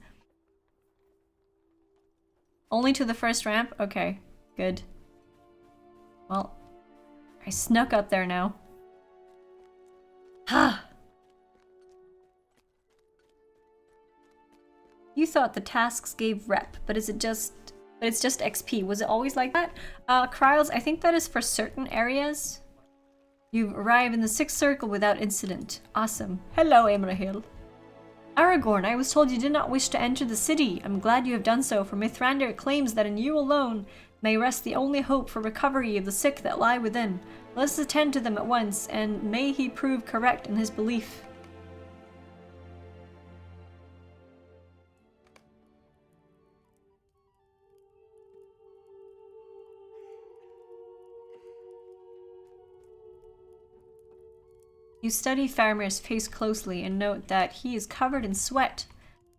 Speaker 1: Only to the first ramp? Okay, good. Well, I snuck up there now. Ha! You thought the tasks gave rep, but it's just XP. Was it always like that? Kryles, I think that is for certain areas. You've arrived in the 6th circle without incident. Awesome. Hello, Imrahil. Aragorn, I was told you did not wish to enter the city. I'm glad you have done so, for Mithrandir claims that in you alone may rest the only hope for recovery of the sick that lie within. Let us attend to them at once, and may he prove correct in his belief. You study Faramir's face closely and note that he is covered in sweat.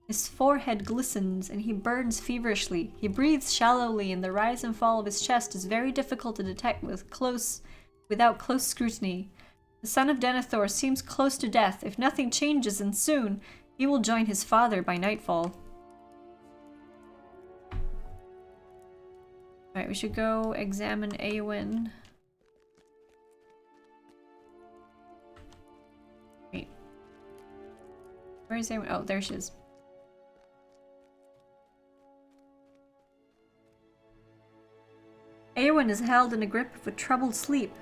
Speaker 1: His forehead glistens and he burns feverishly. He breathes shallowly and the rise and fall of his chest is very difficult to detect without close scrutiny. The son of Denethor seems close to death. If nothing changes, and soon, he will join his father by nightfall. Alright, we should go examine Eowyn. Wait. Where is Eowyn? Oh, there she is. Eowyn is held in a grip of a troubled sleep,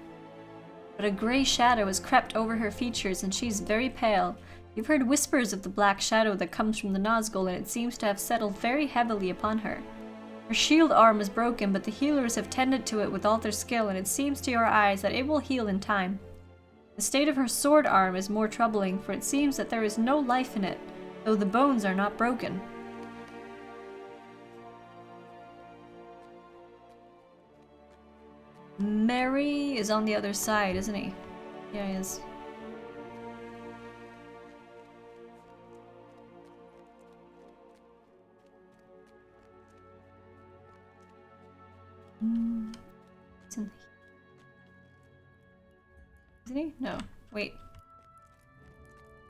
Speaker 1: but a grey shadow has crept over her features and she's very pale. You've heard whispers of the black shadow that comes from the Nazgul and it seems to have settled very heavily upon her. Her shield arm is broken, but the healers have tended to it with all their skill and it seems to your eyes that it will heal in time. The state of her sword arm is more troubling, for it seems that there is no life in it, though the bones are not broken. Merry is on the other side, isn't he? Yeah, he is. Isn't he? No. Wait.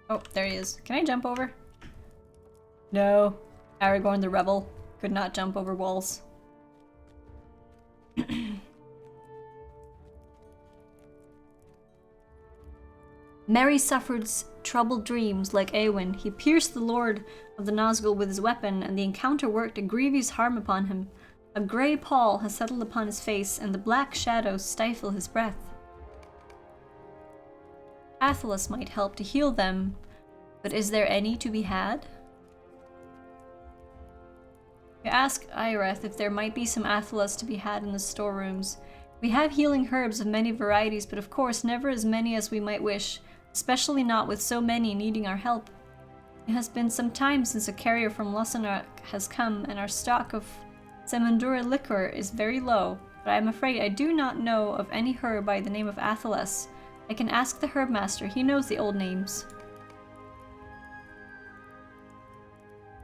Speaker 1: Oh, there he is. Can I jump over? No. Aragorn the Rebel could not jump over walls. Merry suffered troubled dreams like Eowyn. He pierced the Lord of the Nazgul with his weapon, and the encounter worked a grievous harm upon him. A grey pall has settled upon his face, and the black shadows stifle his breath. Athelas might help to heal them, but is there any to be had? You ask Ioreth if there might be some Athelas to be had in the storerooms. We have healing herbs of many varieties, but of course never as many as we might wish, especially not with so many needing our help. It has been some time since a carrier from Lossarnoch has come, and our stock of Semendura liquor is very low, but I am afraid I do not know of any herb by the name of Athelas. I can ask the herbmaster, he knows the old names.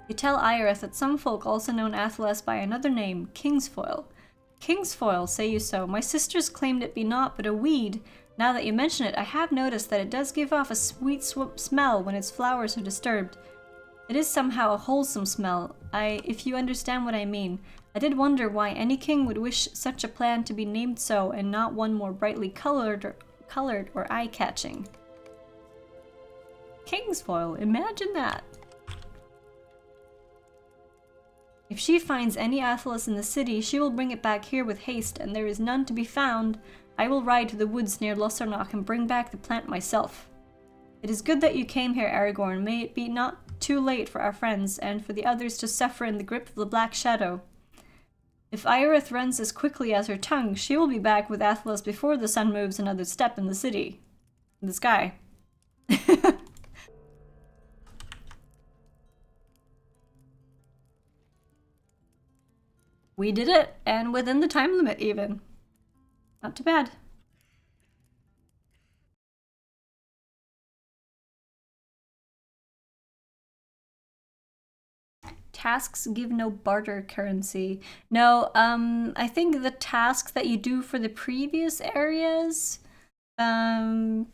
Speaker 1: You tell Ioreth that some folk also know Athelas by another name, Kingsfoil. Kingsfoil, say you so? My sisters claimed it be naught but a weed. Now that you mention it, I have noticed that it does give off a sweet smell when its flowers are disturbed. It is somehow a wholesome smell, if you understand what I mean. I did wonder why any king would wish such a plant to be named so and not one more brightly colored or eye-catching. Kingsfoil, imagine that! If she finds any Athelas in the city, she will bring it back here with haste, and there is none to be found. I will ride to the woods near Lossarnach and bring back the plant myself. It is good that you came here, Aragorn. May it be not too late for our friends and for the others to suffer in the grip of the Black Shadow. If Ioreth runs as quickly as her tongue, she will be back with Athelos before the sun moves another step in the city. In the sky. We did it, and within the time limit even. Not too bad. Tasks give no barter currency. No, I think the tasks that you do for the previous areas, I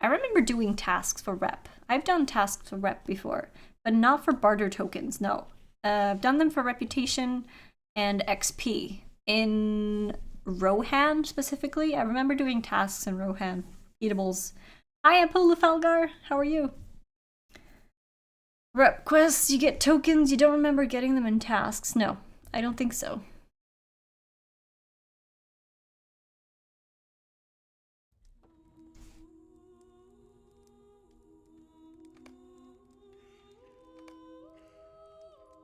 Speaker 1: remember doing tasks for rep. I've done tasks for rep before, but not for barter tokens, no. I've done them for reputation and XP. In Rohan, specifically, I remember doing tasks in Rohan. Eatables. Hi, Apola Falgar, how are you? Rep quests, you get tokens, you don't remember getting them in tasks. No, I don't think so.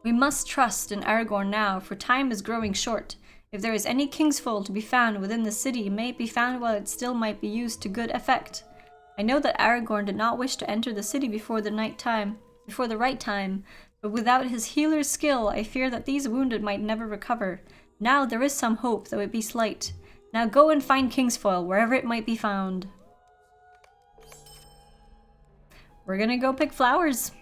Speaker 1: We must trust in Aragorn now, for time is growing short. If there is any Kingsfold to be found within the city, may it be found while it still might be used to good effect. I know that Aragorn did not wish to enter the city before the right time, but without his healer's skill, I fear that these wounded might never recover. Now there is some hope, though it be slight. Now go and find Kingsfoil, wherever it might be found. We're gonna go pick flowers.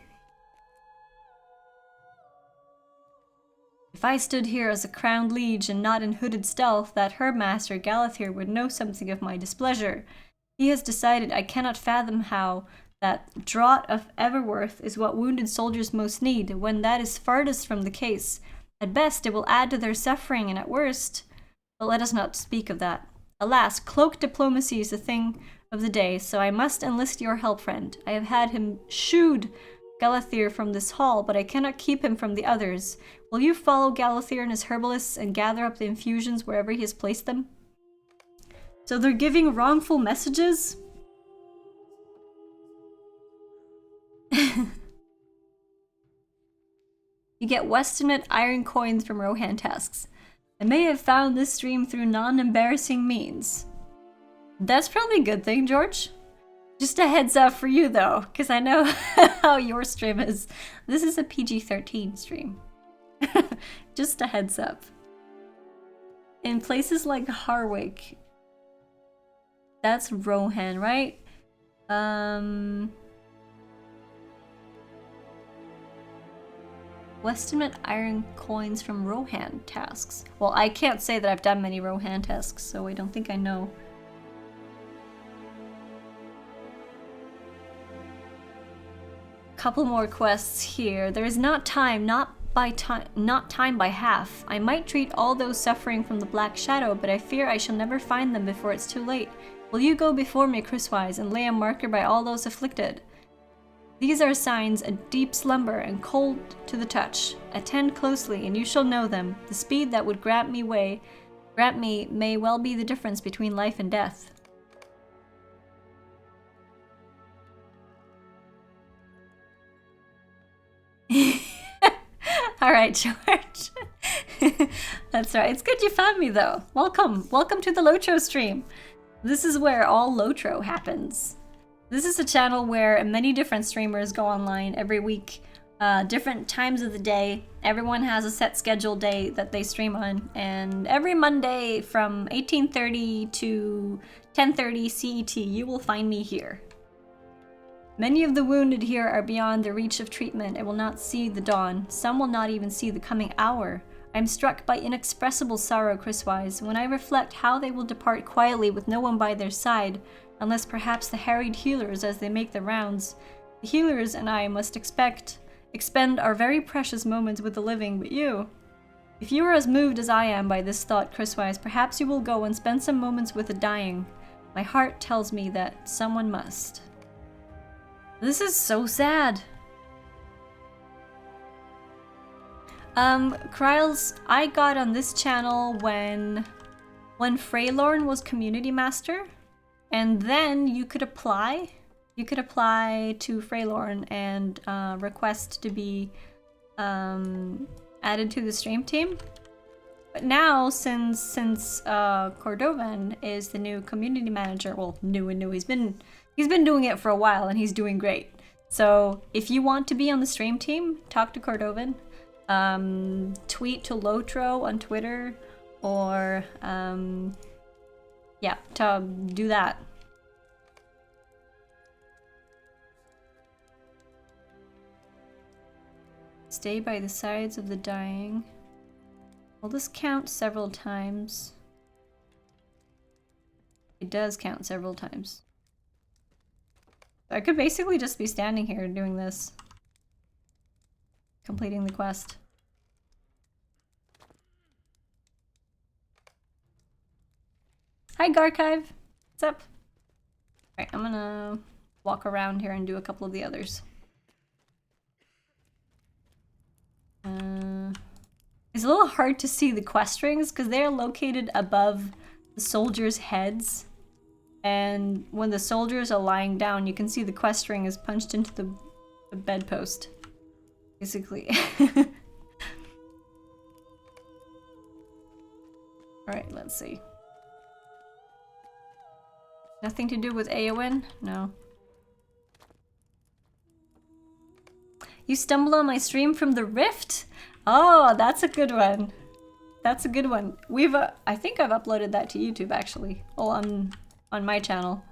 Speaker 1: If I stood here as a crowned liege and not in hooded stealth, that Herdmaster Galathir would know something of my displeasure. He has decided I cannot fathom how that draught of Everworth is what wounded soldiers most need, when that is farthest from the case. At best, it will add to their suffering, and at worst... But let us not speak of that. Alas, cloaked diplomacy is the thing of the day, so I must enlist your help, friend. I have had him shooed Galathir from this hall, but I cannot keep him from the others. Will you follow Galathir and his herbalists and gather up the infusions wherever he has placed them? So they're giving wrongful messages? You get Westimate iron coins from Rohan tasks. I may have found this stream through non-embarrassing means. That's probably a good thing, George. Just a heads up for you though, because I know how your stream is. This is a PG-13 stream. Just a heads up. In places like Harwick, that's Rohan, right? Westimate iron coins from Rohan tasks. Well, I can't say that I've done many Rohan tasks, so I don't think I know. Couple more quests here. There is not time by half. I might treat all those suffering from the Black Shadow, but I fear I shall never find them before it's too late. Will you go before me, Chriswise, and lay a marker by all those afflicted? These are signs of deep slumber and cold to the touch. Attend closely, and you shall know them. The speed that would grant me may well be the difference between life and death. Alright, George. That's right. It's good you found me, though. Welcome. Welcome to the LOTRO stream. This is where all LOTRO happens. This is a channel where many different streamers go online every week, different times of the day. Everyone has a set scheduled day that they stream on, and every Monday from 18:30 to 10:30 CET, you will find me here. Many of the wounded here are beyond the reach of treatment and will not see the dawn. Some will not even see the coming hour. I am struck by inexpressible sorrow, Chriswise, when I reflect how they will depart quietly with no one by their side, unless perhaps the harried healers as they make the rounds. The healers and I must expend our very precious moments with the living, but you... If you are as moved as I am by this thought, Chriswise, perhaps you will go and spend some moments with the dying. My heart tells me that someone must. This is so sad. Kryles, I got on this channel when Freylorn was community master, and then you could apply. You could apply to Freylorn and request to be added to the stream team. But now, since Cordovan is the new community manager, well, new and new, he's been doing it for a while and he's doing great. So if you want to be on the stream team, talk to Cordovan. Tweet to LOTRO on Twitter, or yeah, to do that. Stay by the sides of the dying. Will this count several times? It does count several times. I could basically just be standing here doing this. Completing the quest. Hi Garchive! What's up? Alright, I'm gonna walk around here and do a couple of the others. It's a little hard to see the quest rings because they're located above the soldiers' heads. And when the soldiers are lying down, you can see the quest ring is punched into the bedpost. Basically. Alright, let's see. Nothing to do with Aowen? No. You stumbled on my stream from the Rift? Oh, that's a good one. That's a good one. We've, I think I've uploaded that to YouTube actually. Oh, on my channel.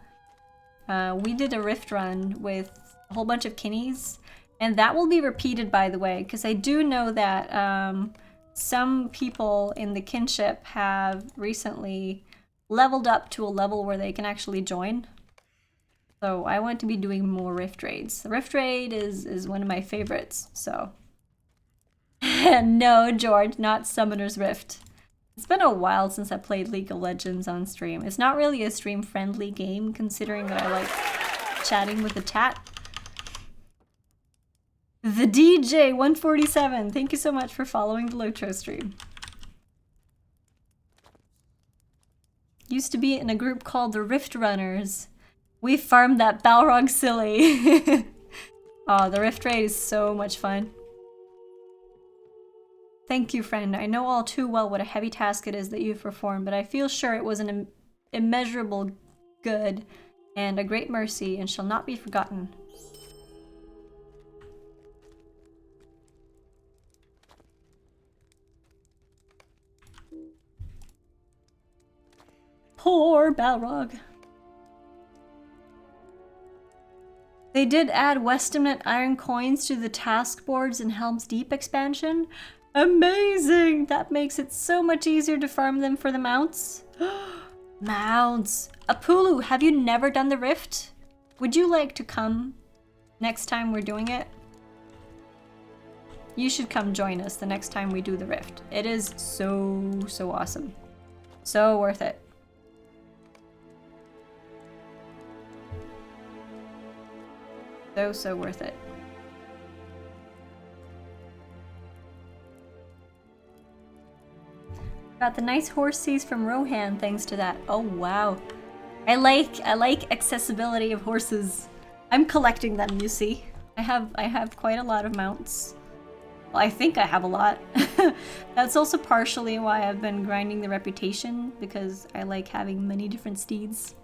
Speaker 1: We did a Rift run with a whole bunch of kinnies. And that will be repeated, by the way, because I do know that some people in the kinship have recently leveled up to a level where they can actually join. So I want to be doing more Rift raids. The Rift raid is one of my favorites, so. No, George, not Summoner's Rift. It's been a while since I played League of Legends on stream. It's not really a stream-friendly game, considering that I like chatting with the chat. The DJ 147, thank you so much for following the LOTRO stream. Used to be in a group called the Rift Runners. We farmed that Balrog silly. Oh, the Rift raid is so much fun. Thank you, friend. I know all too well what a heavy task it is that you've performed, but I feel sure it was an immeasurable good and a great mercy and shall not be forgotten. Poor Balrog. They did add Westamnet iron coins to the task boards in Helm's Deep expansion. Amazing! That makes it so much easier to farm them for the mounts. Mounts! Apulu, have you never done the Rift? Would you like to come next time we're doing it? You should come join us the next time we do the Rift. It is so awesome. So worth it. So worth it. Got the nice horsies from Rohan thanks to that. Oh wow. I like accessibility of horses. I'm collecting them, you see. I have quite a lot of mounts. Well, I think I have a lot. That's also partially why I've been grinding the reputation, because I like having many different steeds.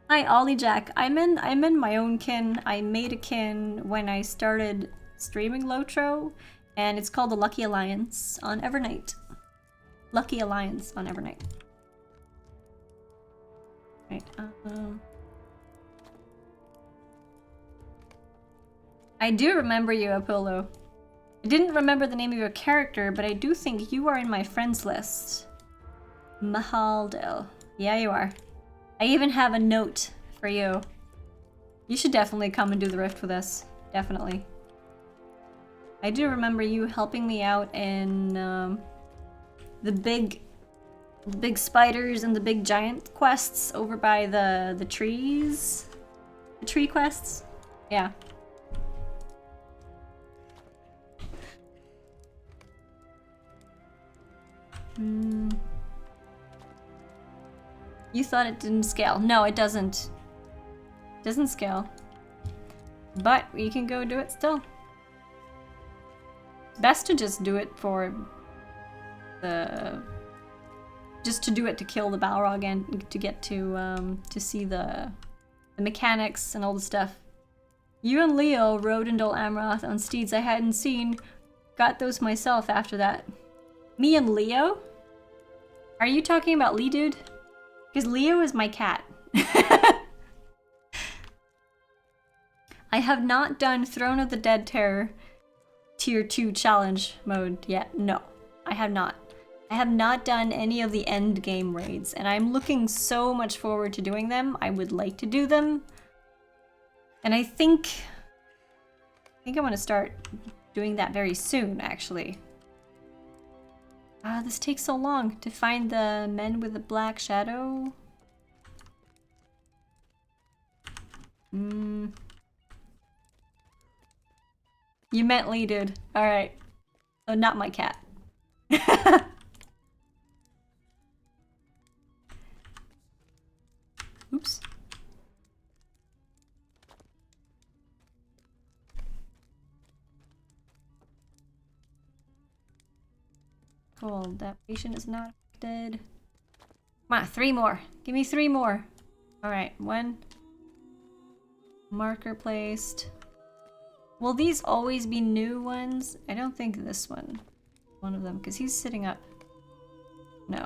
Speaker 1: Hi, Ollie Jack. I'm in my own kin. I made a kin when I started streaming LOTRO, and it's called the Lucky Alliance on Evernight. Lucky Alliance on Evernight. Right. I do remember you, Apollo. I didn't remember the name of your character, but I do think you are in my friends list. Mahaldel. Yeah, you are. I even have a note for you. You should definitely come and do the Rift with us. Definitely. I do remember you helping me out in the big spiders and the big giant quests over by the trees. The tree quests. Yeah. You thought it didn't scale. No, it doesn't. It doesn't scale. But we can go do it still. Best to just do it for the... Just to do it to kill the Balrog and to get to see the mechanics and all the stuff. You and Leo rode in Dol Amroth on steeds I hadn't seen. Got those myself after that. Me and Leo? Are you talking about Lee Dude? Because Leo is my cat. I have not done Throne of the Dead Terror Tier 2 challenge mode yet. No, I have not. I have not done any of the end game raids, and I'm looking so much forward to doing them. I would like to do them. And I think I want to start doing that very soon, actually. This takes so long to find the men with the black shadow. You meant Lee, dude. Alright. Oh, not my cat. Oops. Cool, that patient is not affected. Come on, 3 more. Give me 3 more. Alright, 1. Marker placed. Will these always be new ones? I don't think this one. One of them, because he's sitting up. No.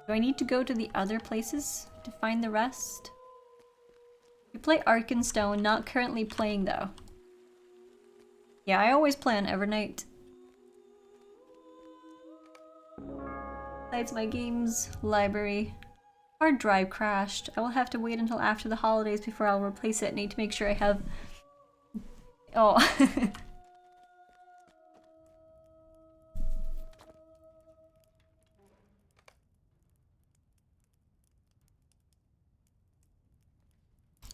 Speaker 1: Do I need to go to the other places to find the rest? You play Arkenstone, not currently playing though. Yeah, I always play on Evernight. Besides my games library. Hard drive crashed. I will have to wait until after the holidays before I'll replace it. Need to make sure I have... Oh.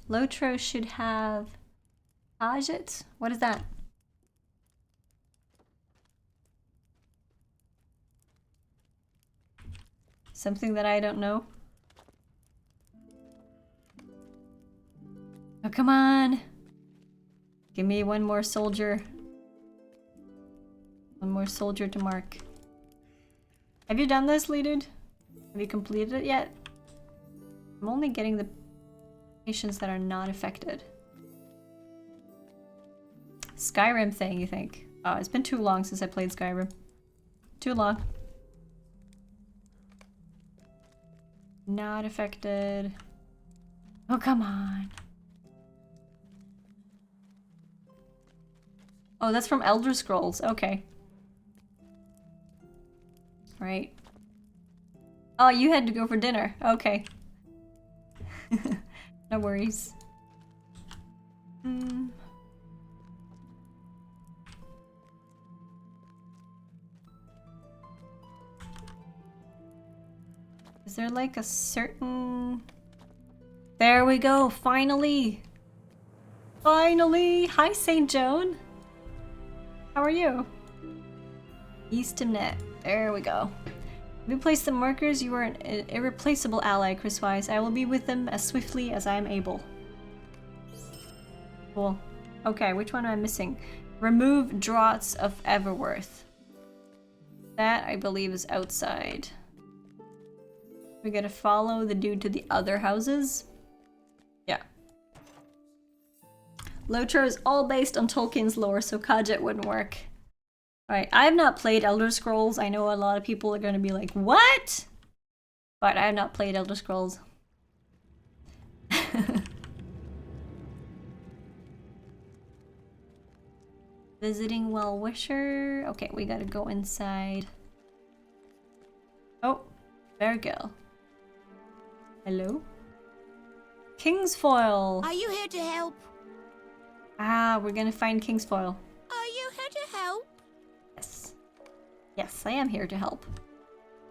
Speaker 1: LOTRO should have... Ajit? What is that? Something that I don't know? Oh, come on! Give me one more soldier. One more soldier to mark. Have you done this, Lee Dude? Have you completed it yet? I'm only getting the patients that are not affected. Skyrim thing, you think? Oh, it's been too long since I played Skyrim. Too long. Not affected. Oh, come on. Oh, that's from Elder Scrolls. Okay. Right. Oh, you had to go for dinner. Okay. No worries. Is there like a certain... There we go, finally! Finally! Hi, St. Joan! How are you? Eastimnet. There we go. If you place the markers, you are an irreplaceable ally, Chris Wise. I will be with them as swiftly as I am able. Cool. Okay, which one am I missing? Remove draughts of Everworth. That, I believe, is outside. We gotta follow the dude to the other houses? Yeah. LOTRO is all based on Tolkien's lore, so Khajiit wouldn't work. Alright, I have not played Elder Scrolls. I know a lot of people are gonna be like, what? But I have not played Elder Scrolls. Visiting Well-Wisher. Okay, we gotta go inside. Oh, Vergil. Hello? Kingsfoil!
Speaker 5: Are you here to help?
Speaker 1: Ah, we're gonna find Kingsfoil.
Speaker 5: Are you here to help?
Speaker 1: Yes. Yes, I am here to help.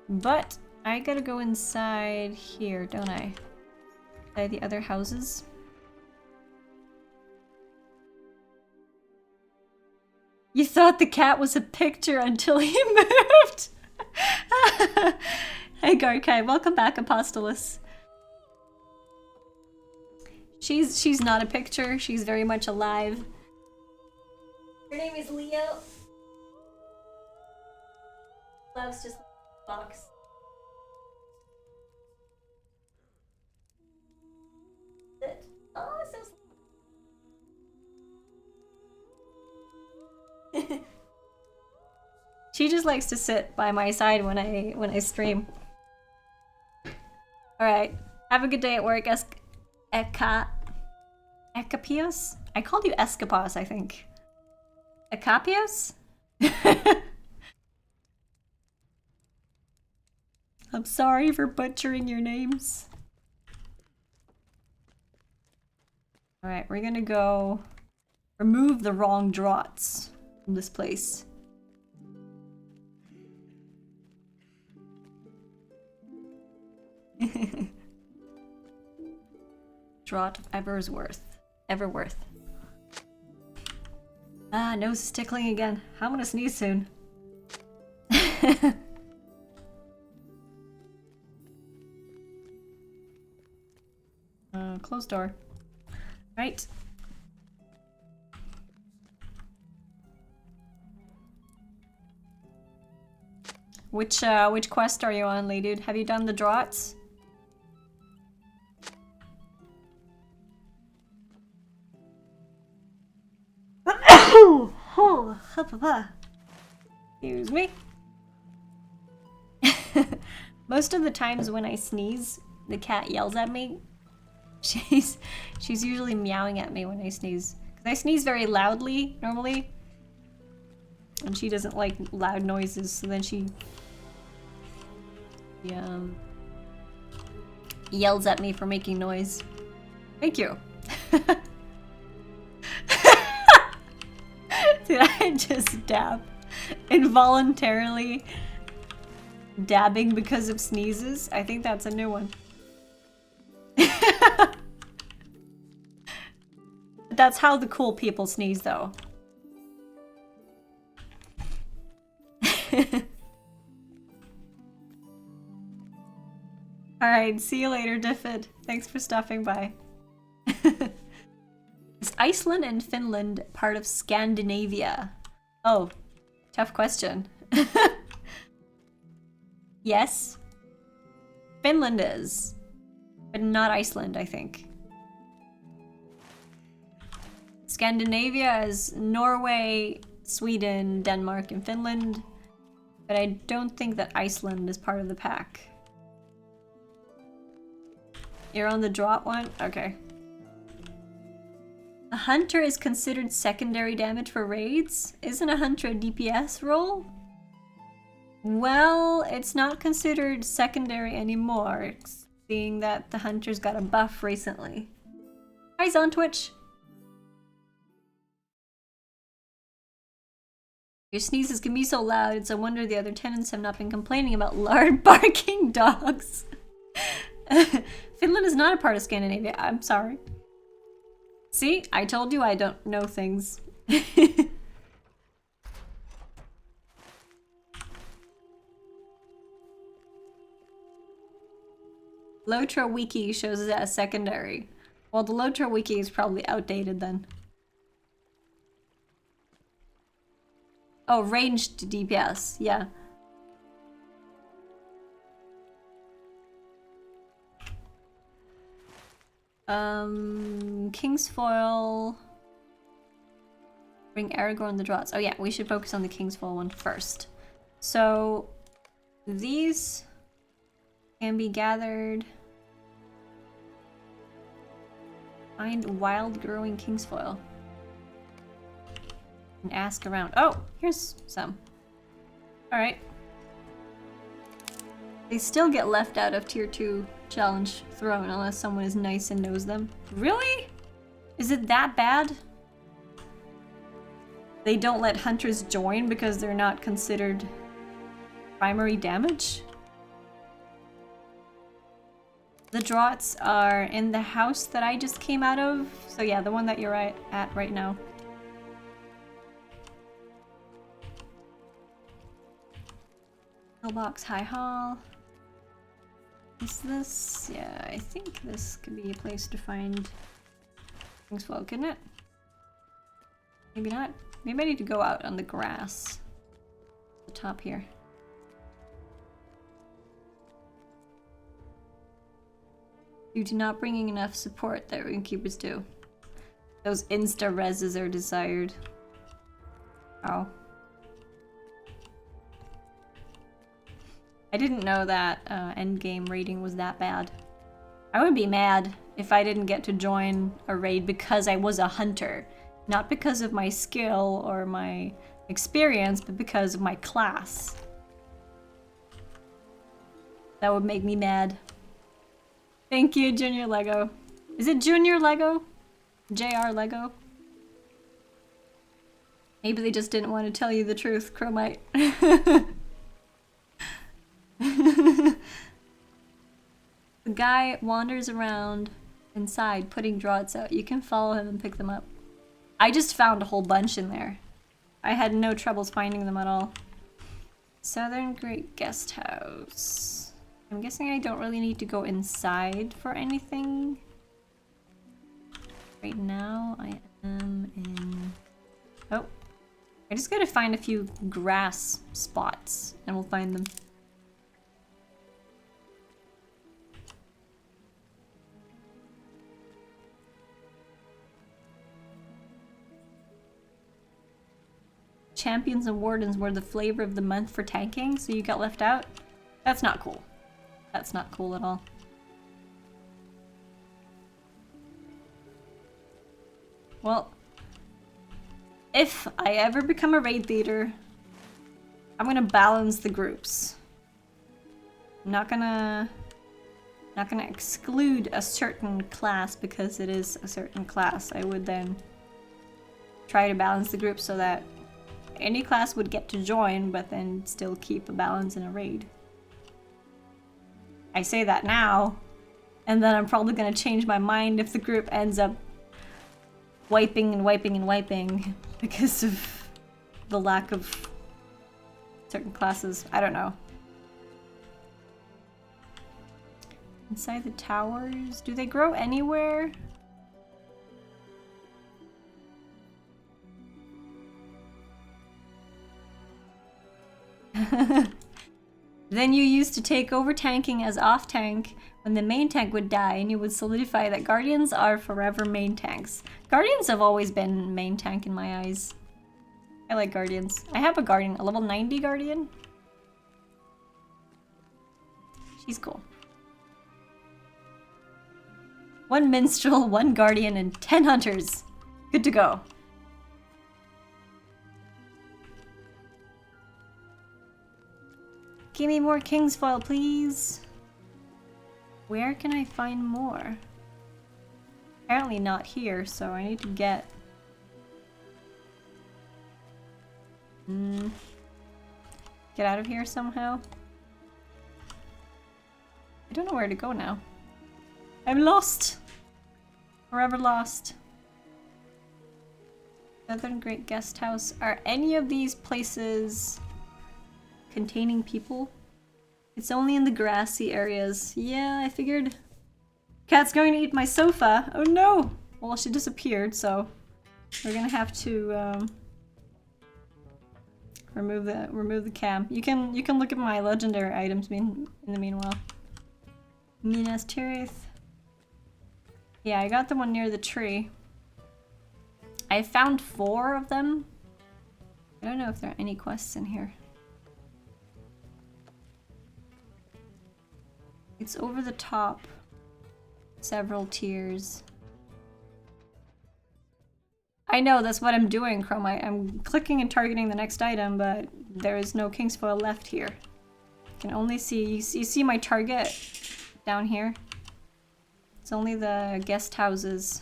Speaker 1: But I gotta go inside here, don't I? Inside the other houses. You thought the cat was a picture until he moved. Hey Garkai, welcome back, Apostolus. She's not a picture, she's very much alive. Her name is Leo. Loves just box. Oh, so she just likes to sit by my side when I stream. All right, have a good day at work, Ecapios? I called you Escapos, I think. Ecapios? I'm sorry for butchering your names. Alright, we're gonna go remove the wrong draughts from this place. Draught of Everworth. Ah, nose is tickling again. I'm gonna sneeze soon. Closed door. Right. Which quest are you on, lady? Have you done the draughts? Excuse me. Most of the times when I sneeze, the cat yells at me. She's usually meowing at me when I sneeze. 'Cause I sneeze very loudly, normally. And she doesn't like loud noises, so then she yells at me for making noise. Thank you. Did I just dab? Involuntarily dabbing because of sneezes? I think that's a new one. That's how the cool people sneeze, though. Alright, see you later, Diffid. Thanks for stopping by. Is Iceland and Finland part of Scandinavia? Oh, tough question. Yes. Finland is, but not Iceland, I think. Scandinavia is Norway, Sweden, Denmark, and Finland, but I don't think that Iceland is part of the pack. You're on the draught one? Okay. A hunter is considered secondary damage for raids? Isn't a hunter a DPS role? Well, it's not considered secondary anymore, seeing that the hunter's got a buff recently. Hi, on Twitch. Your sneezes can be so loud, it's a wonder the other tenants have not been complaining about loud barking dogs. Finland is not a part of Scandinavia, I'm sorry. See, I told you I don't know things. LOTRO wiki shows it as secondary. Well, the LOTRO wiki is probably outdated then. Oh, ranged DPS, yeah. Kingsfoil. Bring Aragorn the draughts. Oh yeah, we should focus on the Kingsfoil one first. So, these can be gathered. Find wild growing Kingsfoil. And ask around. Oh, here's some. Alright. They still get left out of tier 2 challenge throne unless someone is nice and knows them. Really? Is it that bad? They don't let hunters join because they're not considered primary damage? The draughts are in the house that I just came out of. So yeah, the one that you're at right now. Pillbox High Hall. Is this? Yeah, I think this could be a place to find things well, couldn't it? Maybe not. Maybe I need to go out on the grass. The top here. Due to not bringing enough support that Runekeepers do. Those insta-reses are desired. Oh. I didn't know that endgame raiding was that bad. I would be mad if I didn't get to join a raid because I was a hunter. Not because of my skill or my experience, but because of my class. That would make me mad. Thank you, Junior Lego. Is it Junior Lego? JR Lego? Maybe they just didn't want to tell you the truth, Chromite. The guy wanders around inside putting draughts out. You can follow him and pick them up. I just found a whole bunch in there. I had no troubles finding them at all. Southern Great Guest House. I'm guessing I don't really need to go inside for anything. Right now I am in... Oh. I just gotta find a few grass spots and we'll find them. Champions and Wardens were the flavor of the month for tanking, so you got left out? That's not cool. That's not cool at all. Well, if I ever become a raid leader, I'm gonna balance the groups. I'm not gonna exclude a certain class because it is a certain class. I would then try to balance the group so that any class would get to join, but then still keep a balance in a raid. I say that now, and then I'm probably gonna change my mind if the group ends up wiping and wiping and wiping because of the lack of certain classes. I don't know. Inside the towers? Do they grow anywhere? Then you used to take over tanking as off tank when the main tank would die, and you would solidify that Guardians are forever main tanks. Guardians have always been main tank in my eyes. I like Guardians. I have a Guardian, a level 90 Guardian. She's cool. 1 Minstrel, 1 Guardian, and 10 Hunters. Good to go. Give me more King's Foil, please. Where can I find more? Apparently not here, so I need to get... Get out of here somehow. I don't know where to go now. I'm lost! Forever lost. Southern Great Guest House. Are any of these places containing people? It's only in the grassy areas. Yeah, I figured. Cat's going to eat my sofa. Oh no! Well, she disappeared, so we're gonna have to remove the cam. You can look at my legendary items in the meanwhile. Minas Tirith. Yeah, I got the one near the tree. I found 4 of them. I don't know if there are any quests in here. It's over the top. Several tiers. I know, that's what I'm doing, Chromite. I'm clicking and targeting the next item, but there is no King's Foil left here. You can only see, you see my target down here? It's only the guest houses.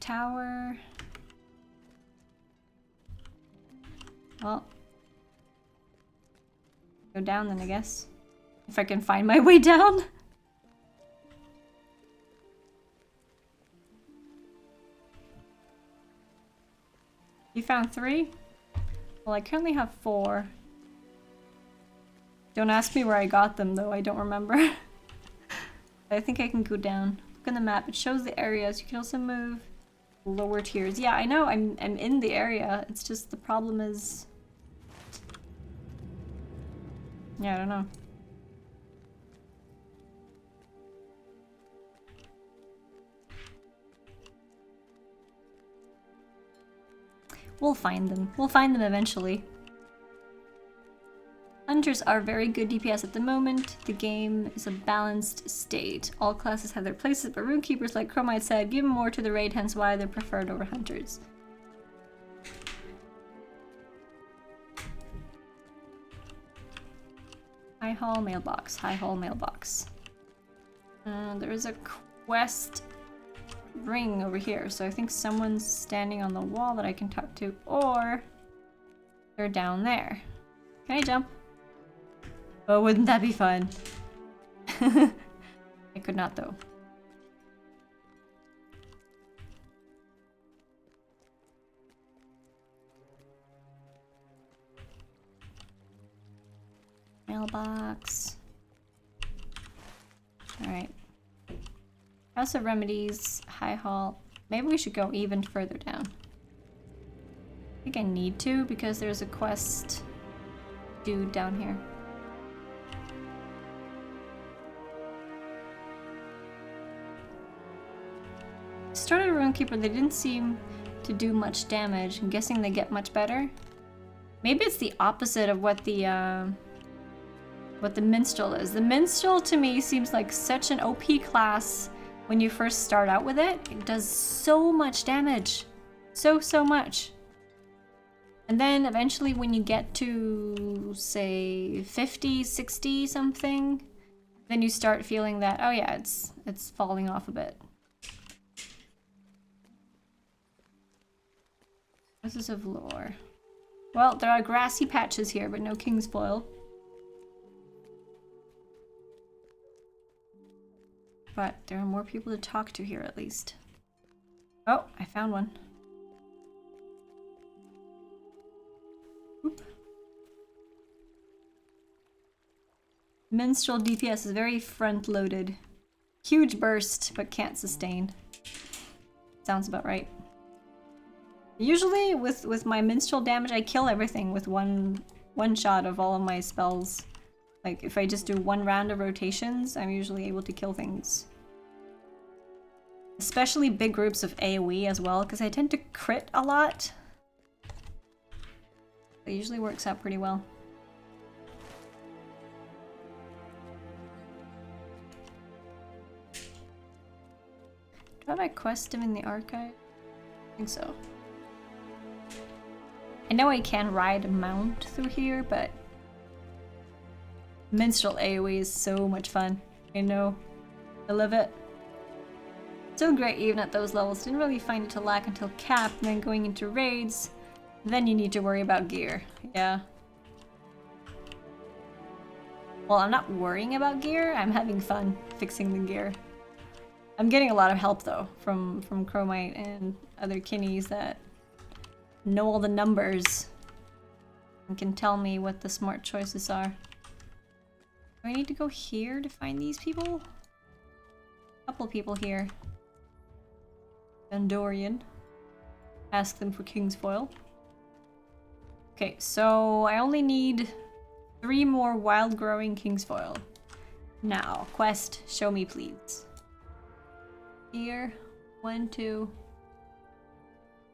Speaker 1: Tower. Well, go down then, I guess. If I can find my way down. You found 3? Well, I currently have 4. Don't ask me where I got them, though. I don't remember. I think I can go down. Look on the map. It shows the areas. You can also move lower tiers. Yeah, I know. I'm in the area. It's just the problem is... Yeah, I don't know. We'll find them. We'll find them eventually. Hunters are very good DPS at the moment. The game is a balanced state. All classes have their places, but runekeepers, like Chromite said, give more to the raid, hence why they're preferred over hunters. High Hall mailbox. High Hall mailbox. There is a quest ring over here, so I think someone's standing on the wall that I can talk to, or they're down there. Can I jump? Oh, wouldn't that be fun? I could not, though. Mailbox. Alright. House of Remedies, High Hall. Maybe we should go even further down. I think I need to because there's a quest dude down here. Started a Runekeeper, they didn't seem to do much damage. I'm guessing they get much better. Maybe it's the opposite of what the Minstrel is. The Minstrel to me seems like such an OP class when you first start out with it. It does so much damage. So much. And then eventually when you get to, say, 50, 60 something, then you start feeling that, oh yeah, it's falling off a bit. Houses of Lore. Well, there are grassy patches here, but no King's Foil. But there are more people to talk to here, at least. Oh, I found one. Oop. Minstrel DPS is very front-loaded. Huge burst, but can't sustain. Sounds about right. Usually, with my Minstrel damage, I kill everything with one shot of all of my spells. Like, if I just do one round of rotations, I'm usually able to kill things. Especially big groups of AoE as well, because I tend to crit a lot. It usually works out pretty well. Have I quest him in the archive? I think so. I know I can ride a mount through here, but Minstrel AoE is so much fun. I know. I love it. Still great even at those levels. Didn't really find it to lack until cap, and then going into raids. Then you need to worry about gear. Yeah. Well, I'm not worrying about gear. I'm having fun fixing the gear. I'm getting a lot of help though from Chromite and other kinnies that know all the numbers and can tell me what the smart choices are. Do I need to go here to find these people? Couple people here. Andorian. Ask them for King's Foil. Okay, so I only need 3 more wild growing King's Foil. Now, quest, show me please. Here, 1, 2.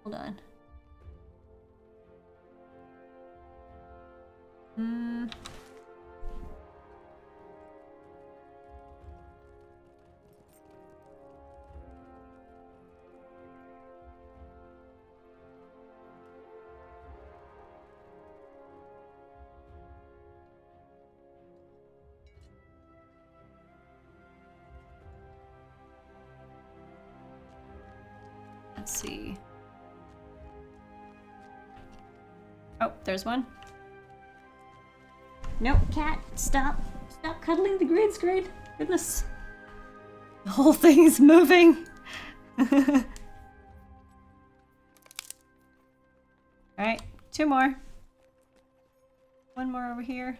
Speaker 1: Hold on. Let's see. Oh, there's one. Nope, cat, stop. Stop cuddling the green screen. Goodness. The whole thing is moving. Alright, 2 more. 1 more over here.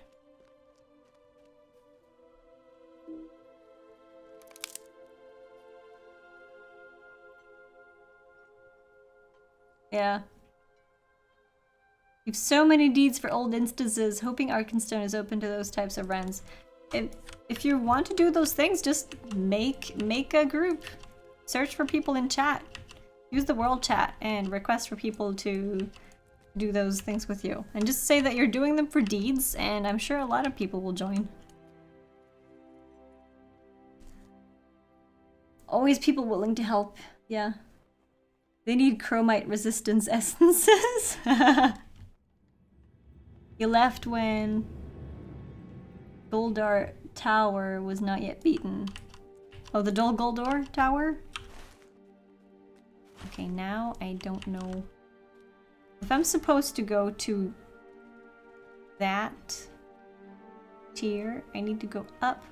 Speaker 1: Yeah. You've so many deeds for old instances, hoping Arkenstone is open to those types of runs. If you want to do those things, just make a group. Search for people in chat. Use the world chat and request for people to do those things with you. And just say that you're doing them for deeds, and I'm sure a lot of people will join. Always people willing to help. Yeah. They need chromite resistance essences. You left when Goldar Tower was not yet beaten. Oh, the Dol Guldur Tower? Okay, now I don't know. If I'm supposed to go to that tier, I need to go up.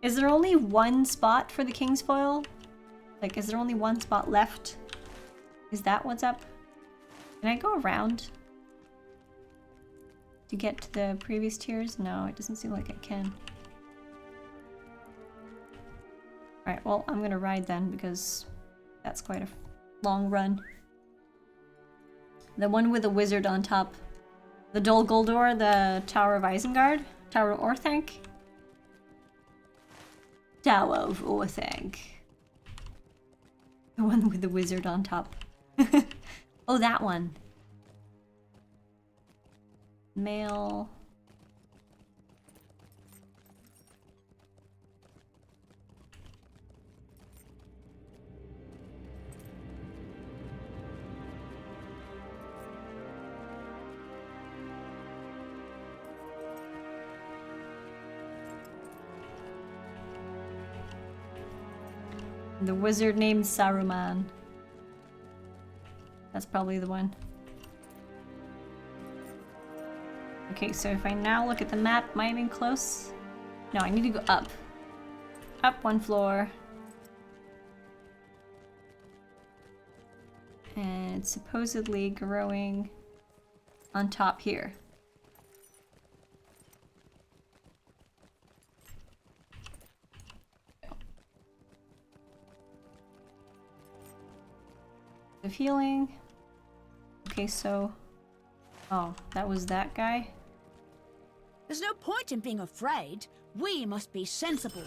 Speaker 1: Is there only 1 spot for the King's Foil? Like, is there only 1 spot left? Is that what's up? Can I go around to get to the previous tiers? No, it doesn't seem like I can. Alright, well, I'm gonna ride then, because that's quite a long run. The one with the wizard on top. The Dol Guldur, the Tower of Isengard? Tower of Orthanc? Tower of Orthanc. The one with the wizard on top. Oh, that one. Mail. The wizard named Saruman. That's probably the one. Okay, so if I now look at the map, am I even close? No, I need to go up. Up 1 floor. And it's supposedly growing on top here. Of healing. Okay, so... Oh, that was that guy?
Speaker 5: There's no point in being afraid. We must be sensible.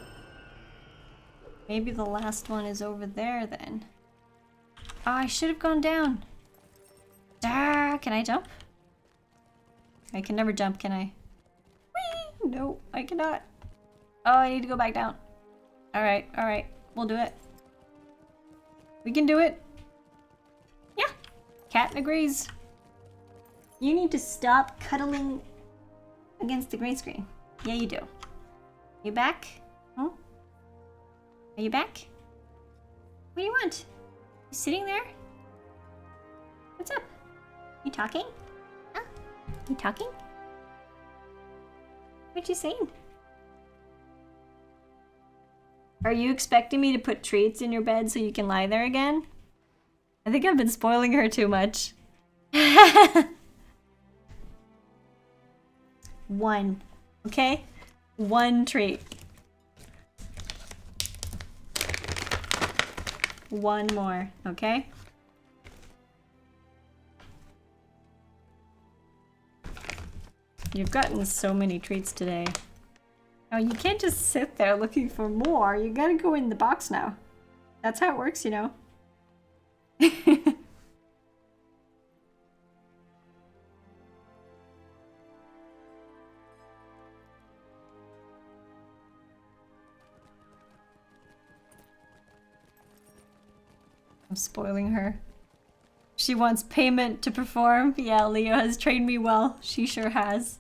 Speaker 1: Maybe the last one is over there then. Oh, I should have gone down. Ah, can I jump? I can never jump, can I? Whee! No, I cannot. Oh, I need to go back down. Alright, alright. We'll do it. We can do it. Yeah. Cat agrees. You need to stop cuddling against the green screen. Yeah, you do. You back? Huh? Are you back? What do you want? You sitting there? What's up? You talking? Huh? You talking? What you saying? Are you expecting me to put treats in your bed so you can lie there again? I think I've been spoiling her too much. 1. Okay? 1 treat. 1 more, okay? You've gotten so many treats today. Oh, you can't just sit there looking for more. You gotta go in the box now. That's how it works, you know. I'm spoiling her. She wants payment to perform. Yeah, Leo has trained me well. She sure has.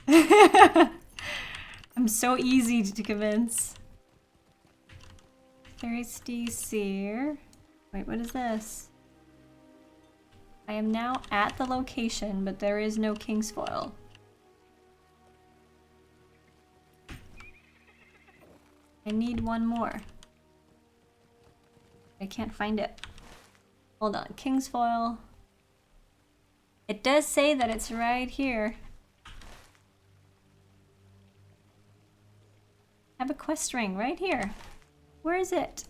Speaker 1: I'm so easy to convince. Thirsty Seer. Wait, what is this? I am now at the location, but there is no King's Foil. I need 1 more. I can't find it. Hold on, King's Foil. It does say that it's right here. I have a quest ring right here. Where is it?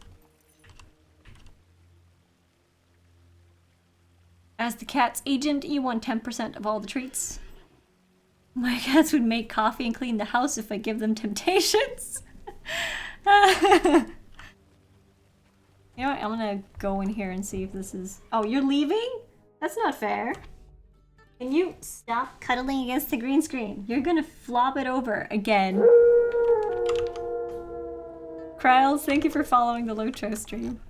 Speaker 1: As the cat's agent, you won 10% of all the treats. My cats would make coffee and clean the house if I give them temptations. You know what? I'm gonna go in here and see if this is... Oh, you're leaving? That's not fair. Can you stop cuddling against the green screen? You're gonna flop it over again. Kryles, thank you for following the LOTRO stream.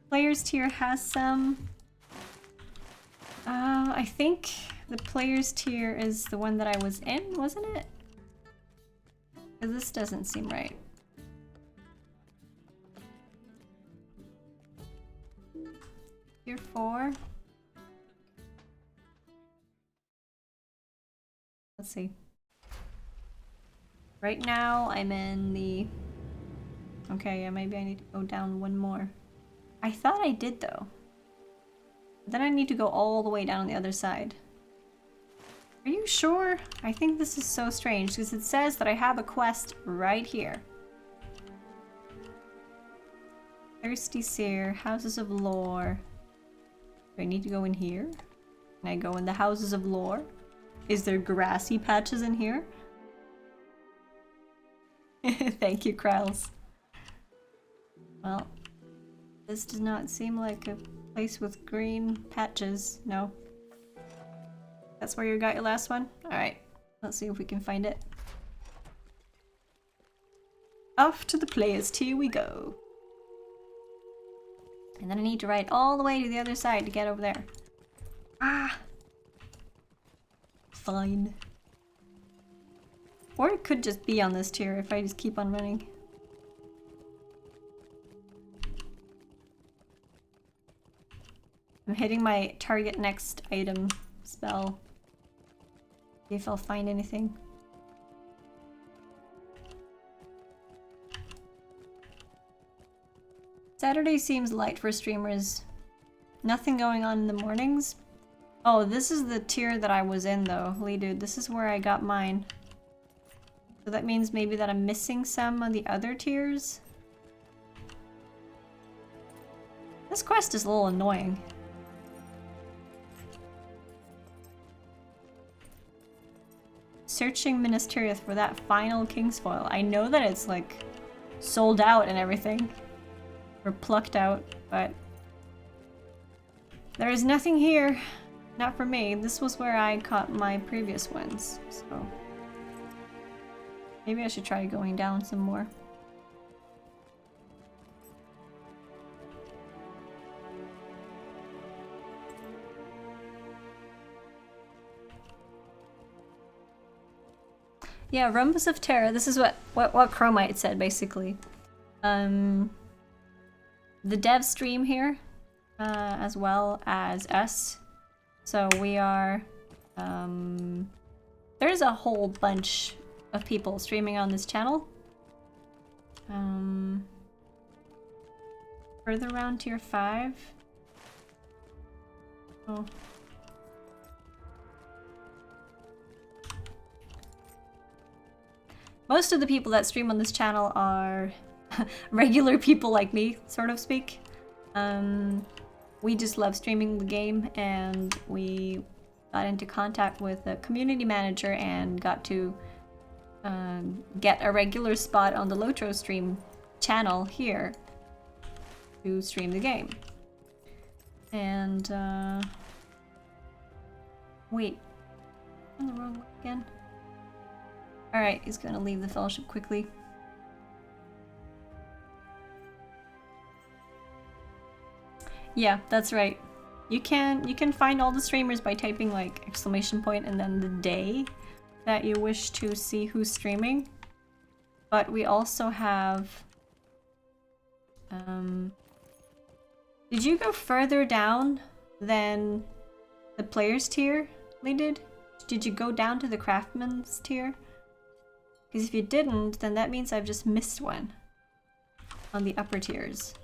Speaker 1: Players tier has some... I think the players tier is the one that I was in, wasn't it? 'Cause this doesn't seem right. Tier 4. Let's see. Right now I'm in the... Okay, yeah, maybe I need to go down one more. I thought I did though. Then I need to go all the way down on the other side. Are you sure? I think this is so strange because it says that I have a quest right here. Thirsty Seer, Houses of Lore. Do I need to go in here? Can I go in the Houses of Lore? Is there grassy patches in here? Thank you, Kryles. Well, this does not seem like a place with green patches. No. That's where you got your last one? Alright. Let's see if we can find it. Off to the players tier we go. And then I need to ride all the way to the other side to get over there. Ah! Fine. Or it could just be on this tier if I just keep on running. I'm hitting my target next item spell. See if I'll find anything. Saturday seems light for streamers. Nothing going on in the mornings. Oh, this is the tier that I was in though. Lee dude, this is where I got mine. So that means maybe that I'm missing some of the other tiers. This quest is a little annoying. Searching Minas Tirith for that final King's Foil. I know that it's like sold out and everything. Or plucked out, but there is nothing here. Not for me. This was where I caught my previous ones, so maybe I should try going down some more. Yeah, Rumbus of Terror. This is what Chromite said, basically. The dev stream here, as well as us. So we are... there's a whole bunch of people streaming on this channel. Further around tier 5. Oh. Most of the people that stream on this channel are regular people like me, sort of speak. We just love streaming the game, and we got into contact with a community manager and got to get a regular spot on the LOTRO stream channel here to stream the game. And wait, on the wrong one again. Alright, he's gonna leave the fellowship quickly. Yeah, that's right. You can find all the streamers by typing like exclamation point and then the day that you wish to see who's streaming. But we also have did you go further down than the players tier, Lee did? Did you go down to the craftsman's tier? Because if you didn't, then that means I've just missed one. on the upper tiers.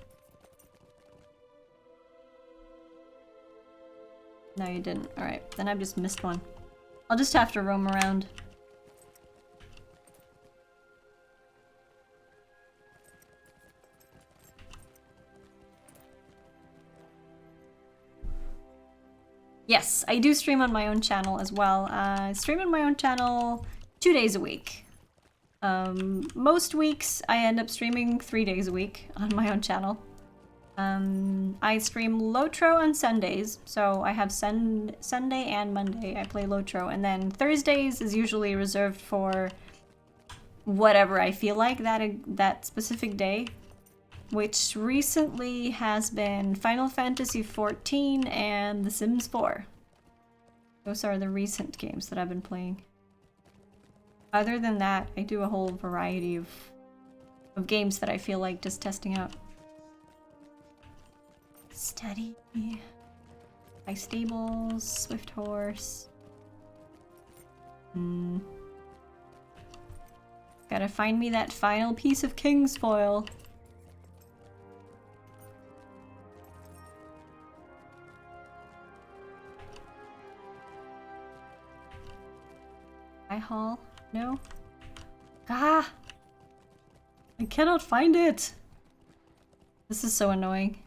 Speaker 1: No, you didn't. Alright, then I've just missed one. I'll just have to roam around. Yes, I do stream on my own channel as well. I stream on my own channel 2 days a week. Most weeks I end up streaming 3 days a week on my own channel. I stream LOTRO on Sundays, so I have Sunday and Monday I play LOTRO, and then Thursdays is usually reserved for whatever I feel like that specific day, which recently has been Final Fantasy XIV and The Sims 4. Those are the recent games that I've been playing. Other than that, I do a whole variety of games that I feel like just testing out. Study. High Stables, Swift Horse. Gotta find me that final piece of King's foil. Hall? No? Ah! I cannot find it! This is so annoying.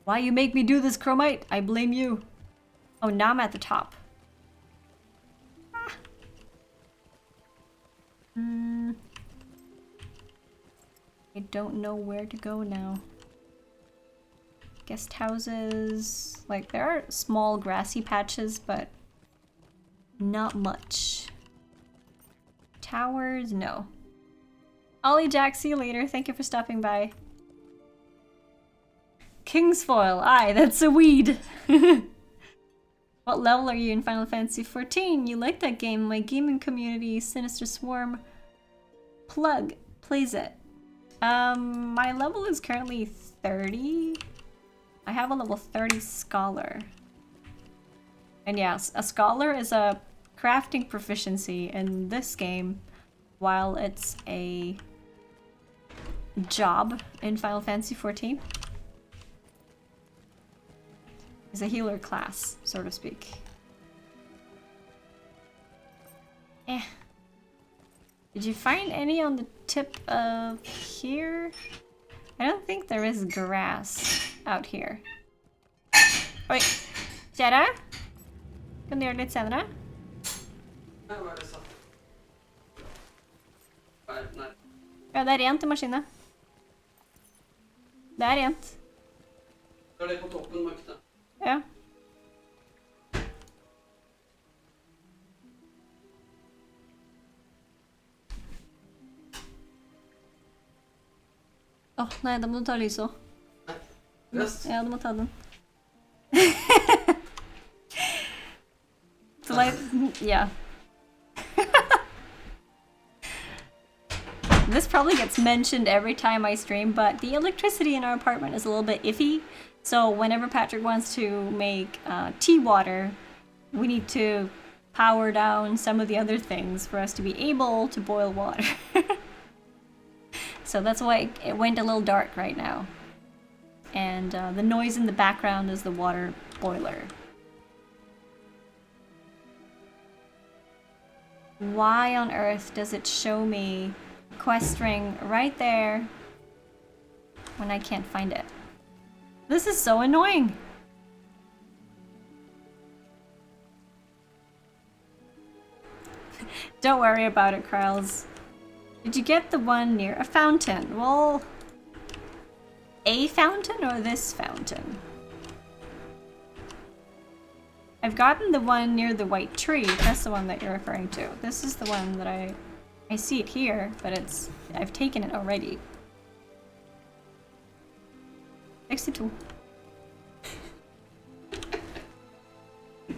Speaker 1: Why you make me do this, Chromite? I blame you. Oh, now I'm at the top. Ah. I don't know where to go now. Guest houses. Like, there are small grassy patches, but not much. Towers? No. Ollie Jack, see you later. Thank you for stopping by. Kingsfoil. Aye, that's a weed. What level are you in Final Fantasy XIV? You like that game? My gaming community, Sinister Swarm Plug, plays it. My level is currently 30. I have a level 30 scholar. And yes, a scholar is a crafting proficiency in this game, while it's a job in Final Fantasy XIV. It's a healer class, so to speak. Did you find any on the tip of here? I don't think there is grass out here. Oi, Kjære? Kan du gjøre det litt senere? Ja, det er rent i maskinen. Det er rent.
Speaker 6: Det er det på toppen, Magda.
Speaker 1: Ja. Åh, nei, da må du ta lyset også.
Speaker 6: Nei, rest.
Speaker 1: Ja, du må ta den. So like, yeah. This probably gets mentioned every time I stream, but the electricity in our apartment is a little bit iffy. So whenever Patrick wants to make tea water, we need to power down some of the other things for us to be able to boil water. So that's why it went a little dark right now. And the noise in the background is the water boiler. Why on earth does it show me quest ring right there when I can't find it? This is so annoying. Don't worry about it, Kralls. Did you get the one near a fountain? Well, a fountain or this fountain? I've gotten the one near the white tree. That's the one that you're referring to. This is the one that I see it here, but I've taken it already. 62.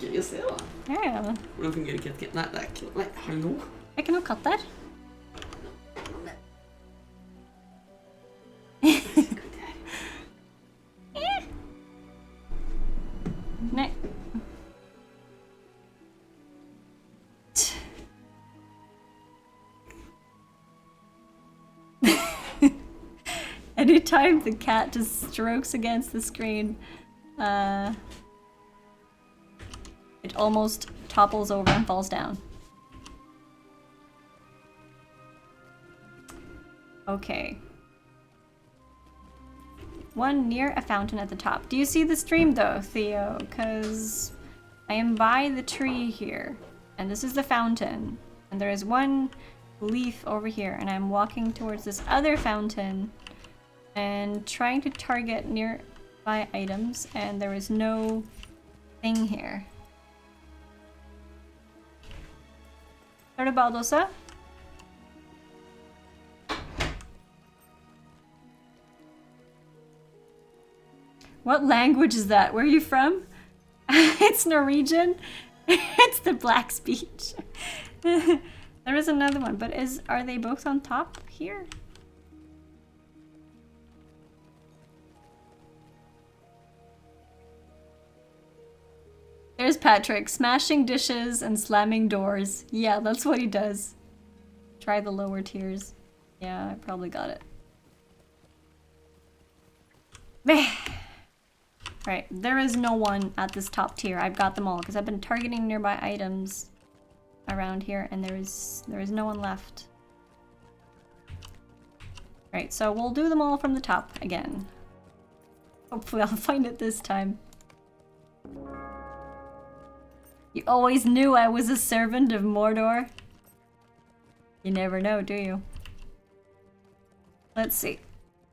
Speaker 6: Gøy å se, da.
Speaker 1: Ja.
Speaker 6: Hvordan fungerer KitKat? Nei, det er ikke... Nei, hallo?
Speaker 1: Det er ikke noe katt der. time the cat just strokes against the screen, it almost topples over and falls down. Okay. One near a fountain at the top. Do you see the stream though, Theo? Because I am by the tree here, and this is the fountain, and there is one leaf over here, and I'm walking towards this other fountain and trying to target nearby items, and there is no thing here. Baldosa? What language is that? Where are you from? It's Norwegian. It's the black speech. There is another one, but are they both on top here? There's Patrick, smashing dishes and slamming doors. Yeah, that's what he does. Try the lower tiers. Yeah, I probably got it. Right, there is no one at this top tier. I've got them all because I've been targeting nearby items around here, and there is no one left. Right, so we'll do them all from the top again. Hopefully I'll find it this time. You always knew I was a servant of Mordor? You never know, do you? Let's see.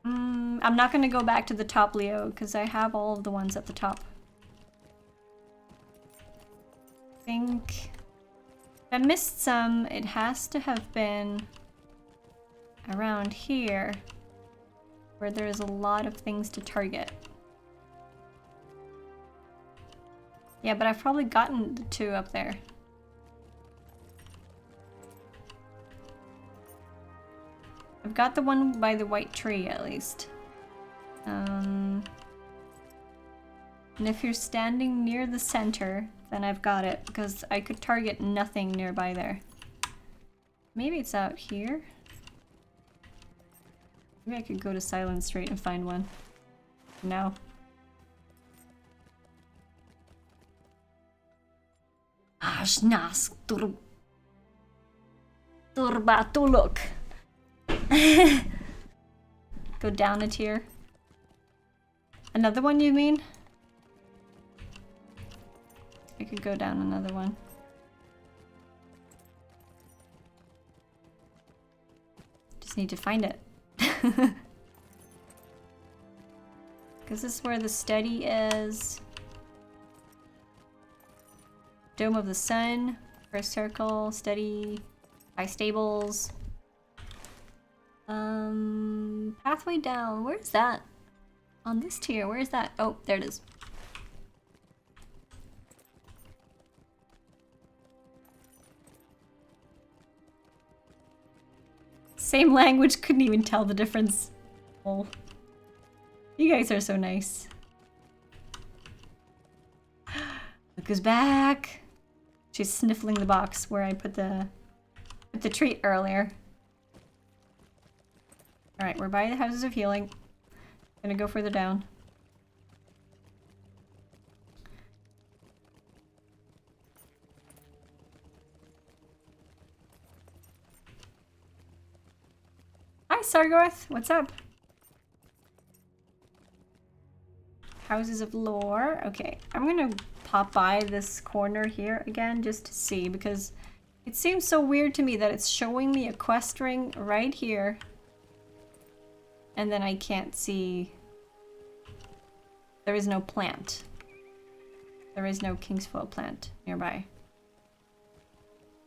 Speaker 1: I'm not gonna go back to the top, Leo, because I have all of the ones at the top. I think if I missed some, it has to have been around here, where there's a lot of things to target. Yeah, but I've probably gotten the two up there. I've got the one by the white tree, at least. And if you're standing near the center, then I've got it, because I could target nothing nearby there. Maybe it's out here? Maybe I could go to Silent Street and find one. No. Ashnas Turbatuluk. Go down a tier. Another one, you mean? I could go down another one. Just need to find it. Because this is where the steady is. Dome of the Sun, first circle, steady, high stables. Pathway down, where's that? On this tier, where's that? Oh, there it is. Same language, couldn't even tell the difference. Oh. You guys are so nice. Look who's back. She's sniffling the box where I put the treat earlier. Alright, we're by the Houses of Healing. Gonna go further down. Hi, Sargoth. What's up? Houses of Lore. Okay, I'm gonna pop by this corner here again just to see, because it seems so weird to me that it's showing me a quest ring right here, and then I can't see. There is no plant. There is no Kingsfoil plant nearby.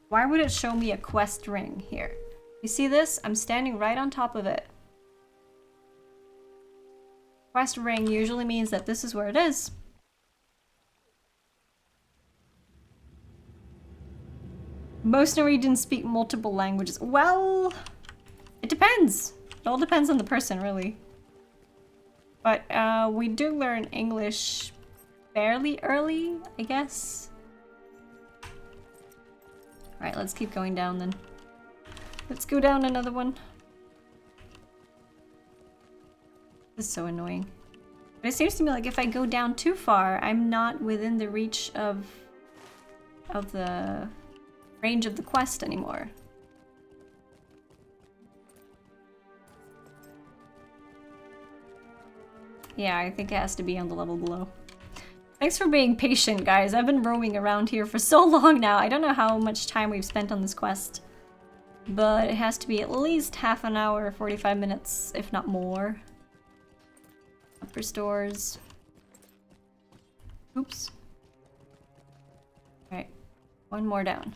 Speaker 1: Why would it show me a quest ring here? You see this? I'm standing right on top of it. Quest ring usually means that this is where it is. Most Norwegians speak multiple languages. Well, it depends. It all depends on the person, really. But we do learn English fairly early, I guess. Alright, let's keep going down then. Let's go down another one. This is so annoying. But it seems to me like if I go down too far, I'm not within the reach of the range of the quest anymore. Yeah, I think it has to be on the level below. Thanks for being patient, guys. I've been roaming around here for so long now. I don't know how much time we've spent on this quest. But it has to be at least half an hour, 45 minutes, if not more. Upper stores. Oops. Alright. One more down.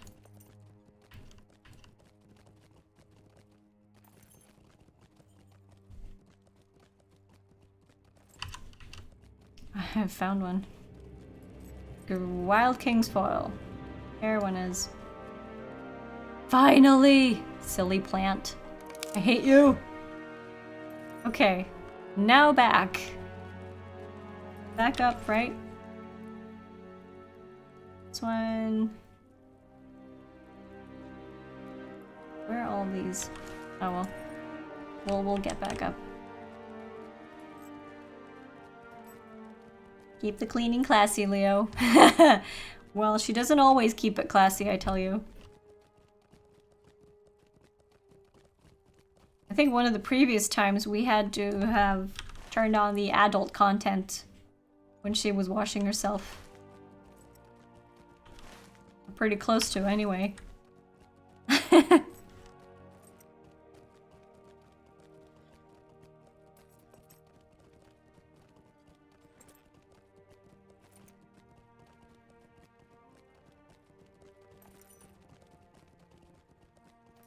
Speaker 1: I have found one. Wild King's Foil. There one is. Finally! Silly plant. I hate you! Okay. Now back. Back up, right? This one. Where are all these? Oh well. We'll get back up. Keep the cleaning classy, Leo. Well, she doesn't always keep it classy, I tell you. I think one of the previous times we had to have turned on the adult content when she was washing herself. Pretty close to, anyway.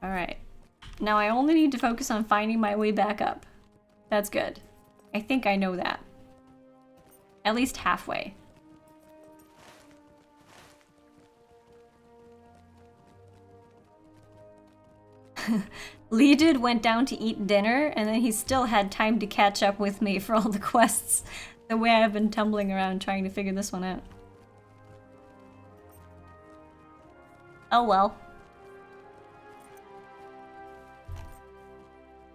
Speaker 1: Alright. Now I only need to focus on finding my way back up. That's good. I think I know that. At least halfway. Lee dude went down to eat dinner, and then he still had time to catch up with me for all the quests. The way I've been tumbling around trying to figure this one out. Oh well.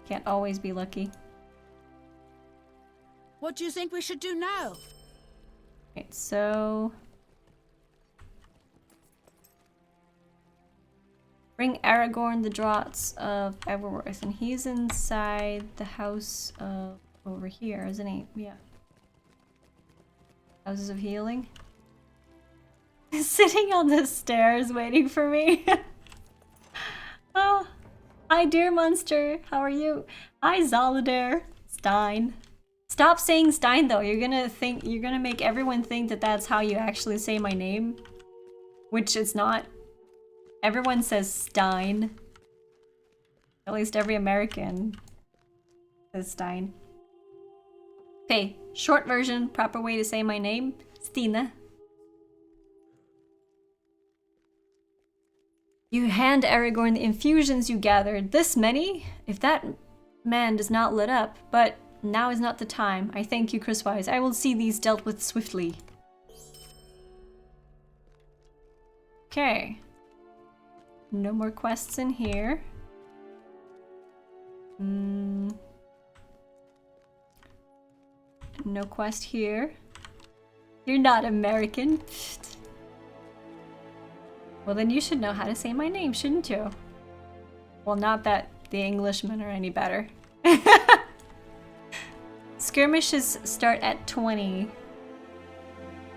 Speaker 1: Can't always be lucky.
Speaker 5: What do you think we should do now?
Speaker 1: Right, so... bring Aragorn the Draughts of Everworth, and he's inside the house of... over here, isn't he? Yeah. Houses of Healing. Sitting on the stairs waiting for me. Oh, hi dear monster, how are you? Hi Zolidar. Stein. Stop saying Stein though, you're gonna make everyone think that that's how you actually say my name. Which it's not. Everyone says Stein. At least every American says Stein. Okay, short version, proper way to say my name, Stine. You hand Aragorn the infusions you gathered. This many? If that man does not let up, but now is not the time. I thank you, Chriswise. I will see these dealt with swiftly. Okay. No more quests in here. No quest here. You're not American. Pfft. Well, then you should know how to say my name, shouldn't you? Well, not that the Englishmen are any better. Skirmishes start at 20.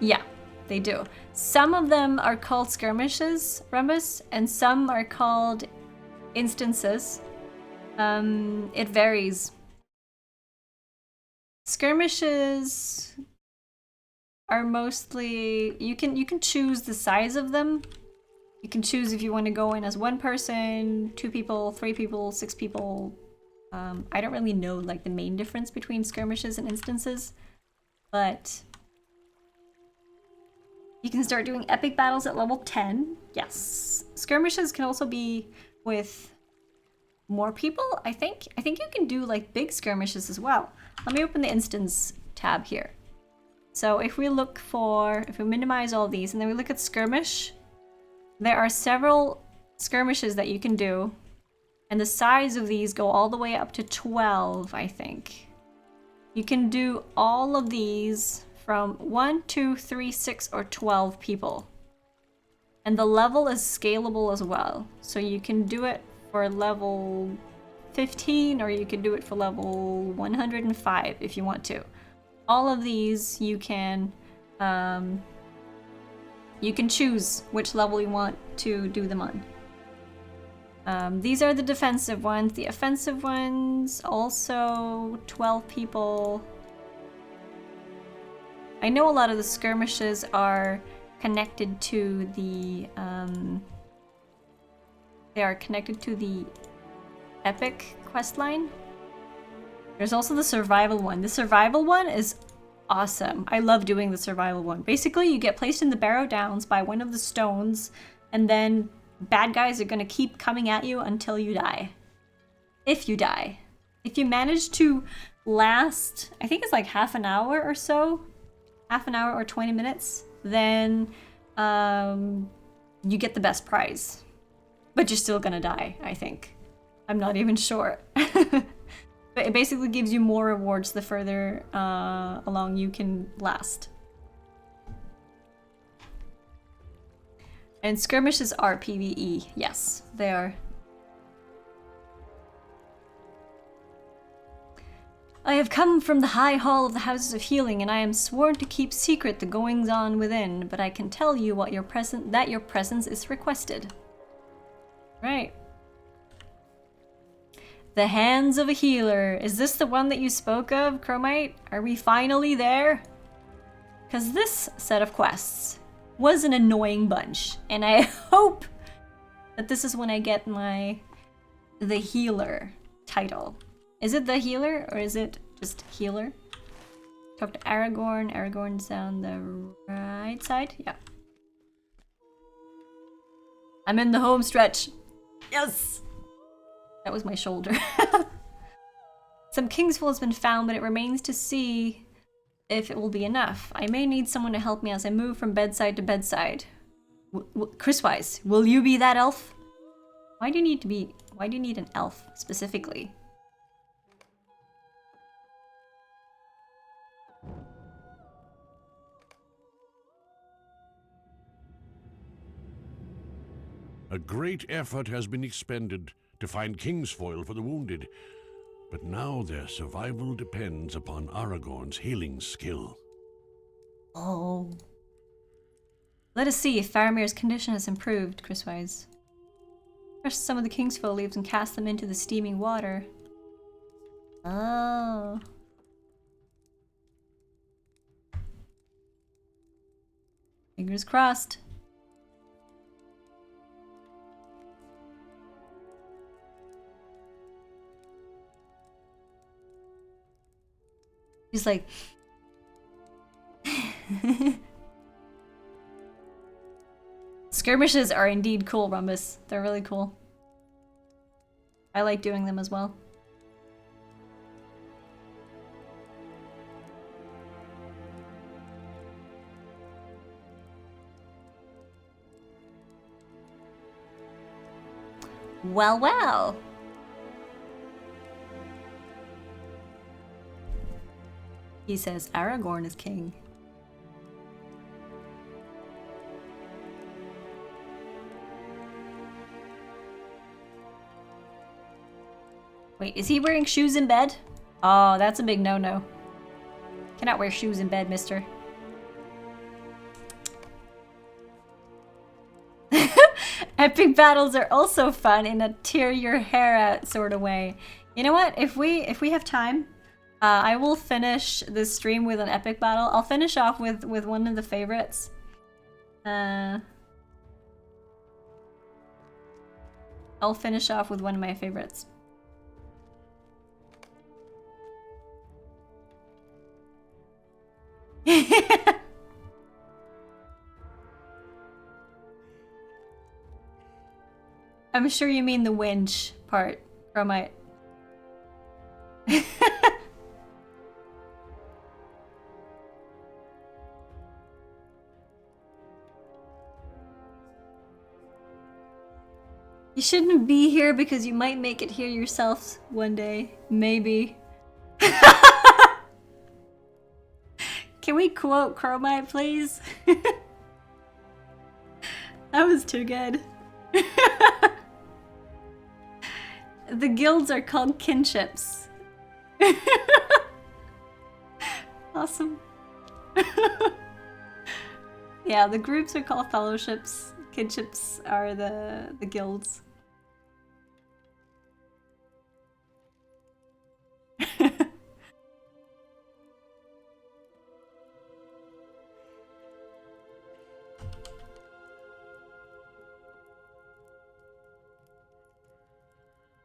Speaker 1: Yeah, they do. Some of them are called skirmishes, Remus, and some are called instances. It varies. Skirmishes are mostly... You can choose the size of them. You can choose if you want to go in as one person, 2 people, 3 people, 6 people. I don't really know like the main difference between skirmishes and instances, but you can start doing epic battles at level 10. Yes. Skirmishes can also be with more people, I think. I think you can do like big skirmishes as well. Let me open the instance tab here. So if we minimize all these and then we look at skirmish, there are several skirmishes that you can do, and the size of these go all the way up to 12, I think. You can do all of these from 1, 2, 3, 6, or 12 people. And the level is scalable as well. So you can do it for level 15 or you can do it for level 105 if you want to. All of these you can choose which level you want to do them on. These are the defensive ones. The offensive ones, also 12 people. I know a lot of the skirmishes are connected to the, they are connected to the epic questline. There's also the survival one. The survival one is awesome. I love doing the survival one. Basically, you get placed in the Barrow Downs by one of the stones, and then bad guys are gonna keep coming at you until you die. If you die. If you manage to last, I think it's like half an hour or so, half an hour or 20 minutes, then you get the best prize. But you're still gonna die, I think. I'm not even sure. But it basically gives you more rewards the further along you can last. And skirmishes are PvE. Yes, they are. I have come from the high hall of the Houses of Healing, and I am sworn to keep secret the goings-on within, but I can tell you what your presence is requested. Right. The Hands of a Healer. Is this the one that you spoke of, Chromite? Are we finally there? Because this set of quests was an annoying bunch, and I hope that this is when I get the Healer title. Is it the Healer, or is it just Healer? Talk to Aragorn. Aragorn's down the right side. Yeah. I'm in the home stretch. Yes! That was my shoulder. Some Kingsful has been found, but it remains to see if it will be enough. I may need someone to help me as I move from bedside to bedside. Chriswise, will you be that elf? Why do you need an elf specifically?
Speaker 4: A great effort has been expended to find Kingsfoil for the wounded, but now their survival depends upon Aragorn's healing skill.
Speaker 1: Oh. Let us see if Faramir's condition has improved, Chriswise. Crush some of the Kingsfoil leaves and cast them into the steaming water. Oh. Fingers crossed. He's like... Skirmishes are indeed cool, Rumbus. They're really cool. I like doing them as well. Well, well. He says Aragorn is king. Wait, is he wearing shoes in bed? Oh, that's a big no-no. Cannot wear shoes in bed, mister. Epic battles are also fun in a tear your hair out sort of way. You know what? If we have time, I will finish this stream with an epic battle. I'll finish off with one of the favorites. I'll finish off with one of my favorites. I'm sure you mean the winch part, Chromite. You shouldn't be here because you might make it here yourself one day. Maybe. Can we quote Chromite, please? That was too good. The guilds are called kinships. Awesome. Yeah, the groups are called fellowships. Kinships are the guilds.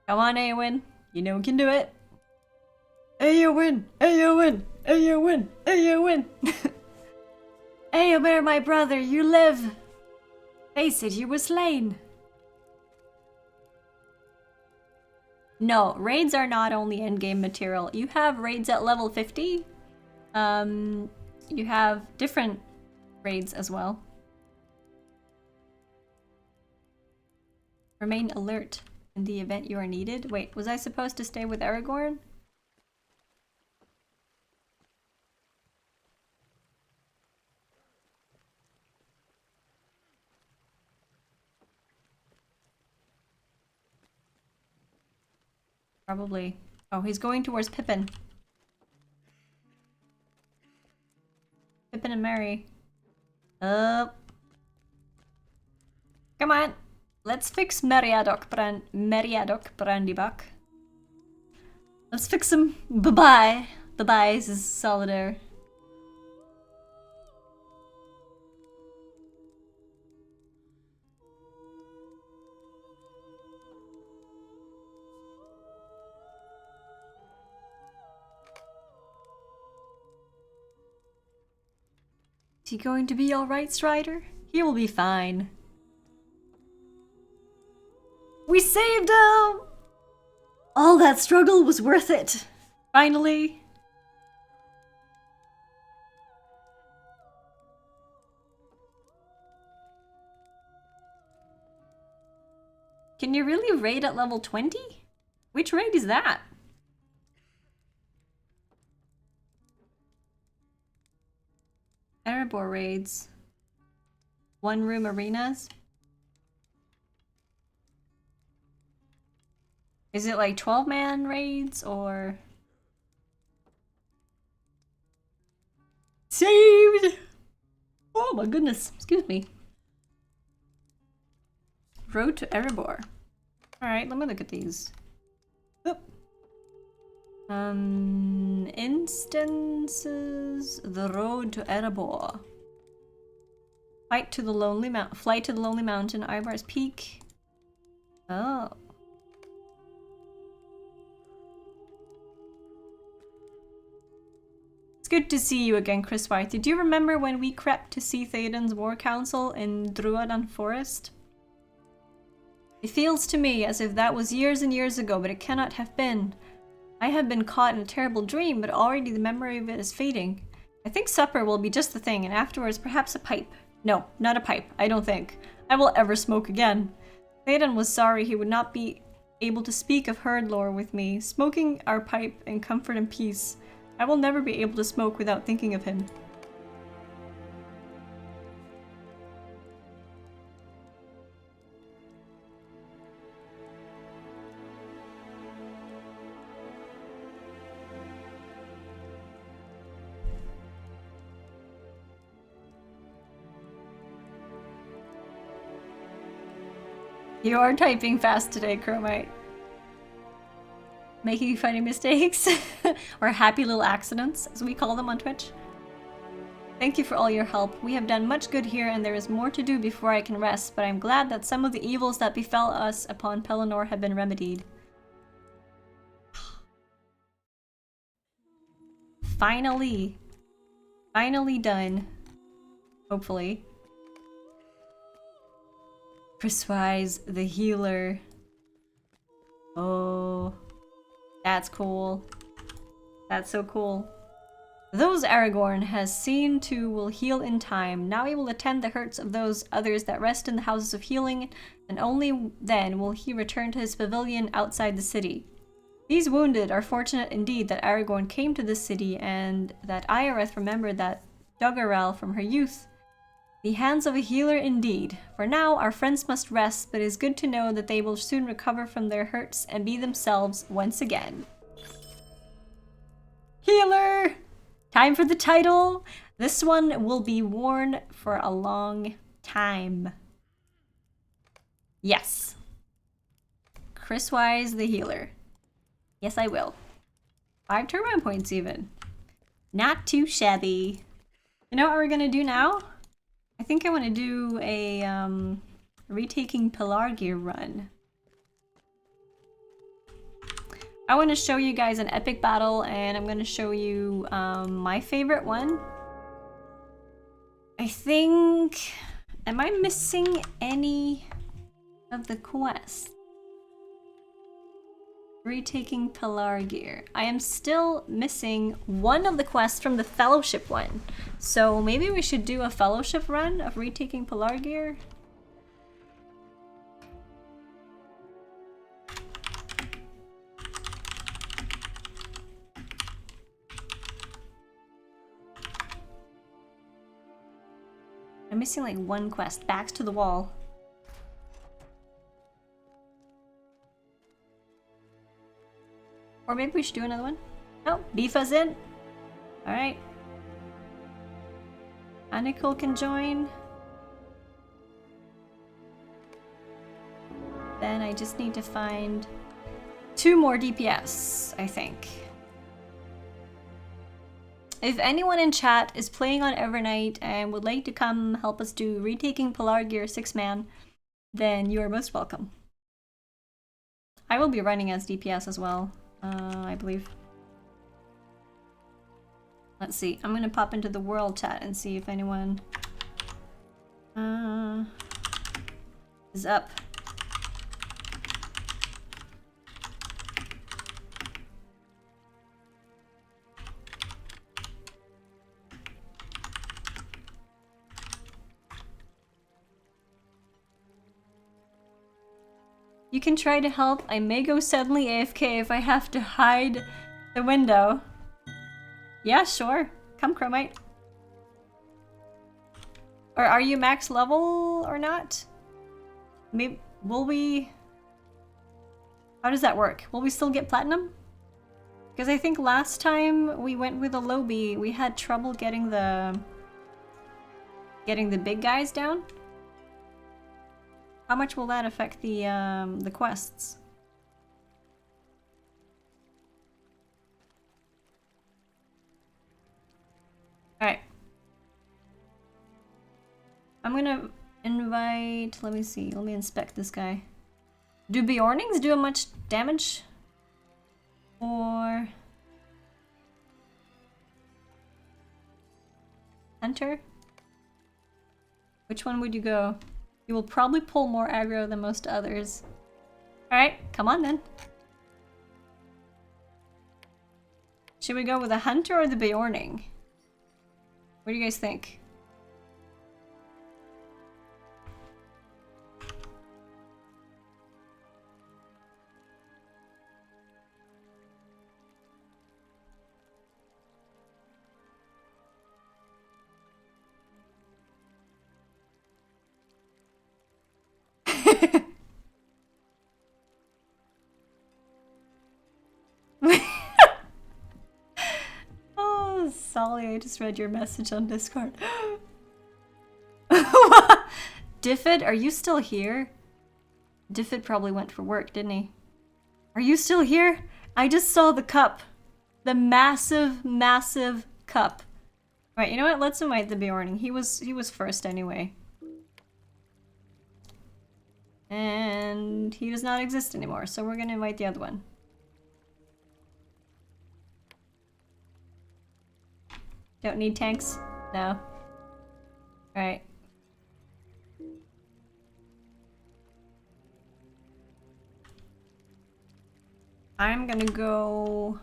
Speaker 1: Come on, Eowyn. You know we can do it. Eowyn! Eowyn! Eowyn! Eowyn! Eomer, my brother, you live! Face it, you were slain. No, raids are not only endgame material. You have raids at level 50. You have different raids as well. Remain alert in the event you are needed. Wait, was I supposed to stay with Aragorn? Probably. Oh, he's going towards Pippin. Pippin and Merry. Come on. Let's fix Meriadoc Brandybuck. Let's fix him. Bye-bye. Bye-bye is Solidar. Is he going to be alright, Strider? He will be fine. We saved him! All that struggle was worth it. Finally. Can you really raid at level 20? Which raid is that? Erebor raids. One room arenas. Is it like 12-man raids or... Saved! Oh my goodness, excuse me. Road to Erebor. Alright, let me look at these. Oop. Instances, the road to Erebor. Flight to the Lonely Mountain, Ivar's Peak. Oh. It's good to see you again, Chris White. Did you remember when we crept to see Théoden's war council in Druadan Forest? It feels to me as if that was years and years ago, but it cannot have been. I have been caught in a terrible dream, but already the memory of it is fading. I think supper will be just the thing, and afterwards perhaps a pipe. No, not a pipe, I don't think. I will ever smoke again. Théoden was sorry he would not be able to speak of herd lore with me, smoking our pipe in comfort and peace. I will never be able to smoke without thinking of him. You are typing fast today, Chromite. Making funny mistakes, or happy little accidents, as we call them on Twitch. Thank you for all your help. We have done much good here, and there is more to do before I can rest, but I'm glad that some of the evils that befell us upon Pelennor have been remedied. Finally. Finally done. Hopefully. Priswise the healer. Oh. That's cool. That's so cool. Those Aragorn has seen to will heal in time. Now he will attend the hurts of those others that rest in the houses of healing, and only then will he return to his pavilion outside the city. These wounded are fortunate indeed that Aragorn came to this city, and that Ioreth remembered that Doggerel from her youth. The hands of a healer indeed. For now, our friends must rest, but it is good to know that they will soon recover from their hurts and be themselves once again. Healer! Time for the title! This one will be worn for a long time. Yes. Chris Wise, the healer. Yes, I will. 5 turbine points even. Not too shabby. You know what we're gonna do now? I think I want to do a retaking Pelargir run. I want to show you guys an epic battle, and I'm going to show you my favorite one. I think... Am I missing any of the quests? Retaking Pelargir. I am still missing one of the quests from the Fellowship one. So maybe we should do a Fellowship run of retaking Pelargir. I'm missing like one quest. Backs to the wall. Or maybe we should do another one. Oh, Bifa's in. Alright. Anikul can join. Then I just need to find 2 more DPS, I think. If anyone in chat is playing on Evernight and would like to come help us do retaking Pelargir 6-man, then you are most welcome. I will be running as DPS as well. I believe. Let's see. I'm gonna pop into the world chat and see if anyone is up. You can try to help. I may go suddenly AFK if I have to hide the window. Yeah, sure. Come, Chromite. Or are you max level or not? Maybe will we... How does that work? Will we still get platinum? Because I think last time we went with a lobby, we had trouble getting the big guys down. How much will that affect the quests? Alright. I'm gonna invite... Let me see. Let me inspect this guy. Do Bjornings do much damage? Or... Hunter? Which one would you go? You will probably pull more aggro than most others. Alright, come on then. Should we go with the Hunter or the Bjorning? What do you guys think? Oh, Solly, I just read your message on Discord. Diffid, are you still here? Diffid probably went for work, didn't he? Are you still here? I just saw the cup. The massive, massive cup. Alright, you know what? Let's invite the Bjorning. He was first anyway. And he does not exist anymore, so we're gonna invite the other one. Don't need tanks? No. Alright. I'm gonna go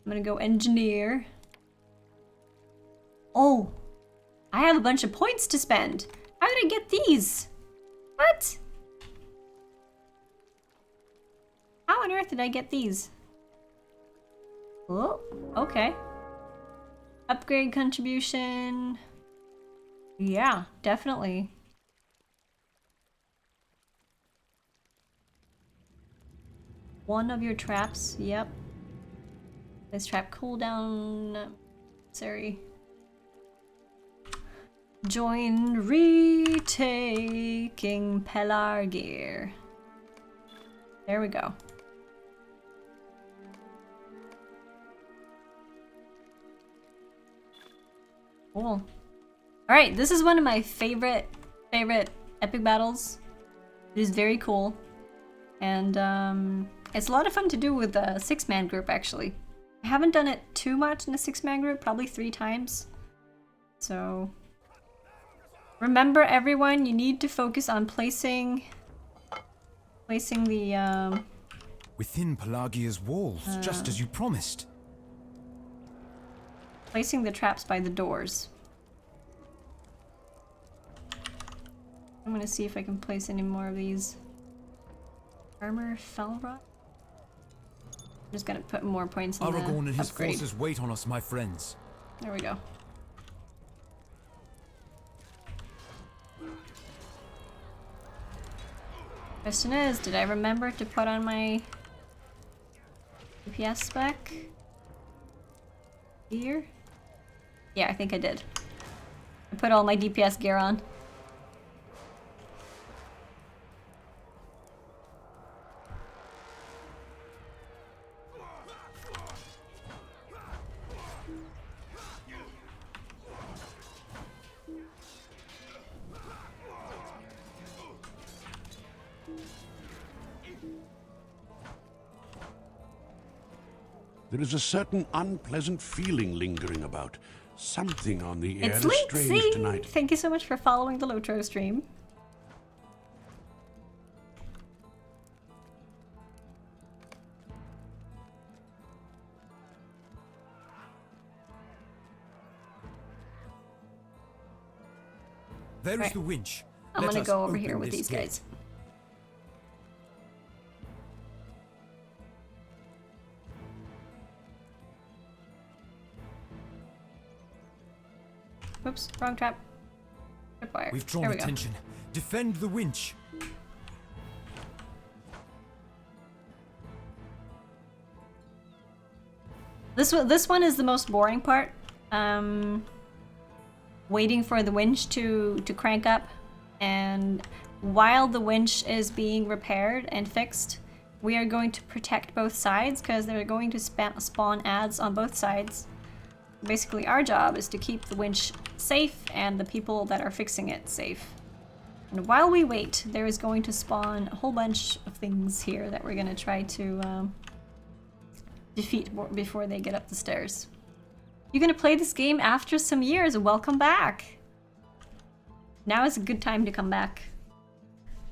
Speaker 1: engineer. Oh! I have a bunch of points to spend! How did I get these? What? How on earth did I get these? Oh, okay. Upgrade contribution. Yeah, definitely. One of your traps, yep. This trap cooldown. Sorry. Join retaking Pelargir. There we go. Cool. Alright, this is one of my favorite epic battles. It is very cool. And it's a lot of fun to do with a 6-man group actually. I haven't done it too much in a 6-man group, probably 3 times. So remember everyone, you need to focus on placing the
Speaker 2: Within Pelagia's walls, just as you promised.
Speaker 1: placing the traps by the doors. I'm gonna see if I can place any more of these. Armor fell rot. I'm just gonna put more points in
Speaker 2: Aragorn
Speaker 1: the
Speaker 2: and his
Speaker 1: upgrade.
Speaker 2: forces wait on us, my friends.
Speaker 1: There we go. Question is, did I remember to put on my DPS spec here? Yeah, I think I did. I put all my DPS gear on.
Speaker 4: There is a certain unpleasant feeling lingering about. Something on the air
Speaker 1: It's
Speaker 4: is strange
Speaker 1: Lindsay!
Speaker 4: tonight.
Speaker 1: Thank you so much for following the LOTRO stream.
Speaker 2: There is
Speaker 1: Right.
Speaker 2: the winch.
Speaker 1: I'm
Speaker 2: Let
Speaker 1: gonna
Speaker 2: us
Speaker 1: go over
Speaker 2: open
Speaker 1: here with
Speaker 2: this
Speaker 1: these guys.
Speaker 2: gate.
Speaker 1: Oops, wrong trap. Tripwire.
Speaker 2: We've drawn
Speaker 1: There we go.
Speaker 2: attention. Defend the winch.
Speaker 1: This one is the most boring part. Waiting for the winch to crank up, and while the winch is being repaired and fixed, we are going to protect both sides because they're going to spawn ads on both sides. Basically, our job is to keep the winch safe and the people that are fixing it safe. And while we wait, there is going to spawn a whole bunch of things here that we're going to try to defeat before they get up the stairs. You're gonna play this game after some years. Welcome back. Now is a good time to come back.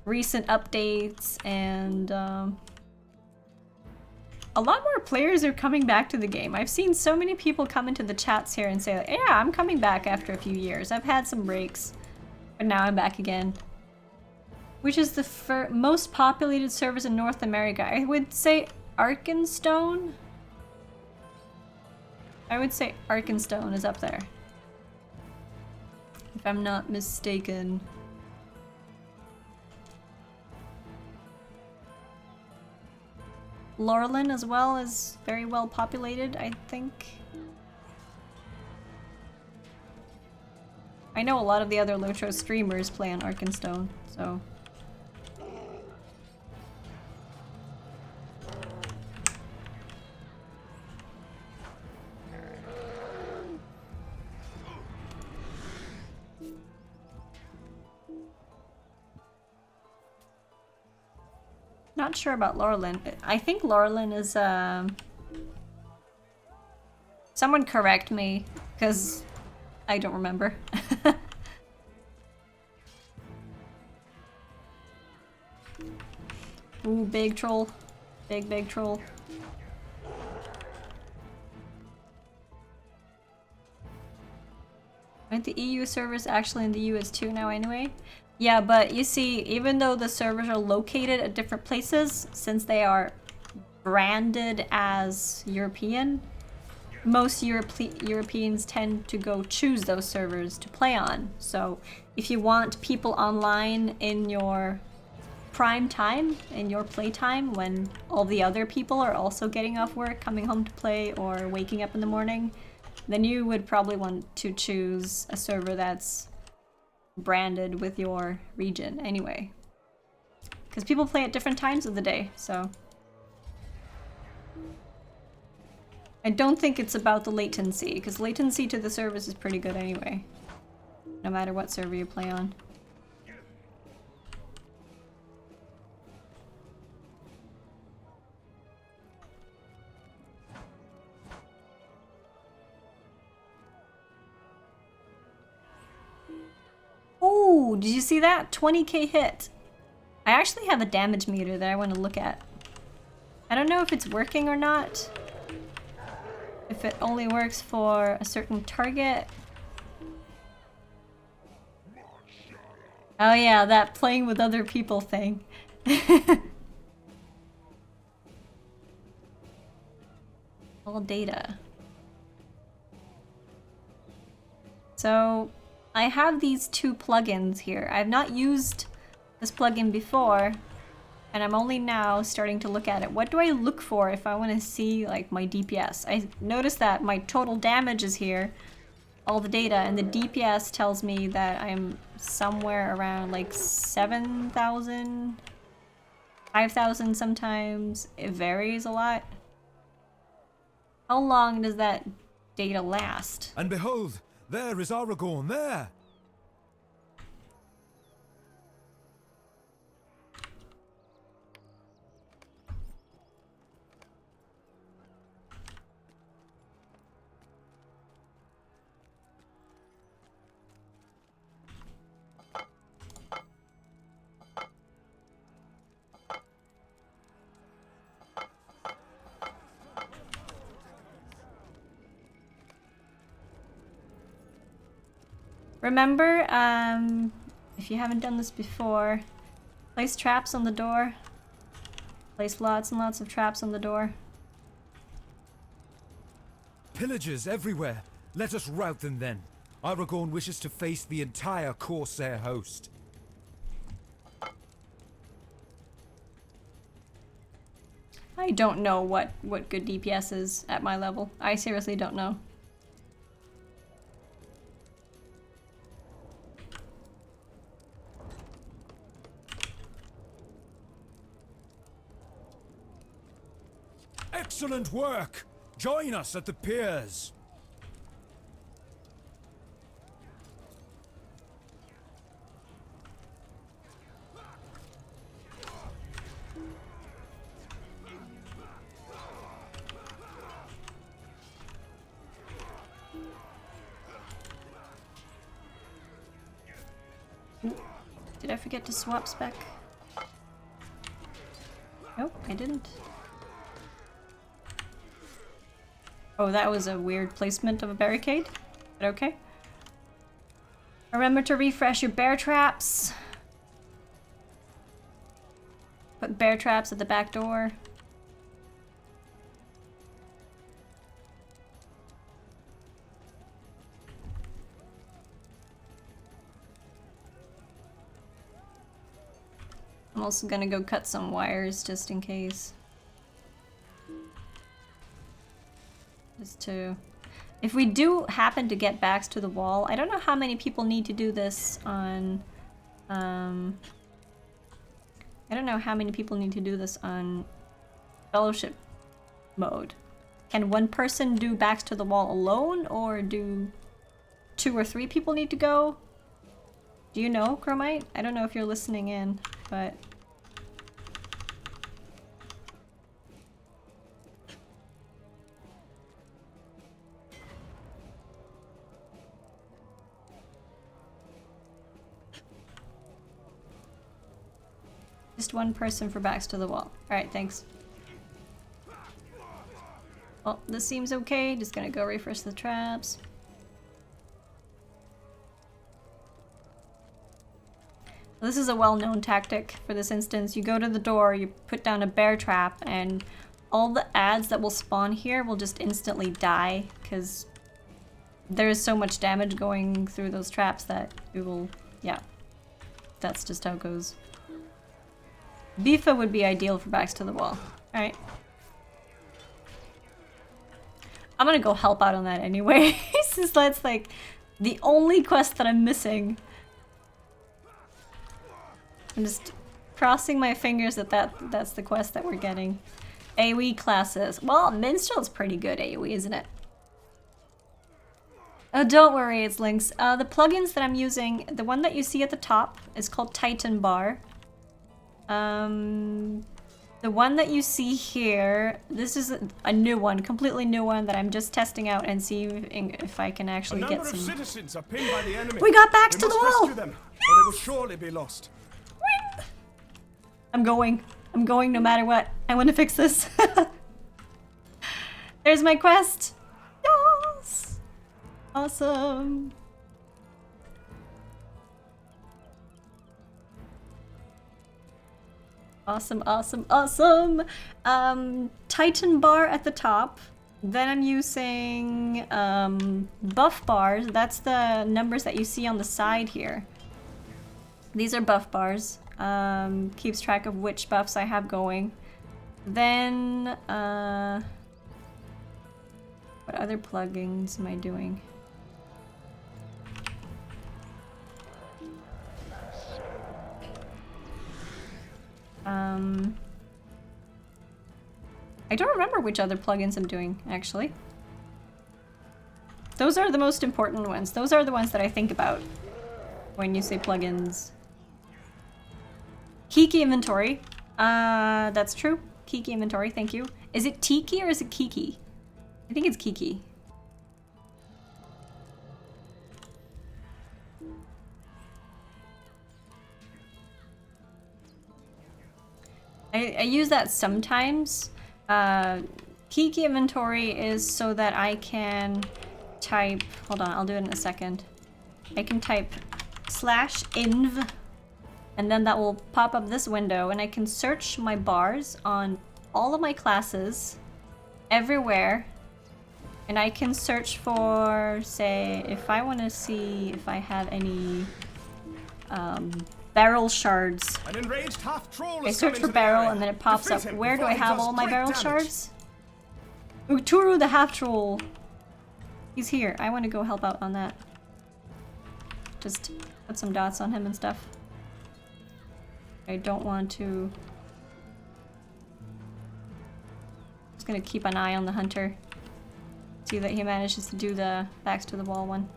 Speaker 1: Recent updates and a lot more players are coming back to the game. I've seen so many people come into the chats here and say, like, yeah, I'm coming back after a few years. I've had some breaks, but now I'm back again. Which is the most populated servers in North America? I would say Arkenstone. I would say Arkenstone is up there, if I'm not mistaken. Laurelin as well is very well populated, I think. I know a lot of the other LOTRO streamers play on Arkenstone, so... Not sure about Laurelin. I think Laurelin is, someone correct me, because I don't remember. Ooh, big troll. Big troll. Aren't the EU servers actually in the US too now anyway? Yeah, but you see, even though the servers are located at different places, since they are branded as European, most Europeans tend to go choose those servers to play on. So if you want people online in your prime time, in your playtime, when all the other people are also getting off work, coming home to play, or waking up in the morning, then you would probably want to choose a server that's branded with your region anyway. Because people play at different times of the day, so... I don't think it's about the latency, because latency to the service is pretty good anyway. No matter what server you play on. Oh, did you see that? 20k hit. I actually have a damage meter that I want to look at. I don't know if it's working or not. If it only works for a certain target. Oh yeah, that playing with other people thing. All data. So, I have these two plugins here. I've not used this plugin before, and I'm only now starting to look at it. What do I look for if I want to see like my DPS? I noticed that my total damage is here, all the data, and the DPS tells me that I'm somewhere around like 7,000, 5,000 sometimes. It varies a lot. How long does that data last?
Speaker 2: And behold, there is Aragorn, there!
Speaker 1: Remember, if you haven't done this before, place traps on the door. Place lots and lots of traps on the door.
Speaker 2: Pillagers everywhere. Let us rout them then. Aragorn wishes to face the entire Corsair host.
Speaker 1: I don't know what good DPS is at my level. I seriously don't know.
Speaker 2: Excellent work! Join us at the piers!
Speaker 1: Did I forget to swap spec? Nope, I didn't. Oh, that was a weird placement of a barricade, but okay. Remember to refresh your bear traps. Put bear traps at the back door. I'm also gonna go cut some wires just in case. Just to... If we do happen to get backs to the wall, I don't know how many people need to do this on... I don't know how many people need to do this on Fellowship mode. Can one person do backs to the wall alone, or do 2 or 3 people need to go? Do you know, Chromite? I don't know if you're listening in, but... Just one person for backs to the wall. Alright, thanks. Well, this seems okay. Just gonna go refresh the traps. This is a well-known tactic for this instance. You go to the door, you put down a bear trap, and all the ads that will spawn here will just instantly die, because there's so much damage going through those traps that it will, yeah. That's just how it goes. Bifa would be ideal for backs to the wall. Alright. I'm gonna go help out on that anyway, since that's like the only quest that I'm missing. I'm just crossing my fingers that that's the quest that we're getting. AoE classes. Well, Minstrel's pretty good AoE, isn't it? Oh, don't worry, it's links. The plugins that I'm using, the one that you see at the top is called Titan Bar. The one that you see here, this is a new one, completely new one that I'm just testing out and see if I can actually get some.
Speaker 3: Citizens are pinned by the enemy.
Speaker 1: We got backs to the wall!
Speaker 3: Them, or they will surely be lost.
Speaker 1: I'm going no matter what. I want to fix this. There's my quest. Yes! Awesome. Awesome, awesome, awesome. Titan bar at the top. Then I'm using buff bars. That's the numbers that you see on the side here. These are buff bars. Keeps track of which buffs I have going. Then, what other plugins am I doing? I don't remember which other plugins I'm doing, actually. Those are the most important ones. Those are the ones that I think about when you say plugins. Kiki inventory. That's true. Kiki inventory, thank you. Is it Tiki or is it Kiki? I think it's Kiki. I use that sometimes. Kiki inventory is so that I can type, hold on, I'll do it in a second. I can type /inv and then that will pop up this window and I can search my bars on all of my classes everywhere, and I can search for, say, if I want to see if I have any barrel shards.
Speaker 3: An enraged half-troll
Speaker 1: I
Speaker 3: is
Speaker 1: search
Speaker 3: coming
Speaker 1: for
Speaker 3: to the
Speaker 1: barrel
Speaker 3: area.
Speaker 1: and then it pops
Speaker 3: Defeat
Speaker 1: up.
Speaker 3: him
Speaker 1: Where do
Speaker 3: before
Speaker 1: I
Speaker 3: he
Speaker 1: have
Speaker 3: does
Speaker 1: all my
Speaker 3: great
Speaker 1: barrel
Speaker 3: damage.
Speaker 1: shards? Uturu the half-troll. He's here. I want to go help out on that. Just put some dots on him and stuff. I don't want to... Just gonna keep an eye on the hunter. See that he manages to do the backs to the wall one.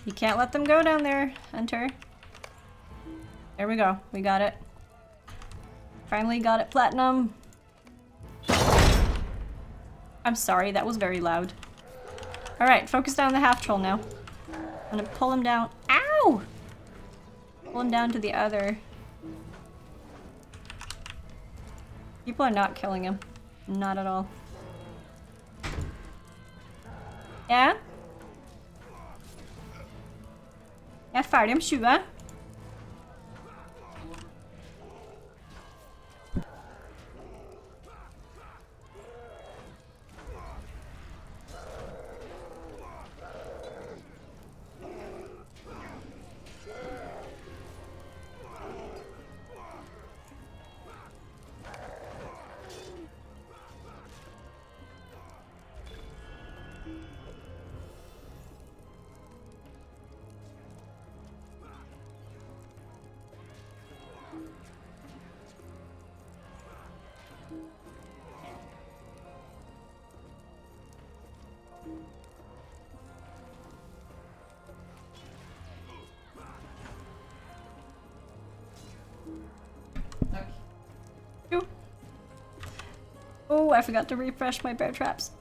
Speaker 1: You can't let them go down there, Hunter. There we go. We got it. Finally got it, Platinum. I'm sorry, that was very loud. Alright, focus down the half-troll now. I'm gonna pull him down. Ow! Pull him down to the other. People are not killing him. Not at all. Yeah? Jeg er ferdig om 20. Oh, I forgot to refresh my bear traps.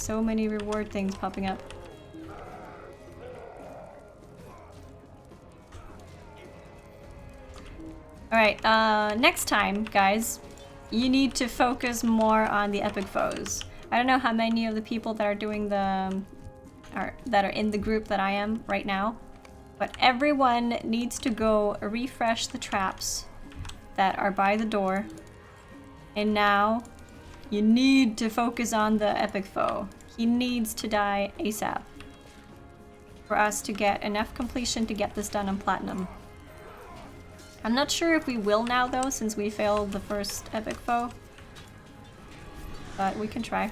Speaker 1: so many reward things popping up. Alright, next time, guys, you need to focus more on the epic foes. I don't know how many of the people that are doing the... that are in the group that I am right now, but everyone needs to go refresh the traps that are by the door. And now, you need to focus on the epic foe. He needs to die ASAP for us to get enough completion to get this done on platinum. I'm not sure if we will now though, since we failed the first epic foe. But we can try.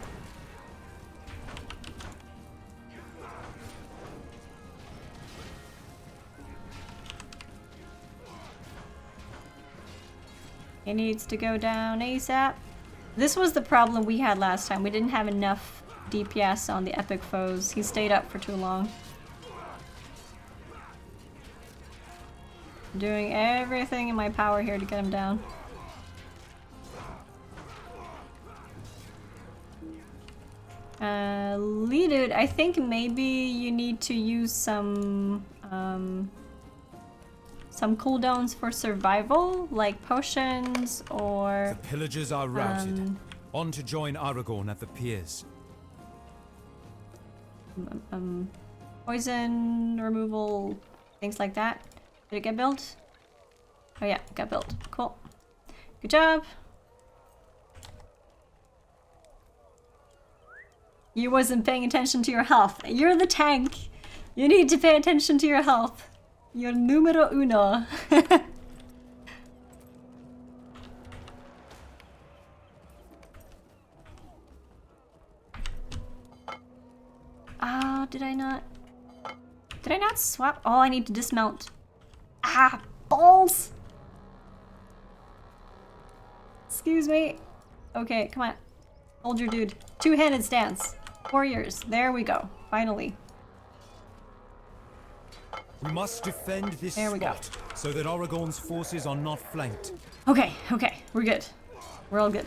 Speaker 1: He needs to go down ASAP. This was the problem we had last time. We didn't have enough DPS on the epic foes. He stayed up for too long. Doing everything in my power here to get him down. Leaded, I think maybe you need to use some cooldowns for survival, like potions or...
Speaker 2: The pillagers are routed. On to join Aragorn at the piers.
Speaker 1: Poison removal, things like that. Did it get built? Oh yeah, it got built. Cool. Good job. You wasn't paying attention to your health. You're the tank. You need to pay attention to your health. You're numero uno. Oh, did I not swap? Oh, I need to dismount. Ah, balls! Excuse me. Okay, come on. Hold your dude. Two-handed stance. Warriors. There we go. Finally.
Speaker 2: We must defend this
Speaker 1: There we go.
Speaker 2: spot so that Aragorn's forces are not flanked.
Speaker 1: Okay, okay. We're good. We're all good.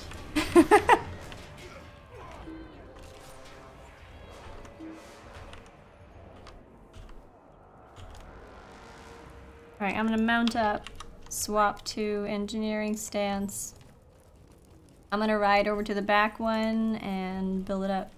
Speaker 1: Alright, I'm gonna mount up, swap to engineering stance. I'm gonna ride over to the back one and build it up.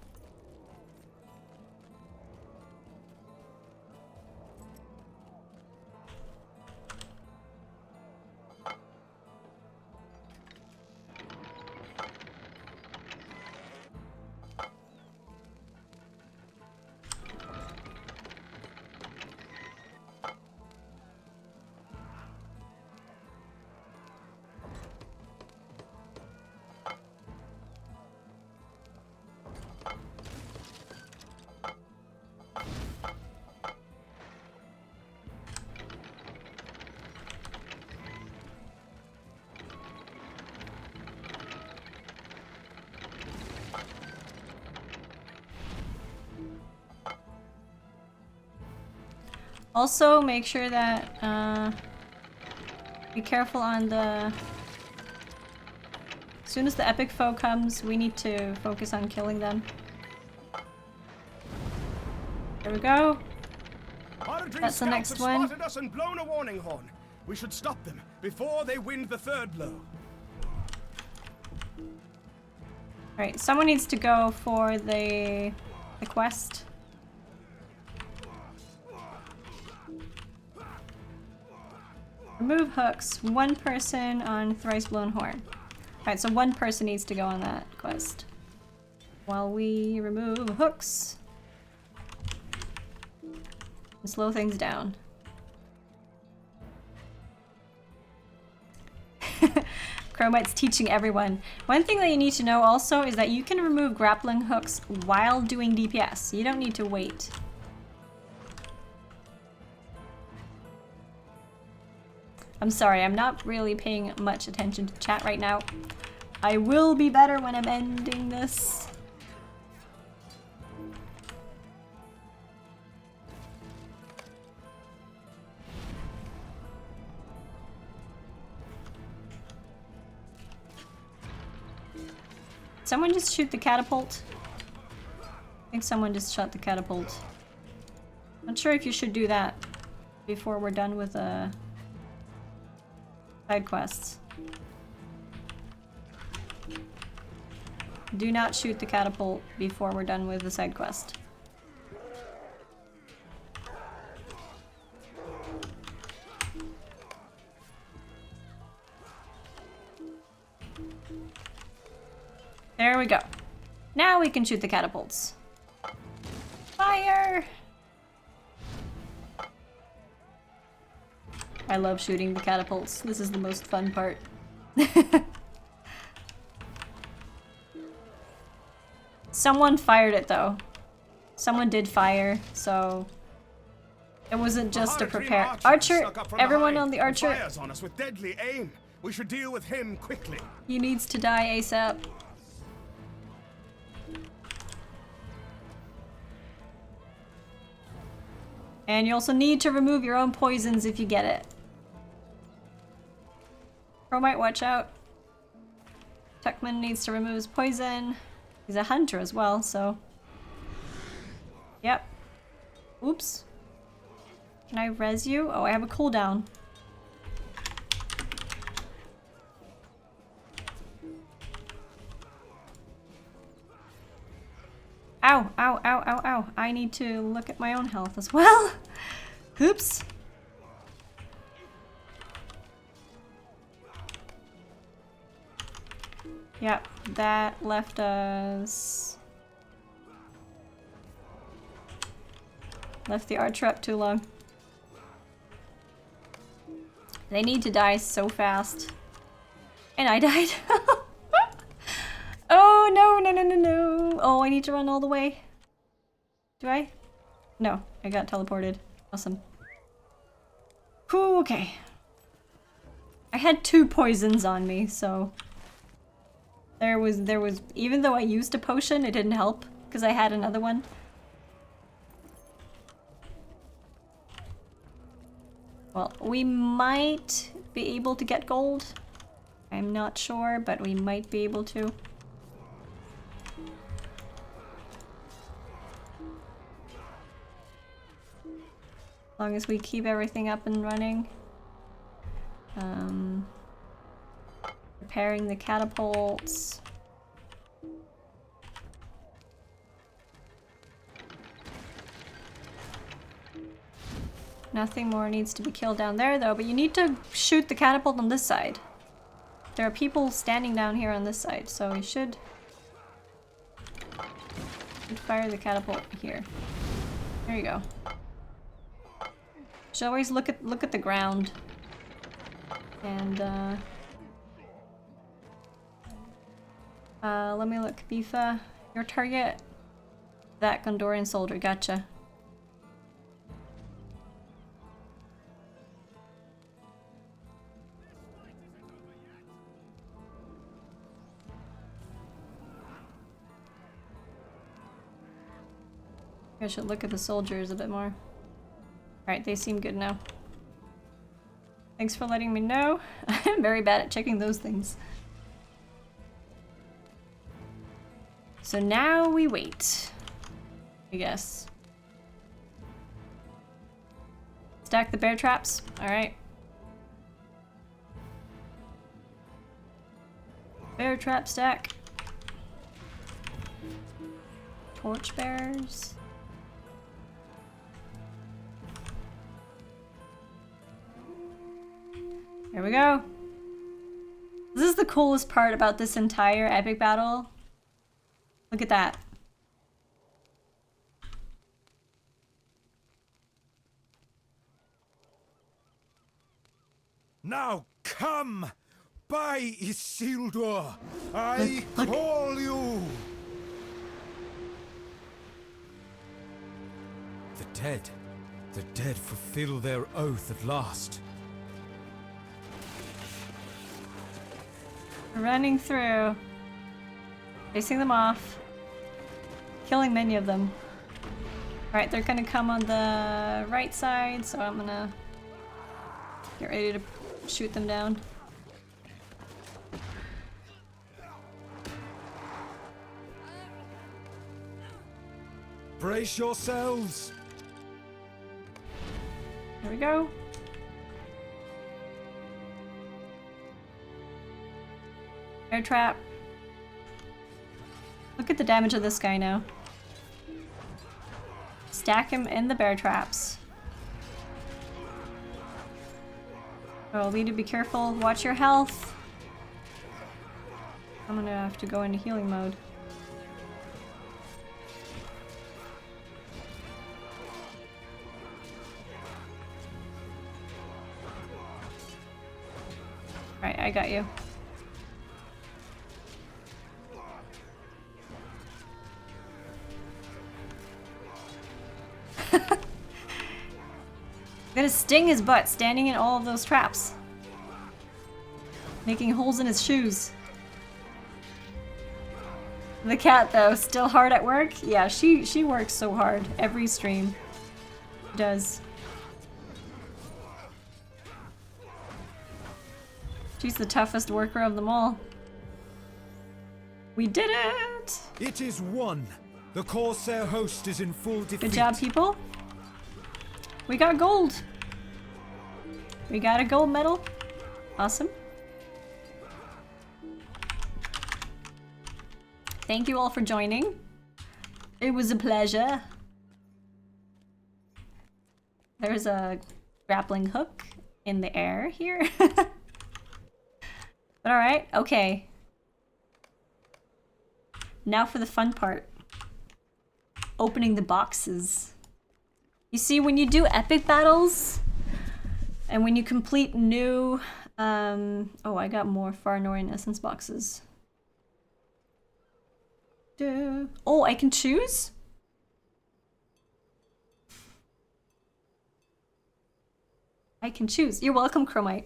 Speaker 1: Also, make sure that, be careful on the... As soon as the epic foe comes, we need to focus on killing them. There we go. That's the next one.
Speaker 3: Spotted us and blown a warning horn. We should stop them before they wind the third blow.
Speaker 1: Alright, someone needs to go for the quest. Remove hooks. One person on Thrice Blown Horn. Alright, so one person needs to go on that quest. While we remove hooks. And slow things down. Chromite's teaching everyone. One thing that you need to know also is that you can remove grappling hooks while doing DPS. You don't need to wait. I'm sorry, I'm not really paying much attention to chat right now. I will be better when I'm ending this. Someone just shoot the catapult. think someone just shot the catapult. Not sure if you should do that before we're done with side quests. Do not shoot the catapult before we're done with the side quest. There we go. Now we can shoot the catapults. Fire! I love shooting the catapults. This is the most fun part. Someone fired it though. Someone did fire, so it wasn't just to prepare. Archer, everyone on the archer.
Speaker 3: Fires on us with deadly aim. We should deal with him quickly.
Speaker 1: He needs to die ASAP. And you also need to remove your own poisons if you get it. Chromite, watch out. Tuckman needs to remove his poison. He's a hunter as well, so... Yep. Oops. Can I res you? Oh, I have a cooldown. Ow, ow, ow, ow, ow. I need to look at my own health as well. Oops. Yep, that left us... Left the archer up too long. They need to die so fast. And I died. Oh, no, no, no, no, no. Oh, I need to run all the way. Do I? No, I got teleported. Awesome. Whew, okay. I had 2 poisons on me, so... There was, even though I used a potion, it didn't help, because I had another one. Well, we might be able to get gold. I'm not sure, but we might be able to. As long as we keep everything up and running. Repairing the catapults. Nothing more needs to be killed down there though, but you need to shoot the catapult on this side. There are people standing down here on this side, so you should fire the catapult here. There you go. Should always look at the ground. And let me look. Bifa, your target. That Gondorian soldier, gotcha. I should look at the soldiers a bit more. Alright, they seem good now. Thanks for letting me know. I'm very bad at checking those things. So now we wait, I guess. Stack the bear traps. Alright. Bear trap stack. Torch bearers. Here we go. This is the coolest part about this entire epic battle. Look at that.
Speaker 2: Now come! By Isildur! I call you! The dead fulfill their oath at last.
Speaker 1: Running through. Chasing them off. Killing many of them. Alright, they're gonna come on the right side, so I'm gonna get ready to shoot them down.
Speaker 2: Brace yourselves.
Speaker 1: Here we go. Bear trap. Look at the damage of this guy now. Stack him in the bear traps. Oh, need to be careful. Watch your health. I'm gonna have to go into healing mode. Alright, I got you. Gonna sting his butt standing in all of those traps. Making holes in his shoes. The cat though, still hard at work? Yeah, she works so hard every stream. She does. She's the toughest worker of them all. We did it!
Speaker 2: It is won. The Corsair host is in full defeat.
Speaker 1: Good job, people. We got gold. We got a gold medal. Awesome. Thank you all for joining. It was a pleasure. There's a grappling hook in the air here. But alright, okay. Now for the fun part. Opening the boxes. You see, when you do epic battles, and when you complete new... oh, I got more Far Northern Essence boxes. Duh. Oh, I can choose? I can choose. You're welcome, Chromite.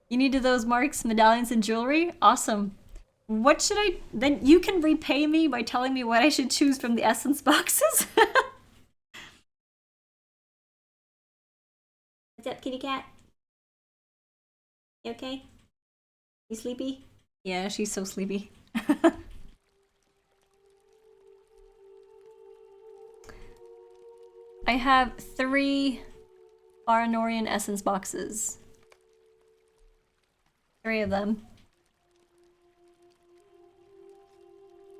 Speaker 1: You needed those marks, medallions, and jewelry? Awesome. What should I... Then you can repay me by telling me what I should choose from the essence boxes? What's up, kitty cat? You okay? You sleepy? Yeah, she's so sleepy. I have 3 Aranorian essence boxes. 3 of them.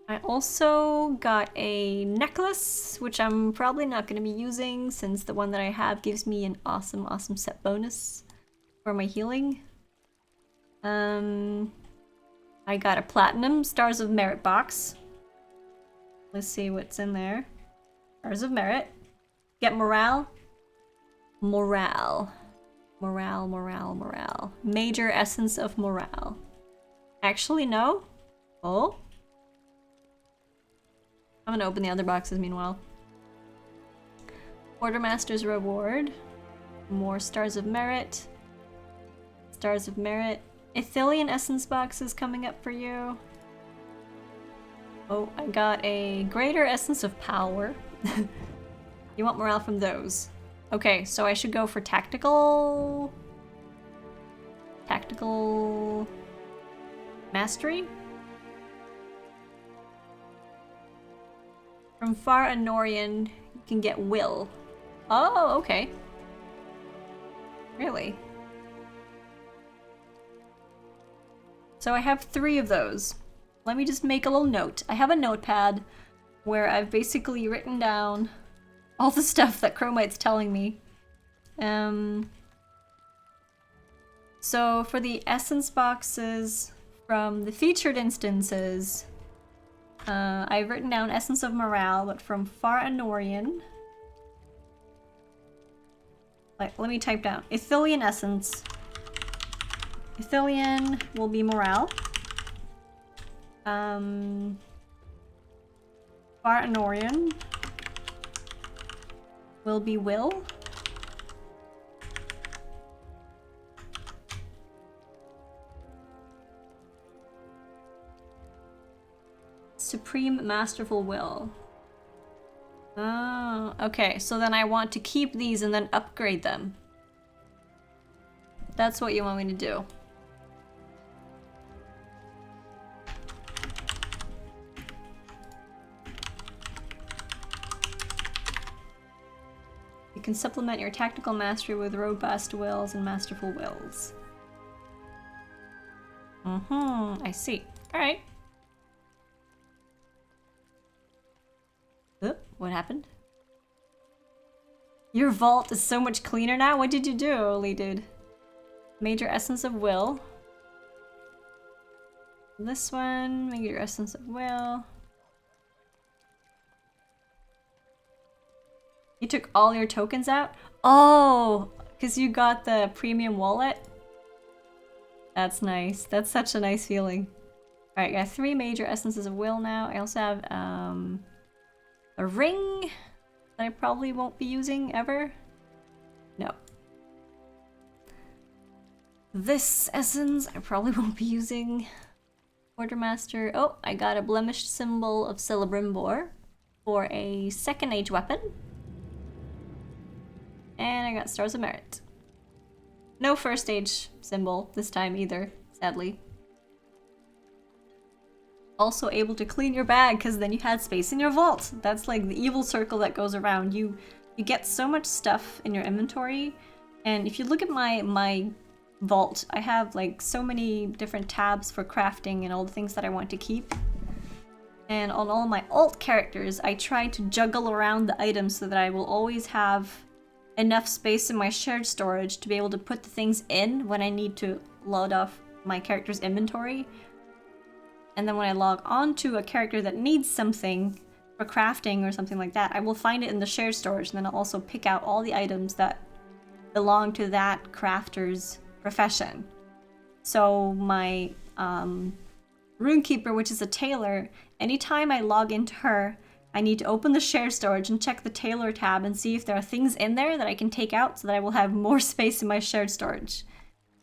Speaker 1: I also got a necklace, which I'm probably not going to be using since the one that I have gives me an awesome set bonus for my healing. I got a platinum Stars of Merit box. Let's see what's in there. Stars of Merit. Get morale. Morale. Major essence of morale. Actually, no. Oh. I'm gonna open the other boxes meanwhile. Quartermaster's reward. More Stars of Merit. Stars of Merit. Ithilien essence box is coming up for you. Oh, I got a greater essence of power. You want morale from those. Okay, so I should go for tactical mastery? From Far Anorian, you can get will. Oh, okay. Really? So I have 3 of those. Let me just make a little note. I have a notepad where I've basically written down all the stuff that Chromite's telling me. So for the essence boxes from the featured instances, I've written down Essence of Morale, but from Far Anorian. Let me type down Ithilien Essence. Ithilien will be morale. Far Anorian will be will. Supreme Masterful Will. Oh, okay. So then I want to keep these and then upgrade them. That's what you want me to do. You can supplement your tactical mastery with robust wills and masterful wills. I see. Alright. What happened? Your vault is so much cleaner now? What did you do, Oli dude? Major Essence of Will. This one, Major Essence of Will. You took all your tokens out? Oh, because you got the premium wallet? That's nice. That's such a nice feeling. Alright, I got 3 Major Essences of Will now. I also have a ring that I probably won't be using ever. No. This essence I probably won't be using. Quartermaster. Oh, I got a blemished symbol of Celebrimbor for a 2nd age weapon. And I got Stars of Merit. No 1st age symbol this time either, sadly. Also able to clean your bag because then you had space in your vault. That's like the evil circle that goes around. You get so much stuff in your inventory, and if you look at my vault, I have like so many different tabs for crafting and all the things that I want to keep. And on all my alt characters, I try to juggle around the items so that I will always have enough space in my shared storage to be able to put the things in when I need to load off my character's inventory. And then when I log on to a character that needs something for crafting or something like that, I will find it in the shared storage, and then I'll also pick out all the items that belong to that crafter's profession. So my Runekeeper, which is a tailor, anytime I log into her, I need to open the shared storage and check the tailor tab and see if there are things in there that I can take out so that I will have more space in my shared storage.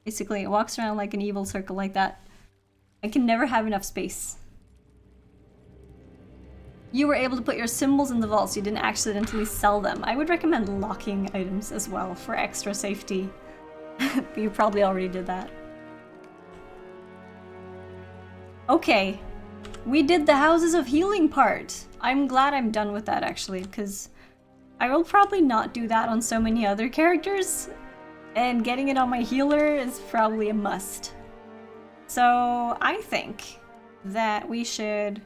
Speaker 1: Basically, it walks around like an evil circle like that. I can never have enough space. You were able to put your symbols in the vault so you didn't accidentally sell them. I would recommend locking items as well for extra safety. But you probably already did that. Okay. We did the Houses of Healing part. I'm glad I'm done with that actually, because I will probably not do that on so many other characters, and getting it on my healer is probably a must. So I think that we should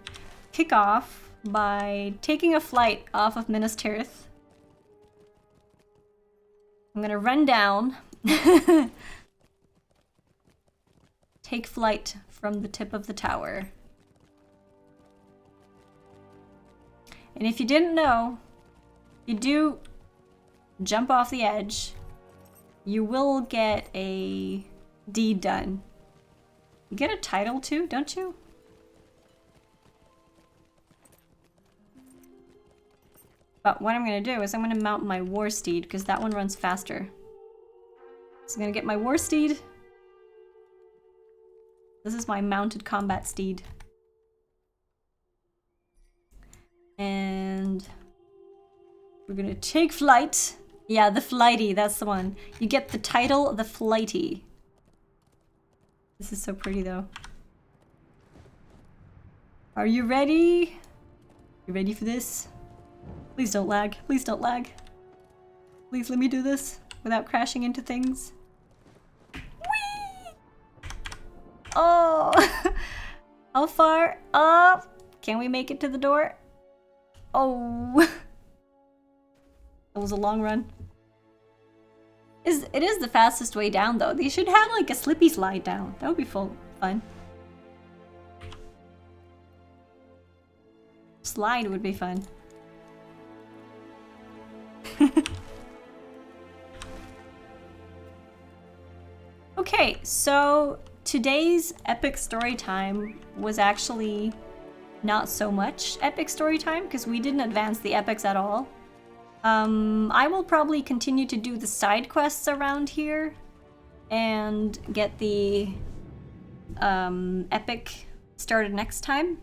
Speaker 1: kick off by taking a flight off of Minas Tirith. I'm gonna run down, take flight from the tip of the tower. And if you didn't know, you do jump off the edge, you will get a deed done. You get a title too, don't you? But what I'm gonna do is I'm gonna mount my war steed because that one runs faster. So I'm gonna get my war steed. This is my mounted combat steed. And we're gonna take flight. Yeah, the flighty, that's the one. You get the title, the flighty. This is so pretty though. Are you ready? You ready for this? Please don't lag. Please don't lag. Please let me do this without crashing into things. Whee! Oh! How far up? Can we make it to the door? Oh! That was a long run. It is the fastest way down though. They should have like a slippy slide down. That would be fun. Slide would be fun. Okay, so today's epic story time was actually not so much epic story time because we didn't advance the epics at all. I will probably continue to do the side quests around here and get the epic started next time.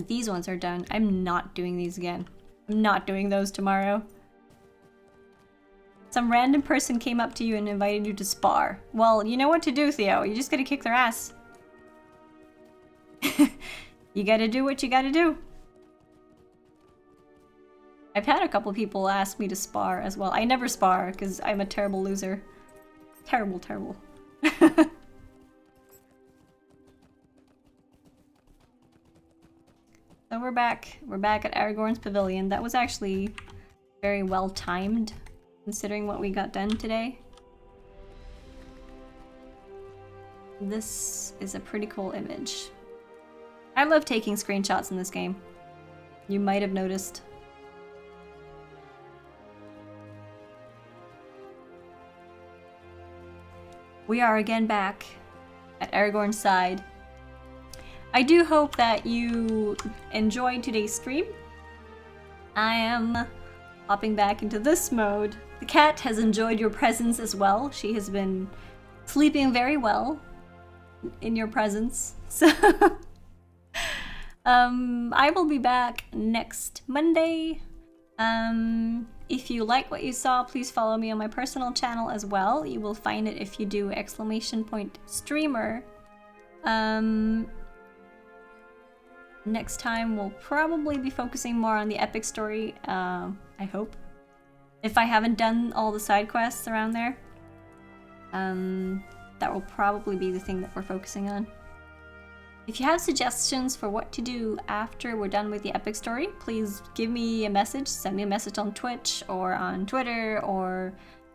Speaker 1: These ones are done. I'm not doing these again. I'm not doing those tomorrow. Some random person came up to you and invited you to spar. Well, you know what to do, Theo. You just gotta kick their ass. You gotta do what you gotta do. I've had a couple people ask me to spar as well. I never spar because I'm a terrible loser. Terrible, terrible. So we're back. We're back at Aragorn's Pavilion. That was actually very well timed, considering what we got done today. This is a pretty cool image. I love taking screenshots in this game. You might have noticed. We are again back at Aragorn's side. I do hope that you enjoyed today's stream. I am hopping back into this mode. The cat has enjoyed your presence as well. She has been sleeping very well in your presence. So I will be back next Monday. If you like what you saw, please follow me on my personal channel as well. You will find it if you do !streamer. Next time we'll probably be focusing more on the epic story, I hope. If I haven't done all the side quests around there, that will probably be the thing that we're focusing on. If you have suggestions for what to do after we're done with the epic story, please give me a message, send me a message on Twitch or on Twitter or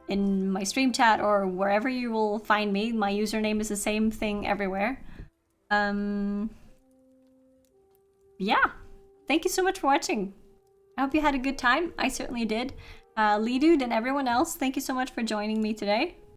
Speaker 1: in my stream chat or wherever you will find me. My username is the same thing everywhere. Yeah, thank you so much for watching. I hope you had a good time. I certainly did. Lee Dude and everyone else, thank you so much for joining me today.